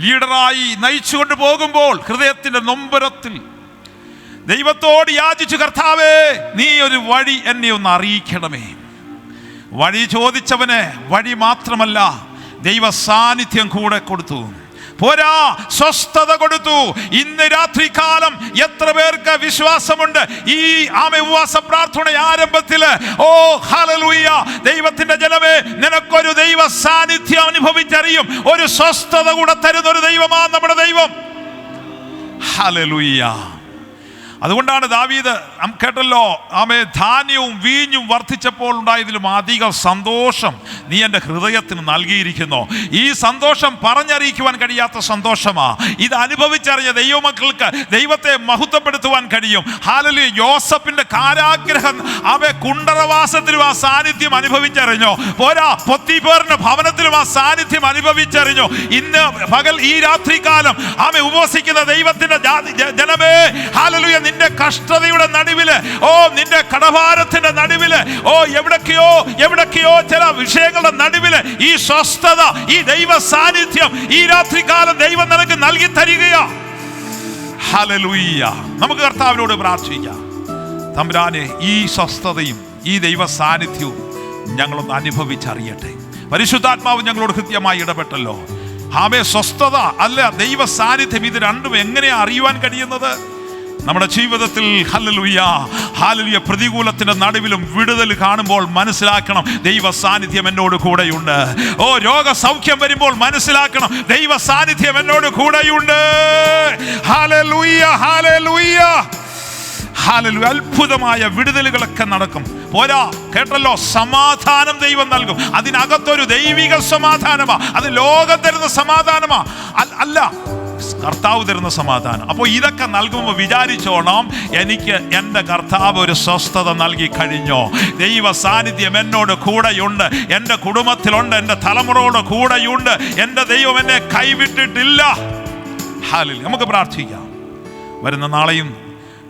ലീഡറായി നയിച്ചുകൊണ്ട് പോകുമ്പോൾ ഹൃദയത്തിൻ്റെ നൊമ്പരത്തിൽ ദൈവത്തോട് യാചിച്ചു, കർത്താവേ നീ ഒരു വഴി എന്നെ ഒന്ന് അറിയിക്കണമേ. വഴി ചോദിച്ചവന് വഴി മാത്രമല്ല ദൈവ സാന്നിധ്യം കൂടെ കൊടുത്തു. പോരാ, സ്വസ്ഥത കൊടുത്തു. ഇന്ന് രാത്രികാലം എത്ര പേർക്ക് വിശ്വാസമുണ്ട് ഈ ഉപവാസ പ്രാർത്ഥന ആരംഭത്തില്? ഓ ഹല്ലേലൂയ, ദൈവത്തിന്റെ ജനമേ, നിനക്കൊരു ദൈവ സാന്നിധ്യം അനുഭവിച്ചറിയും. ഒരു സ്വസ്ഥത കൂടെ തരുന്ന ഒരു ദൈവമാണ് നമ്മുടെ ദൈവം. ഹല്ലേലൂയ. അതുകൊണ്ടാണ് ദാവീദ് കേട്ടല്ലോ, ധാന്യവും വീഞ്ഞും വർദ്ധിച്ചപ്പോൾ ഉണ്ടായതിലും അധികം സന്തോഷം നീ എൻ്റെ ഹൃദയത്തിന് നൽകിയിരിക്കുന്നു. ഈ സന്തോഷം പറഞ്ഞറിയിക്കുവാൻ കഴിയാത്ത സന്തോഷമാ. ഇത് അനുഭവിച്ചറിഞ്ഞ ദൈവമക്കൾക്ക് ദൈവത്തെ മഹത്വപ്പെടുത്തുവാൻ കഴിയും. ഹല്ലേലൂയ. യോസഫിന്റെ കാരാഗ്രഹം കുണ്ടറവാസത്തിലും ആ സാന്നിധ്യം അനുഭവിച്ചറിഞ്ഞു. പോരാ, പൊത്തിഫേറിന്റെ ഭവനത്തിലും ആ സാന്നിധ്യം അനുഭവിച്ചറിഞ്ഞു. ഇന്ന് പകൽ ഈ രാത്രികാലം ഉപവസിക്കുന്ന ദൈവത്തിന്റെ ജനമേ, ഹല്ലേലൂയ, നിന്റെ കഷ്ടതയുടെ നടുവില്, നിന്റെ കടഭാരത്തിന്റെ നടുവില്, എവിടൊക്കെയോ ചില വിഷയങ്ങളുടെ നടുവില് ഈ സ്വസ്ഥത, ഈ ദൈവ സാന്നിധ്യം ഈ രാത്രികാലം ദൈവം നിനക്ക് നൽകി തരികയാ. ഹല്ലേലൂയ. നമുക്ക് കർത്താവിനോട് പ്രാർത്ഥിക്കാം. തമ്പുരാനെ, ഈ സ്വസ്ഥതയും ഈ ദൈവ സാന്നിധ്യവും ഞങ്ങളൊന്ന് അനുഭവിച്ചറിയട്ടെ. പരിശുദ്ധാത്മാവ് ഞങ്ങളോട് കൃത്യമായി ഇടപെട്ടല്ലോ. സ്വസ്ഥത അല്ല ദൈവ സാന്നിധ്യം, ഇത് രണ്ടും എങ്ങനെയാ അറിയുവാൻ കഴിയുന്നത്? നമ്മുടെ ജീവിതത്തിൽ ഹല്ലേലൂയ ഹല്ലേലൂയ പ്രതികൂലത്തിന്റെ നടുവിലും വിടുതൽ കാണുമ്പോൾ മനസ്സിലാക്കണം, ദൈവ സാന്നിധ്യം എന്നോട് കൂടെയുണ്ട്. രോഗസൗഖ്യം വരുമ്പോൾ മനസ്സിലാക്കണം, ദൈവ സാന്നിധ്യം എന്നോട് കൂടെയുണ്ട്. Hallelujah hallelujah hallelujah. അത്ഭുതമായ വിടുതലുകളൊക്കെ നടക്കും. പോരാ, കേട്ടല്ലോ, സമാധാനം ദൈവം നൽകും. അതിനകത്തൊരു ദൈവിക സമാധാനമാ. അത് ലോകം തരുന്ന സമാധാനമാ അല്ല, കർത്താവ് തരുന്ന സമാധാനം. അപ്പോൾ ഇതൊക്കെ നൽകുമ്പോൾ വിചാരിച്ചോണം, എനിക്ക് എൻ്റെ കർത്താവ് ഒരു സ്വസ്ഥത നൽകി കഴിഞ്ഞോ. ദൈവ സാന്നിധ്യം എന്നോട് കൂടെയുണ്ട്, എൻ്റെ കുടുംബത്തിലുണ്ട്, എൻ്റെ തലമുറയോട് കൂടെയുണ്ട്. എൻ്റെ ദൈവം എന്നെ കൈവിട്ടിട്ടില്ല. ഹല്ലേലൂയ. നമുക്ക് പ്രാർത്ഥിക്കാം. വരുന്ന നാളെയും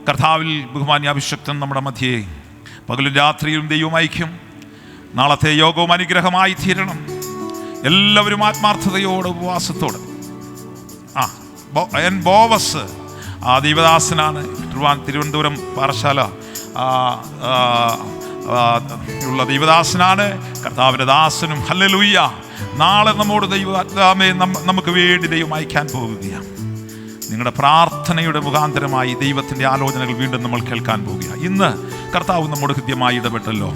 കർത്താവിൽ ബഹുമാന്യ അഭിഷക്തൻ നമ്മുടെ മധ്യേ പകലും രാത്രിയിലും ദൈവം അയക്കും. നാളത്തെ യോഗവും അനുഗ്രഹമായി തീരണം. എല്ലാവരും ആത്മാർത്ഥതയോട് ഉപവാസത്തോട്. ബോവസ് ദൈവദാസനാണ്, തിരുവനന്തപുരം പാറശാല ഉള്ള ദൈവദാസനാണ്, കർത്താവിൻ്റെ ദാസനും. ഹല്ലേലൂയ. നാളെ നമ്മോട് നമുക്ക് വേണ്ടി ദൈവം അയക്കാൻ പോവുകയാണ്. നിങ്ങളുടെ പ്രാർത്ഥനയുടെ മുഖാന്തരമായി ദൈവത്തിൻ്റെ ആലോചനകൾ വീണ്ടും നമ്മൾ കേൾക്കാൻ പോവുകയാണ്. ഇന്ന് കർത്താവ് നമ്മോട് കൃത്യമായി ഇടപെട്ടല്ലോ.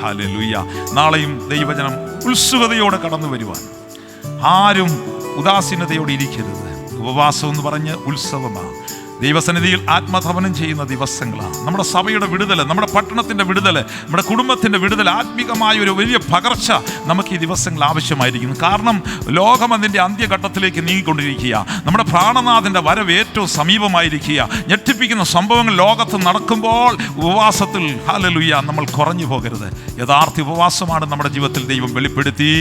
ഹല്ലേലൂയ. നാളെയും ദൈവജനം ഉത്സുകതയോടെ കടന്നു വരുവാൻ, ആരും ഉദാസീനതയോടെ ഇരിക്കരുത്. ഉപവാസം എന്ന് പറഞ്ഞ് ഉത്സവമാണ്. ദൈവസന്നിധിയിൽ ആത്മതപനം ചെയ്യുന്ന ദിവസങ്ങളാണ്. നമ്മുടെ സഭയുടെ വിടുതൽ, നമ്മുടെ പട്ടണത്തിൻ്റെ വിടുതൽ, നമ്മുടെ കുടുംബത്തിൻ്റെ വിടുതൽ, ആത്മീകമായ ഒരു വലിയ പകർച്ച നമുക്ക് ഈ ദിവസങ്ങൾ ആവശ്യമായിരിക്കുന്നു. കാരണം ലോകം അതിൻ്റെ അന്ത്യഘട്ടത്തിലേക്ക് നീങ്ങിക്കൊണ്ടിരിക്കുക. നമ്മുടെ പ്രാണനാഥൻ്റെ വരവ് ഏറ്റവും സമീപമായിരിക്കുക. ത്രസിപ്പിക്കുന്ന സംഭവങ്ങൾ ലോകത്ത് നടക്കുമ്പോൾ ഉപവാസത്തിൽ ഹല്ലേലൂയ നമ്മൾ കുറഞ്ഞു പോകരുത്. യഥാർത്ഥ ഉപവാസമാണ് നമ്മുടെ ജീവിതത്തിൽ ദൈവം വെളിപ്പെടുത്തി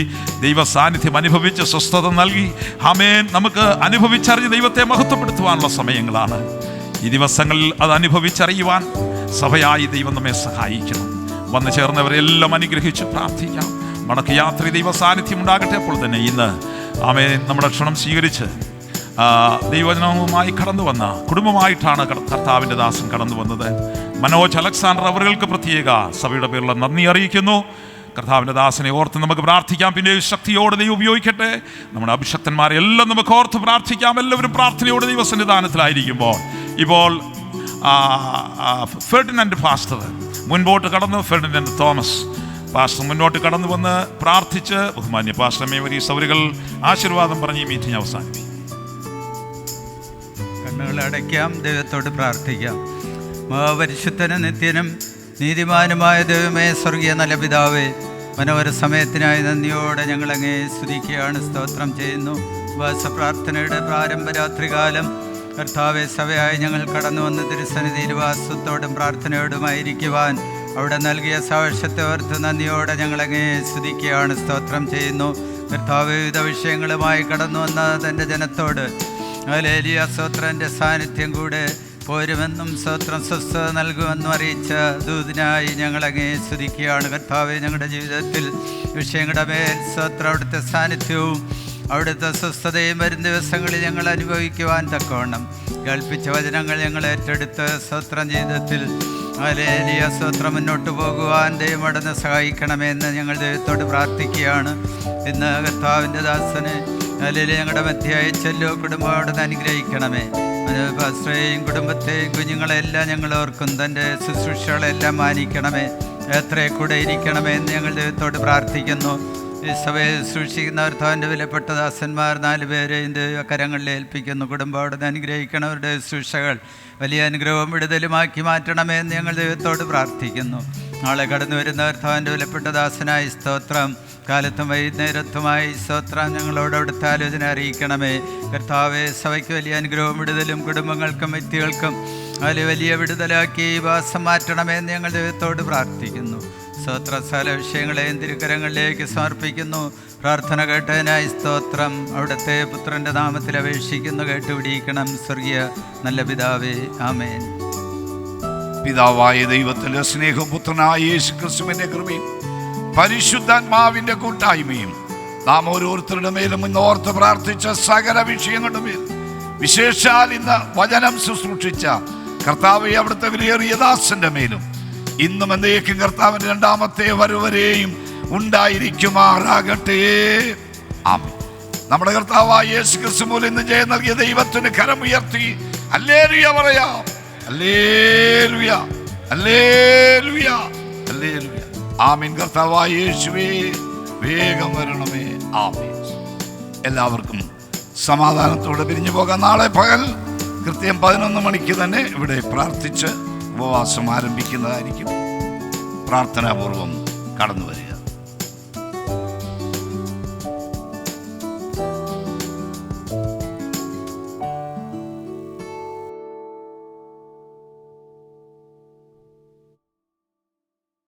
ദൈവ സാന്നിധ്യം അനുഭവിച്ച് സ്വസ്ഥത നൽകി ആമേൻ നമുക്ക് അനുഭവിച്ചറിഞ്ഞ് ദൈവത്തെ മഹത്വപ്പെടുത്തുവാനുള്ള സമയങ്ങളാണ് ഈ ദിവസങ്ങളിൽ. അത് അനുഭവിച്ചറിയുവാൻ സഭയായി ദൈവം നമ്മെ സഹായിക്കണം. വന്നു ചേർന്നവരെല്ലാം അനുഗ്രഹിച്ച് പ്രാർത്ഥിക്കാം. മടക്കയാത്ര ദൈവ സാന്നിധ്യം ഉണ്ടാകട്ടെ. അപ്പോൾ തന്നെ ഇന്ന് ആമേൻ നമ്മുടെ ക്ഷണം സ്വീകരിച്ച് ദൈവജനവുമായി കടന്നു വന്ന കുടുംബമായിട്ടാണ് കർത്താവിൻ്റെ ദാസൻ കടന്നു വന്നത്. മനോജ് അലക്സാണ്ടർ അവർക്ക് പ്രത്യേക സഭയുടെ പേരിലുള്ള നന്ദി അറിയിക്കുന്നു. കർത്താവിൻ്റെ ദാസനെ ഓർത്ത് നമുക്ക് പ്രാർത്ഥിക്കാം. പിന്നെ ശക്തിയോടെ ദൈവം ഉപയോഗിക്കട്ടെ. നമ്മുടെ അഭിഷക്തന്മാരെ എല്ലാം നമുക്ക് ഓർത്ത് പ്രാർത്ഥിക്കാം. എല്ലാവരും പ്രാർത്ഥനയോടെ ദൈവസന്നിധാനത്തിലായിരിക്കുമ്പോൾ ഇപ്പോൾ ഫെർഡിനൻഡ് പാസ്റ്റർ മുൻപോട്ട് കടന്നു. ഫെർഡിനൻഡ് തോമസ് പാസ്റ്റർ മുന്നോട്ട് കടന്നു വന്ന് പ്രാർത്ഥിച്ച് ബഹുമാന്യ പാസ്റ്റർ മേമരീസ് അവരുകൾ ആശീർവാദം പറഞ്ഞ് ഈ മീറ്റിംഗ് അവസാനിപ്പിക്കും. കണ്ണുകൾ അടയ്ക്കാം, ദൈവത്തോട് പ്രാർത്ഥിക്കാം. മഹാപരിശുദ്ധനും നിത്യനും നീതിമാനുമായ ദൈവമേ, സ്വർഗീയ നല്ല പിതാവേ, മനോഹര സമയത്തിനായി നന്ദിയോടെ ഞങ്ങളങ്ങേ സ്തുതിക്കുകയാണ്, സ്തോത്രം ചെയ്യുന്നു. ഉപവാസ പ്രാർത്ഥനയുടെ പ്രാരംഭ രാത്രികാലം കർത്താവെ സഭയായി ഞങ്ങൾ കടന്നു വന്ന് തിരുസന്നിധിയിൽ വാസത്തോടും പ്രാർത്ഥനയോടുമായിരിക്കുവാൻ അവിടെ നൽകിയ സാക്ഷ്യത്തെ ഓർത്ത് നന്ദിയോടെ ഞങ്ങളങ്ങേ സ്തുതിക്കുകയാണ്, സ്തോത്രം ചെയ്യുന്നു. കർത്താവ് വിവിധ വിഷയങ്ങളുമായി കടന്നു വന്ന തൻ്റെ ജനത്തോട് ഹല്ലേലൂയ സ്തോത്രൻ്റെ സാന്നിധ്യം കൂടെ പോരുമെന്നും സ്തോത്രം സ്വസ്ഥത നൽകുമെന്നും അറിയിച്ച ദൂതനായി ഞങ്ങളങ്ങേ സ്തുതിക്കുകയാണ്. കർത്താവെ ഞങ്ങളുടെ ജീവിതത്തിൽ വിഷയങ്ങളുടെ മേൽ സ്തോത്രം അവിടുത്തെ സാന്നിധ്യവും അവിടുത്തെ സ്വസ്ഥതയും വരും ദിവസങ്ങളിൽ ഞങ്ങൾ അനുഭവിക്കുവാൻ തക്കവണ്ണം കേൾപ്പിച്ച വചനങ്ങൾ ഞങ്ങൾ ഏറ്റെടുത്ത് സ്തോത്രം ജീവിതത്തിൽ ഹല്ലേലൂയ സ്തോത്രം മുന്നോട്ട് പോകുവാൻ ദൈവം അവിടുന്ന് സഹായിക്കണമെന്ന് ഞങ്ങൾ ദൈവത്തോട് പ്രാർത്ഥിക്കുകയാണ്. ഇന്ന് കർത്താവിൻ്റെ ദാസനെ ഹല്ലേലൂയ ഞങ്ങളുടെ മധ്യയായി ചെല്ലോ കുടുംബം അവിടുന്ന് അനുഗ്രഹിക്കണമേ. പാസ്റ്ററേയും കുടുംബത്തെയും കുഞ്ഞുങ്ങളെല്ലാം ഞങ്ങൾ ഓർക്കും. തൻ്റെ ശുശ്രൂഷകളെല്ലാം മാനിക്കണമേ, എത്ര കൂടെ ഇരിക്കണമേ എന്ന് ഞങ്ങൾ ദൈവത്തോട് പ്രാർത്ഥിക്കുന്നു. ഈ സഭയെ സൂക്ഷിക്കുന്ന കർത്താവിൻ്റെ വിലപ്പെട്ട ദാസന്മാർ 4 പേരെയും കരങ്ങളിൽ ഏൽപ്പിക്കുന്നു. കുടുംബം അവിടുന്ന് അനുഗ്രഹിക്കണവരുടെ ശുശ്രൂഷകൾ വലിയ അനുഗ്രഹവും വിടുതലുമാക്കി മാറ്റണമേ എന്ന് ഞങ്ങൾ ദൈവത്തോട് പ്രാർത്ഥിക്കുന്നു. നാളെ കടന്നു വരുന്ന കർത്താവിൻ്റെ വിലപ്പെട്ട ദാസനായി സ്തോത്രം. കാലത്തും വൈകുന്നേരത്തുമായി സ്തോത്രം ഞങ്ങളോട് അവിടുത്തെ ആലോചന അറിയിക്കണമേ. കർത്താവെ സഭയ്ക്ക് വലിയ അനുഗ്രഹവും വിടുതലും കുടുംബങ്ങൾക്കും വ്യക്തികൾക്കും അതിൽ വലിയ വിടുതലാക്കി വാസം മാറ്റണമെന്ന് ഞങ്ങൾ ദൈവത്തോട് പ്രാർത്ഥിക്കുന്നു. സ്തോത്ര സകല വിഷയങ്ങളെയും തിരുക്കരങ്ങളിലേക്ക് സമർപ്പിക്കുന്നു. പ്രാർത്ഥന കേട്ടതിനായി സ്തോത്രം. അവിടുത്തെ പുത്രൻ്റെ നാമത്തിൽ അപേക്ഷിക്കുന്നു, കേട്ടുപിടിക്കണം. സ്വർഗീയ നല്ല പിതാവേ, ആമേൻ. പിതാവായ ദൈവത്തിൻ്റെ സ്നേഹം, പുത്രനായ യേശു ക്രിസ്തുവിന്റെ കൃപയും പരിശുദ്ധാത്മാവിന്റെ കൂട്ടായ്മയും നാം ഓരോരുത്തരുടെ മേലും ഇന്ന് ഓർത്ത് പ്രാർത്ഥിച്ച സകല വിഷയങ്ങളുടെ മേൽ, വിശേഷാൽ ഇന്ന് വചനം ശുശ്രൂഷിച്ച കർത്താവെ അവിടുത്തെ വിലയേറിയ ദാസന്റെ മേലും ഇന്നും എന്നേക്കും കർത്താവിന്റെ 2ാമത്തെ വരവരെയും ഉണ്ടായിരിക്കുമാറാകട്ടെ. ആമേൻ. നമ്മുടെ കർത്താവായ യേശു ക്രിസ്തു മൂലം ഇന്ന് ജയം നൽകിയ ദൈവത്തിന് കരം ഉയർത്തി ഹല്ലേലൂയ പറയാം. Hallelujah, hallelujah, hallelujah. ആമേൻ. കർത്താവായ യേശുവേ, വേഗം വരണമേ. ആമേൻ. എല്ലാവർക്കും സമാധാനത്തോടെ പിരിഞ്ഞു പോകാം. നാളെ പകൽ കൃത്യം 11 മണിക്ക് തന്നെ ഇവിടെ പ്രാർത്ഥിച്ച് ഉപവാസം ആരംഭിക്കുന്നതായിരിക്കും. പ്രാർത്ഥനാപൂർവം കടന്നു വരിക.